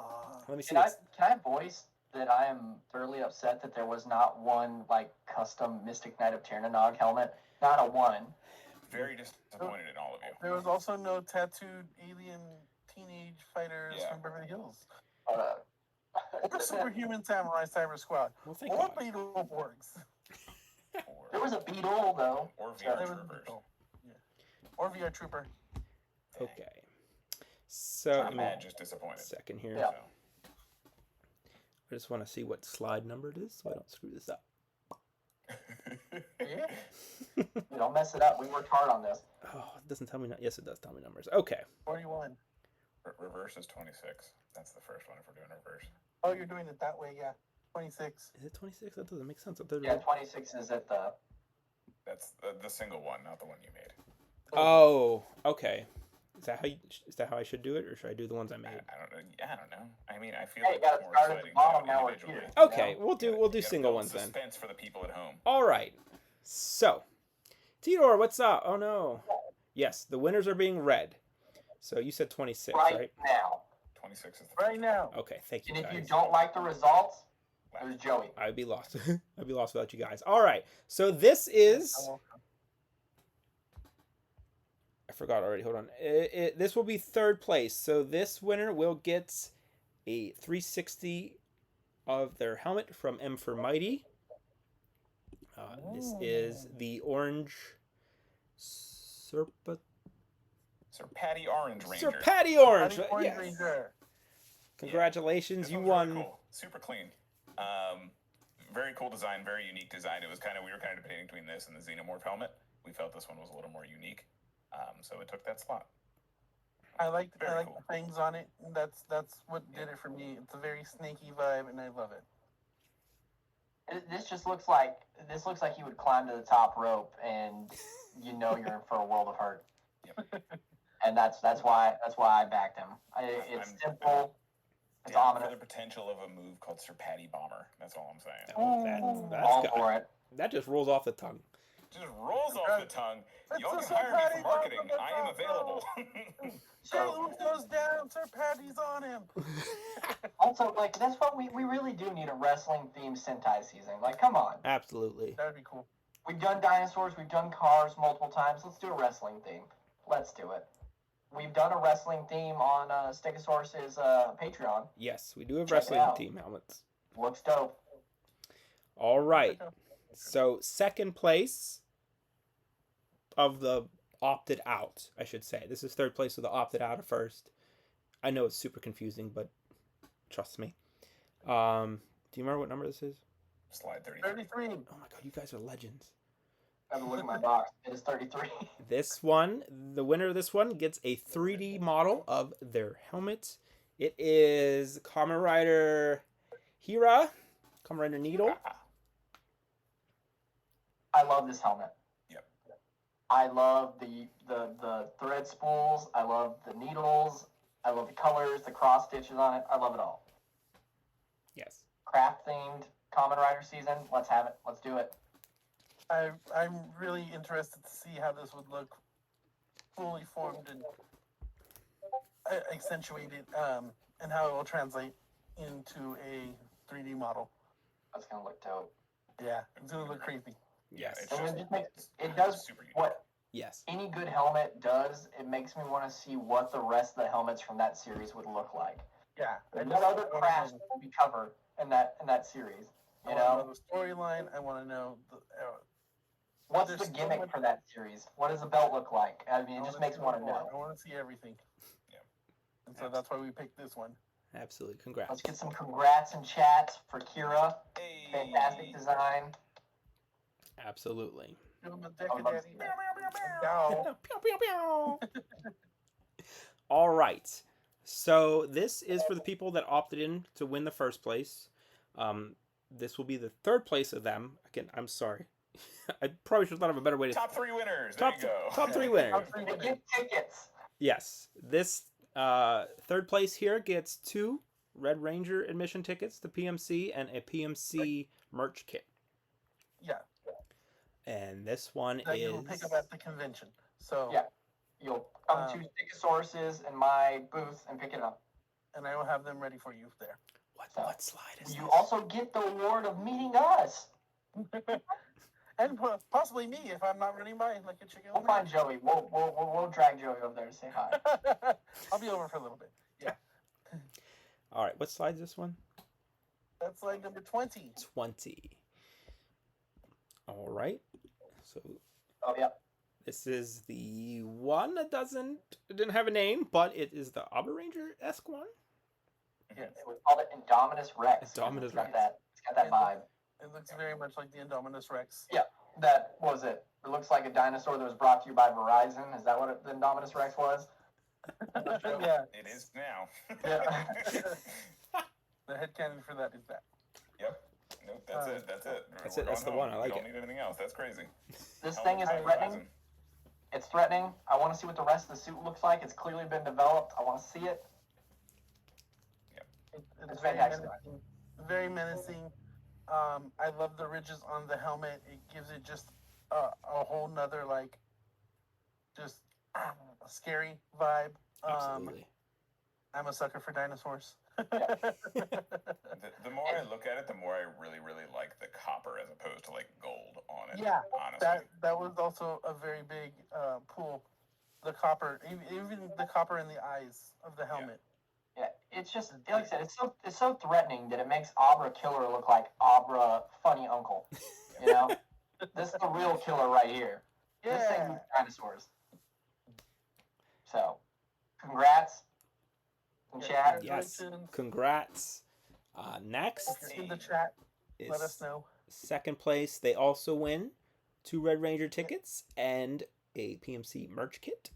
Let me see. Can I, This. can I voice that I am thoroughly upset that there was not one like custom Mystic Knight of Tiernanog helmet? Not a one. Very disappointed in all of you. There was also no tattooed alien teenage fighters Yeah. from Beverly Hills. Uh, Or Superhuman Samurai Cyber Squad. Well, thank Or God. Beetleborgs. there was a beetle though. Or Yeah, VR there was a Troopers. Beetle. Yeah. Or VR Trooper. Okay. So, I'm give me mad, just disappointed. a second here. Yeah. So. I just want to see what slide number it is so I don't screw this up. Yeah. You don't mess it up. We worked hard on this. Oh, it doesn't tell me. Yes, it does tell me numbers. Okay. 41. Reverse is 26. That's the first one if we're doing reverse. Oh, you're doing it that way, yeah. 26. Is it 26? That doesn't make sense. I thought it Yeah, was- 26 is at the. That's the single one, not the one you made. Oh, okay. Is that how I should do it, or should I do the ones I I, made? I don't know. Yeah, I don't know. I mean, I feel Hey, like you gotta it's more start at the exciting bottom, to now we're individually. here. Okay, You know? we'll do You gotta single build ones then. suspense for the people at home. All right. So, Tidor, what's up? Oh no. Yes, the winners are being read. So you said 26, right? now. 26 is the Right now. Okay, thank you And if you guys. don't like the results, there's Joey. I'd be lost. I'd be lost without you guys. All right. So this is. I forgot already. Hold on. This will be third place. So this winner will get a 360 of their helmet from M for Mighty. This is the orange Serpa. Sir Patty Orange Ranger. Sir Patty Orange. Patty Orange Yes. Ranger. Congratulations, This you one's won. Very cool. Super clean. Very cool design, very unique design. We were kind of debating between this and the Xenomorph helmet. We felt this one was a little more unique, so it took that slot. I like Very the cool. things on it. That's what did it for me. It's a very snaky vibe, and I love it. This just looks like he would climb to the top rope, and you know you're in for a world of hurt. Yep. And that's why I backed him. It's I'm simple. It's Down for ominous. the potential of a move called Sir Patty Bomber. That's all I'm saying. Oh, that's All got, for it. that just rolls off the tongue. Just rolls off the tongue. It's Y'all a can Sir hire me Patty for marketing. Bomber, I am that's available. So Sir goes down, Sir Patty's on him. also, like, that's what we really do need a wrestling themed Sentai season. Like, come on. Absolutely. That'd be cool. We've done dinosaurs, we've done cars multiple times. Let's do a wrestling theme. Let's do it. We've done a wrestling theme on Stickasaurus's Patreon. Yes, we do have Check it wrestling out. team helmets. Looks dope. All right. So second place of the opted out, I should say. This is third place of the opted out at first. I know it's super confusing, but trust me. Do you remember what number this is? Slide 33. 33. Oh my god, you guys are legends. I have a look at my box. It is 33. This one, the winner of this one gets a 3D model of their helmet. It is Kamen Rider Hira, Kamen Rider Needle. I love this helmet. Yep. I love the thread spools. I love the needles. I love the colors, the cross stitches on it. I love it all. Yes. Craft themed Kamen Rider season. Let's have it. Let's do it. I'm really interested to see how this would look fully formed and accentuated, and how it will translate into a 3D model. That's gonna look dope. Yeah, it's gonna look crazy. Yeah, Yes. it's And just, it just makes- it's it does super unique. what Yes. any good helmet does. It makes me want to see what the rest of the helmets from that series would look like. Yeah. And what other crafts would we cover in that series? I You want to know, know the storyline. I want to know What's There's the so gimmick much- for that series? What does the belt look like? I mean, it just makes me want to more. know. I want to see everything. Yeah. And so that's why we picked this one. Absolutely. Congrats. Let's get some congrats in chat for Kira. Hey. Fantastic design. Absolutely. Give him a I would love to Daddy. see that. Dow. Pew, pew, pew. All right. So this is for the people that opted in to win the first place. This will be the third place of them. Again, I'm sorry. I probably should have thought of a better way to. Top 3 winners. There you go. Top 3 winners. Top three They winners. get tickets. Yes. This third place here gets 2 Red Ranger admission tickets to PMC and a PMC merch kit. Yeah, And this one that is. you'll pick up at the convention. So Yeah. You'll come to Stickasauruses in my booth and pick it up. and I will have them ready for you there. What slide is You this? also get the award of meeting us. And possibly me if I'm not running by like a chicken. We'll find Joey. We'll drag Joey over there to say hi. I'll be over for a little bit. Yeah, All right. What slide is this one? that's like number 20. 20. All right. So Oh yeah. this is the one that didn't have a name, but it is the Abba Ranger-esque one. Yes, We call it Indominus Rex. Indominus It's got Rex. that. It's got that vibe. it looks very much like the Indominus Rex. That what was it? It looks like a dinosaur that was brought to you by Verizon. Is that what the Indominus Rex was? Yeah, It is now. Yeah. the headcanon for that is that. Yep. Nope, that's it. That's it. That's We're it, that's going the one, home. I like We it. don't need anything else. That's crazy. This thing is Helmet, threatening. horizon. It's threatening. I want to see what the rest of the suit looks like. It's clearly been developed. I want to see it. It's It's very fantastic. menacing. Very menacing. I love the ridges on the helmet. It gives it just a whole nother like, just a scary vibe. Absolutely. I'm a sucker for dinosaurs. The more I look at it, the more I really, really like the copper as opposed to like gold on it. Yeah, honestly. that was also a very big pull. The copper, even the copper in the eyes of the helmet. Yeah, it's just like I said. It's so threatening that it makes Abra Killer look like Abra Funny Uncle. You know, this is the real killer right here. This thing Yeah. eats dinosaurs. So, congrats in chat. Yes. Congratulations. Congrats. Next If you're in the chat, let us is know. second place. They also win 2 Red Ranger tickets and a PMC merch kit.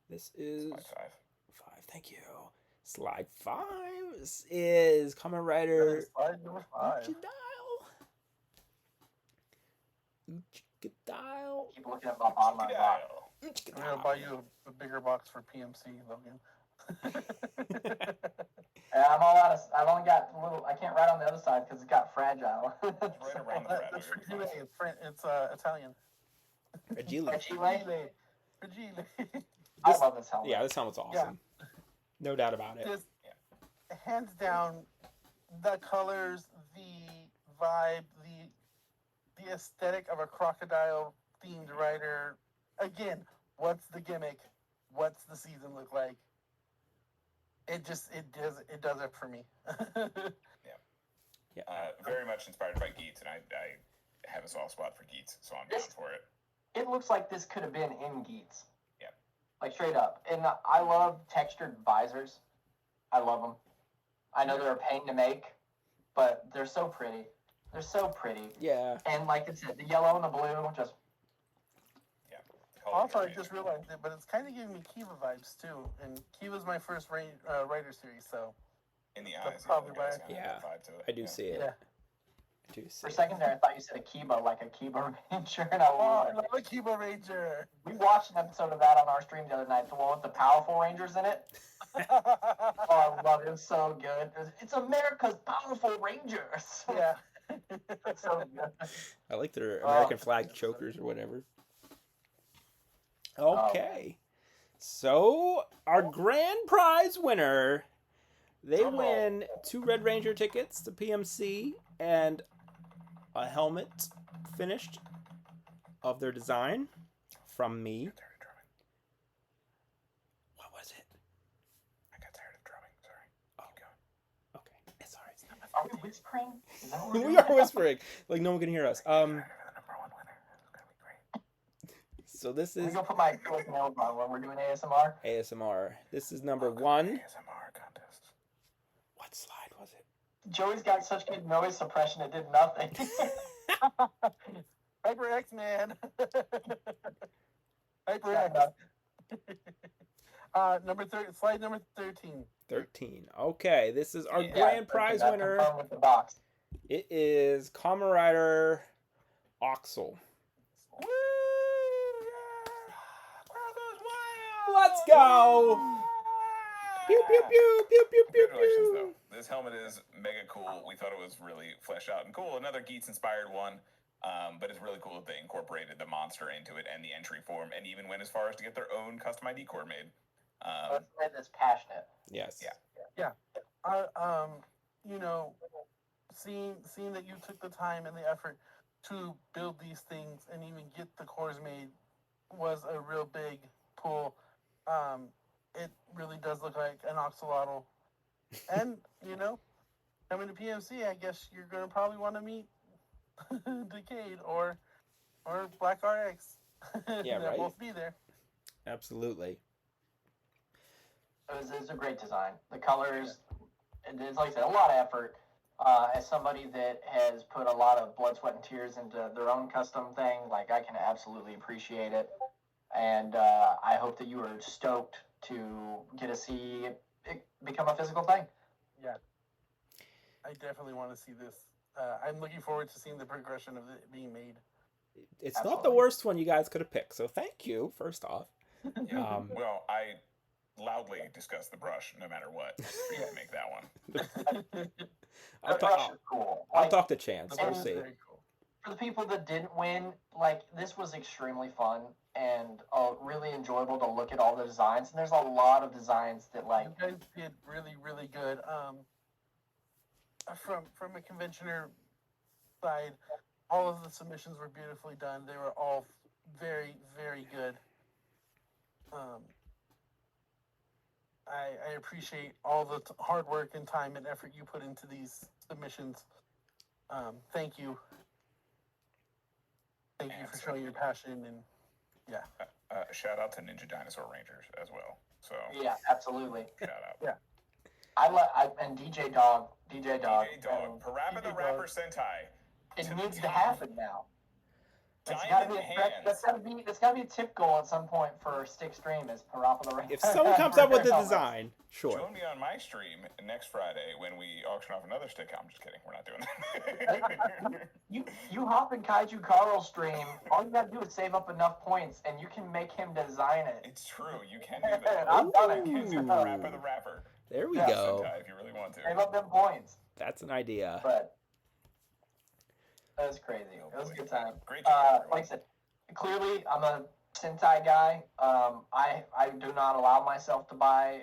This is Slide 5. 5. Thank you. Slide 5 is Kamen Rider Slide number 5. Uchikadile. Keep looking at my bottom of my box. Dial. I'm gonna buy you a bigger box for PMC, Logan. And I'm all out of. I've only got a little. I can't write on the other side because it's got fragile. Right around the fragile. That's You're Fragile. fine. It's Italian. Fragile. Chile. Fragile. I love this helmet. Yeah, this helmet's awesome. No doubt about it. Just hands down, the colors, the vibe, the aesthetic of a crocodile themed rider. Again, what's the gimmick? What's the season look like? It does it for me. Very much inspired by Geets, and I have a soft spot for Geets, so I'm down for it. It looks like this could have been in Geets. Yeah. Like straight up. And I love textured visors. I love them. I know they're a pain to make, but they're so pretty. They're so pretty. Yeah. And like I said, the yellow and the blue, just Also, I just realized it, but it's kind of giving me Kiva vibes too. And Kiva's my first writer series, so in the That's eyes. probably it does why. kinda Yeah. have that vibe to it. I do see it. yeah. I do see for a it. second there, I thought you said a Kiba, like a Kiba Ranger, and I Oh, I was love a Kiva Ranger. we watched an episode of that on our stream the other night, the one with the powerful Rangers in it. Oh, I love it. It was so good. It's America's powerful Rangers. Yeah. It's so good. I like their Oh. American flag chokers or whatever. Okay. So, our grand prize winner, they Drum roll. win 2 Red Ranger tickets to PMC and a helmet finished of their design from me. Tired of drumming. What was it? I got tired of drumming. Sorry. Oh. Keep going. Okay. It's all right. Are we whispering? Is that what we're We doing? are whispering. Like no one can hear us. The number one winner. So this Let me is go put my quick nails on when we're doing ASMR. ASMR. This is number Welcome to 1. the ASMR contest. What slide was it? Joey's got such good noise suppression it did nothing. Hyper X Man. Hyper Shut X. up. Slide number 13. 13. Okay, this is our Yeah, grand prize That's winner. confirmed with the box. It is Kamen Rider Oxel. Woo! Yeah! Crowd goes wild! Let's go! Pew pew pew pew pew pew Congratulations, pew. though. This helmet is mega cool. We thought it was really fleshed out and cool. Another Geats-inspired one. But it's really cool that they incorporated the monster into it and the entry form, and even went as far as to get their own custom ID core made. Let's say that's passionate. Yes. Yeah. You know, seeing that you took the time and the effort to build these things and even get the cores made was a real big pull. It really does look like an axolotl. And, coming to PMC, I guess you're going to probably want to meet Decade or Black RX. Yeah, They'll right? both be there. Absolutely. It's a great design. The colors, it's like I said, a lot of effort. As somebody that has put a lot of blood, sweat, and tears into their own custom thing, like I can absolutely appreciate it. And I hope that you are stoked to get to see it become a physical thing. Yeah. I definitely want to see this. I'm looking forward to seeing the progression of it being made. It's not the Absolutely. worst one you guys could have picked, so thank you, first off. Yeah. Well, I loudly discuss the brush no matter what. For you to make that one. I'll, The brush talk, is cool. I'll Like, talk to Chance. The We'll brush is see. very cool. for the people that didn't win, like this was extremely fun and really enjoyable to look at all the designs. And there's a lot of designs that like You guys did really, really good. From a conventioner side, all of the submissions were beautifully done. They were all very, very good. I appreciate all the hard work and time and effort you put into these submissions. Thank you. Thank you for showing your passion and Shout out to Ninja Dinosaur Rangers as well. So yeah, absolutely. shout out. Yeah. And DJ Dog, DJ Dog, Parappa the DJ Rapper Dog. Sentai. it To needs the to top. happen now. It's gotta be Diamond a stretch, hands. that's gotta be a tip goal at some point for Stick Stream is Parappa the Rapper. If someone comes up with the helmets. design, sure. Join me on my stream next Friday when we auction off another stick. I'm just kidding. We're not doing that. You hop in Kaiju Carl's stream, all you gotta do is save up enough points and you can make him design it. It's true. You can do that. I've done it. You can do Ooh. Parappa the Rapper. There we Yeah, go. Sentai if you really want to. Save up them points. That's an idea. But that was crazy. It was a good time. Great job, Like I said, clearly I'm a Sentai guy. I do not allow myself to buy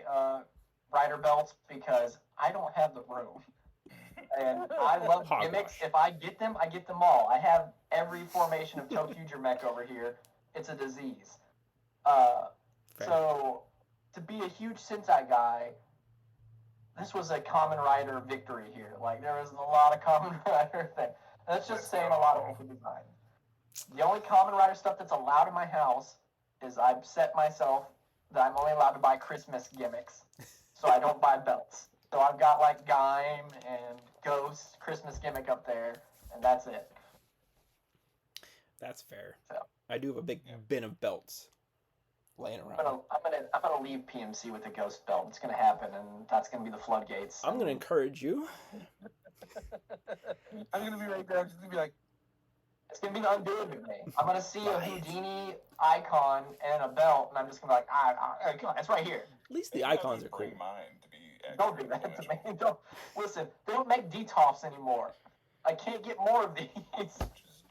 rider belts because I don't have the room. And I love Hogwash. gimmicks. If I get them all. I have every formation of Tokuger mech over here. It's a disease. Fair. So to be a huge Sentai guy, this was a Kamen Rider victory here. Like there was a lot of Kamen Rider thing. That's just saying a lot of the design. The only Kamen Rider stuff that's allowed in my house is I've set myself that I'm only allowed to buy Christmas gimmicks, so I don't buy belts. So I've got like Gaim and Ghost Christmas gimmick up there, and that's it. That's fair. So. I do have a big bin of belts laying around. I'm gonna leave PMC with a Ghost belt. It's gonna happen, and that's gonna be the floodgates. I'm gonna encourage you. I'm gonna be right there. I'm just gonna be like, It's gonna be the undoing of me. I'm gonna see a Right. Houdini icon and a belt, and I'm just gonna be like, come on, it's right here. At least the Maybe I'll icons just are cool. bring mine to be Don't do extra that to me. dimensional. Don't listen. They don't make DTOFs anymore. I can't get more of these.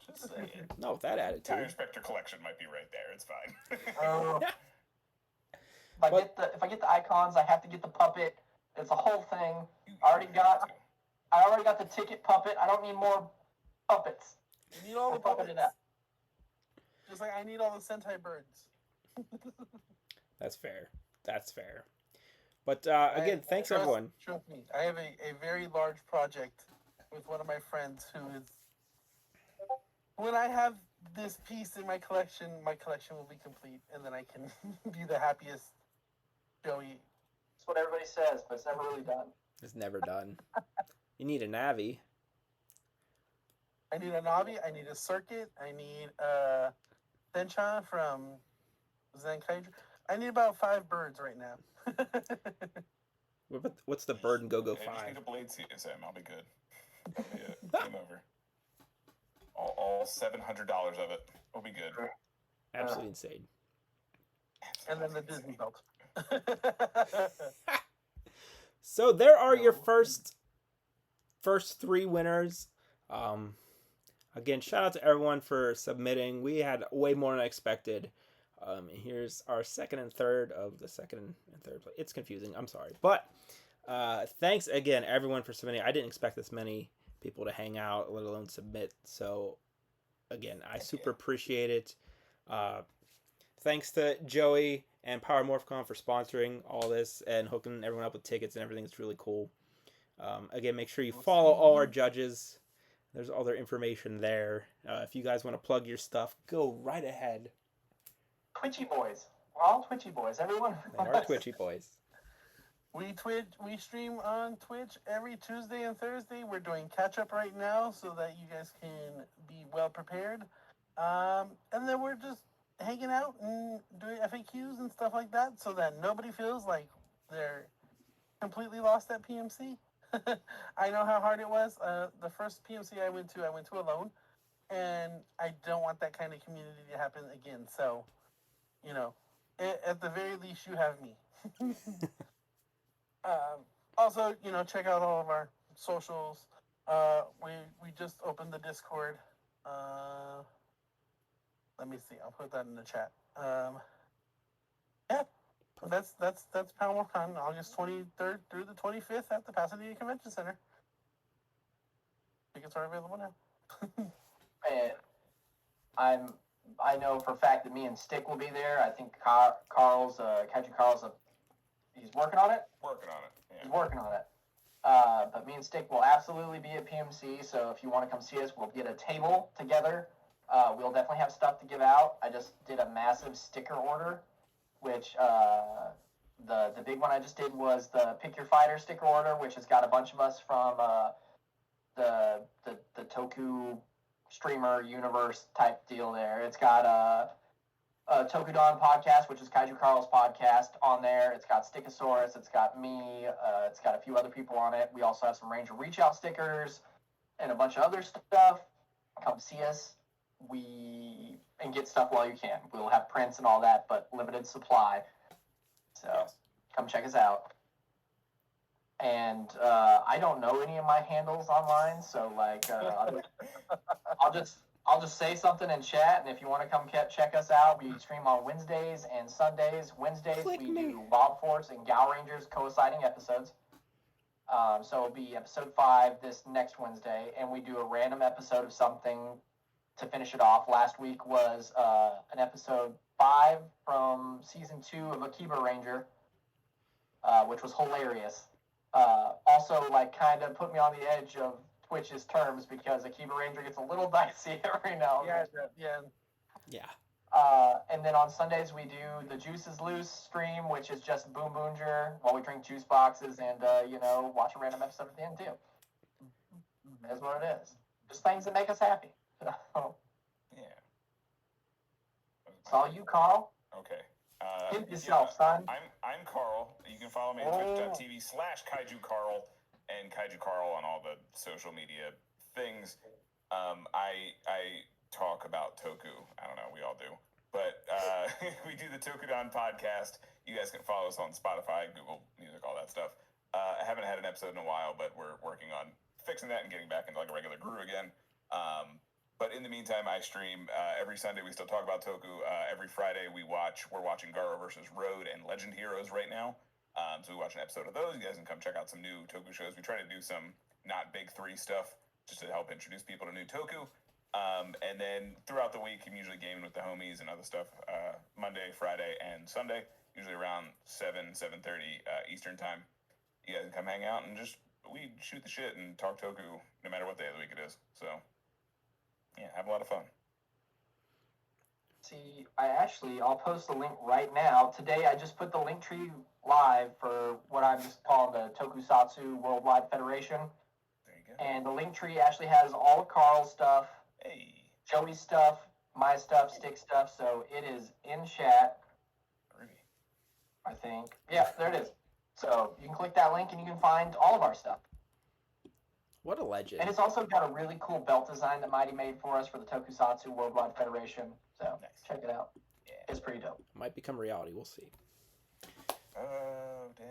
Just say it. No, with that Tire attitude. Spectre collection might be right there. It's fine. Oh. But- If I get the icons, I have to get the puppet. It's a whole thing. You I already have got- to. I already got the ticket puppet. I don't need more puppets. you need all the I'm fucking it puppets. up. Just like I need all the Sentai birds. That's fair. That's fair. But again, thanks Trust- everyone. Trust me, I have a very large project with one of my friends who is. When I have this piece in my collection will be complete, and then I can be the happiest Joey. That's what everybody says, but it's never really done. It's never done. You need a Navi. I need a Navi. I need a circuit. I need Senchan from Zenkaiju. I need about 5 birds right now. What's the bird and Go-Go I just 5? need a blade CSM. I'll be good. That'll be it. Game over. All $700 of it will be good. Absolutely insane. And then the Disney belt. So there are your first 3 winners. Again, shout out to everyone for submitting. We had way more than I expected. Here's our second and third of the second and third place. It's confusing. I'm sorry. But thanks again, everyone, for submitting. I didn't expect this many people to hang out, let alone submit. So, again, I super appreciate it. Thanks to Joey and Power Morphicon for sponsoring all this and hooking everyone up with tickets and everything. It's really cool. Again, make sure you follow all our judges. There's all their information there. If you guys want to plug your stuff, go right ahead. Twitchy boys. We're all Twitchy boys. Everyone. They are Twitchy boys. We stream on Twitch every Tuesday and Thursday. We're doing catch up right now so that you guys can be well prepared. And then we're just hanging out and doing FAQs and stuff like that so that nobody feels like they're completely lost at PMC. I know how hard it was. The first PMC I went to alone, and I don't want that kind of community to happen again. So, you know, at the very least, you have me. Also, you know, check out all of our socials. We just opened the Discord. Let me see. I'll put that in the chat. Yeah, that's PowerCon, August 23rd through the 25th at the Pasadena Convention Center. Tickets are available now. And I know for a fact that me and Stick will be there. I think Carl's Kaiju Carl's he's working on it. Working on it. Yeah. He's working on it. But me and Stick will absolutely be at PMC. So if you want to come see us, we'll get a table together. We'll definitely have stuff to give out. I just did a massive sticker order, which the big one I just did was the Pick Your Fighter sticker order, which has got a bunch of us from the Toku streamer universe type deal there. It's got a Tokudon podcast, which is Kaiju Carl's podcast, on there. It's got Stickasaurus. It's got me. It's got a few other people on it. We also have some Ranger Reach Out stickers and a bunch of other stuff. Come see us. And get stuff while you can. We'll have prints and all that, but limited supply. So come check us out. And I don't know any of my handles online, so like I'll just say something in chat, and if you want to come check us out, we stream on Wednesdays and Sundays. Wednesdays we do Wild Force and Gal Rangers coinciding episodes. So it'll be episode 5 this next Wednesday, and we do a random episode of something to finish it off. Last week was an episode 5 from season 2 of Akiba Ranger, which was hilarious. Also, like, kind of put me on the edge of Twitch's terms because Akiba Ranger gets a little dicey every now and then. Yeah. And then on Sundays we do the Juice is Loose stream, which is just Boom Boonger while we drink juice boxes and watch a random episode at the end too. That's what it is. Just things that make us happy. Yeah. It's all you, Carl. Okay. Hit yourself, son. I'm Carl. You can follow me at twitch.tv/KaijuCarl and Kaiju Carl on all the social media things. I talk about Toku. I don't know, we all do. But we do the Tokudon podcast. You guys can follow us on Spotify, Google Music, all that stuff. I haven't had an episode in a while, but we're working on fixing that and getting back into like a regular groove again. But in the meantime, I stream every Sunday. We still talk about Toku. Every Friday, we're watching Garo versus Road and Legend Heroes right now. So we watch an episode of those. You guys can come check out some new Toku shows. We try to do some not big 3 stuff just to help introduce people to new Toku. And then throughout the week, I'm usually gaming with the homies and other stuff. Monday, Friday, and Sunday, usually around 7:30 Eastern time. You guys can come hang out and we shoot the shit and talk Toku no matter what day of the week it is. So, yeah, have a lot of fun. See, I'll post the link right now. Today, I just put the link tree live for what I'm just calling the Tokusatsu Worldwide Federation. There you go. And the link tree actually has all of Carl's stuff, Hey. Joey's stuff, my stuff, Stick stuff. So it is in chat, Ruby. I think. Yeah, there it is. So you can click that link and you can find all of our stuff. What a legend. And it's also got a really cool belt design that Mighty made for us for the Tokusatsu Worldwide Federation. So Nice. check it out. Yeah. It's pretty dope. Might become reality. We'll see. Oh, dang.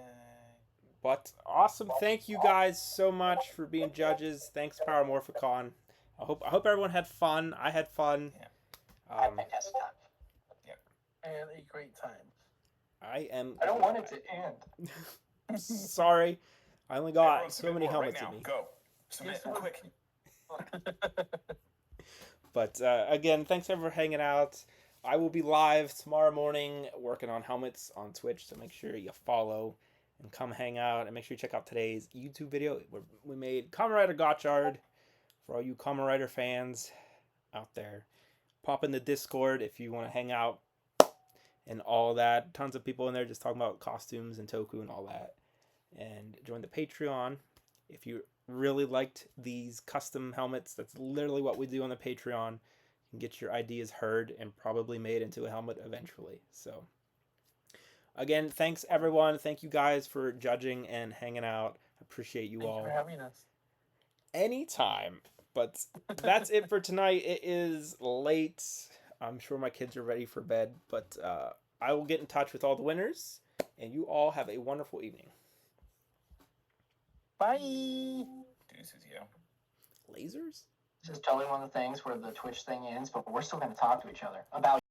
But awesome. Thank you guys so much for being judges. Thanks, Power Morphicon. I hope everyone had fun. I had fun. Have a fantastic time. And a great time. I am. I don't want it to end. Sorry. I only got Everyone so submit many more helmets right in now. me. Go. Submit quick. But again, thanks everyone for hanging out. I will be live tomorrow morning working on helmets on Twitch, so make sure you follow and come hang out. And make sure you check out today's YouTube video. We made Kamen Rider Gotchard for all you Kamen Rider fans out there. Pop in the Discord if you want to hang out and all that. Tons of people in there just talking about costumes and Toku and all that. And join the Patreon if you really liked these custom helmets. That's literally what we do on the Patreon. You can get your ideas heard and probably made into a helmet eventually. So again, thanks everyone. Thank you guys for judging and hanging out. Appreciate you Thank all. you for having us. Anytime. But that's it for tonight. It is late. I'm sure my kids are ready for bed, but I will get in touch with all the winners, and you all have a wonderful evening. Bye. Deuces, yo. Lasers? This is totally one of the things where the Twitch thing ends, but we're still going to talk to each other about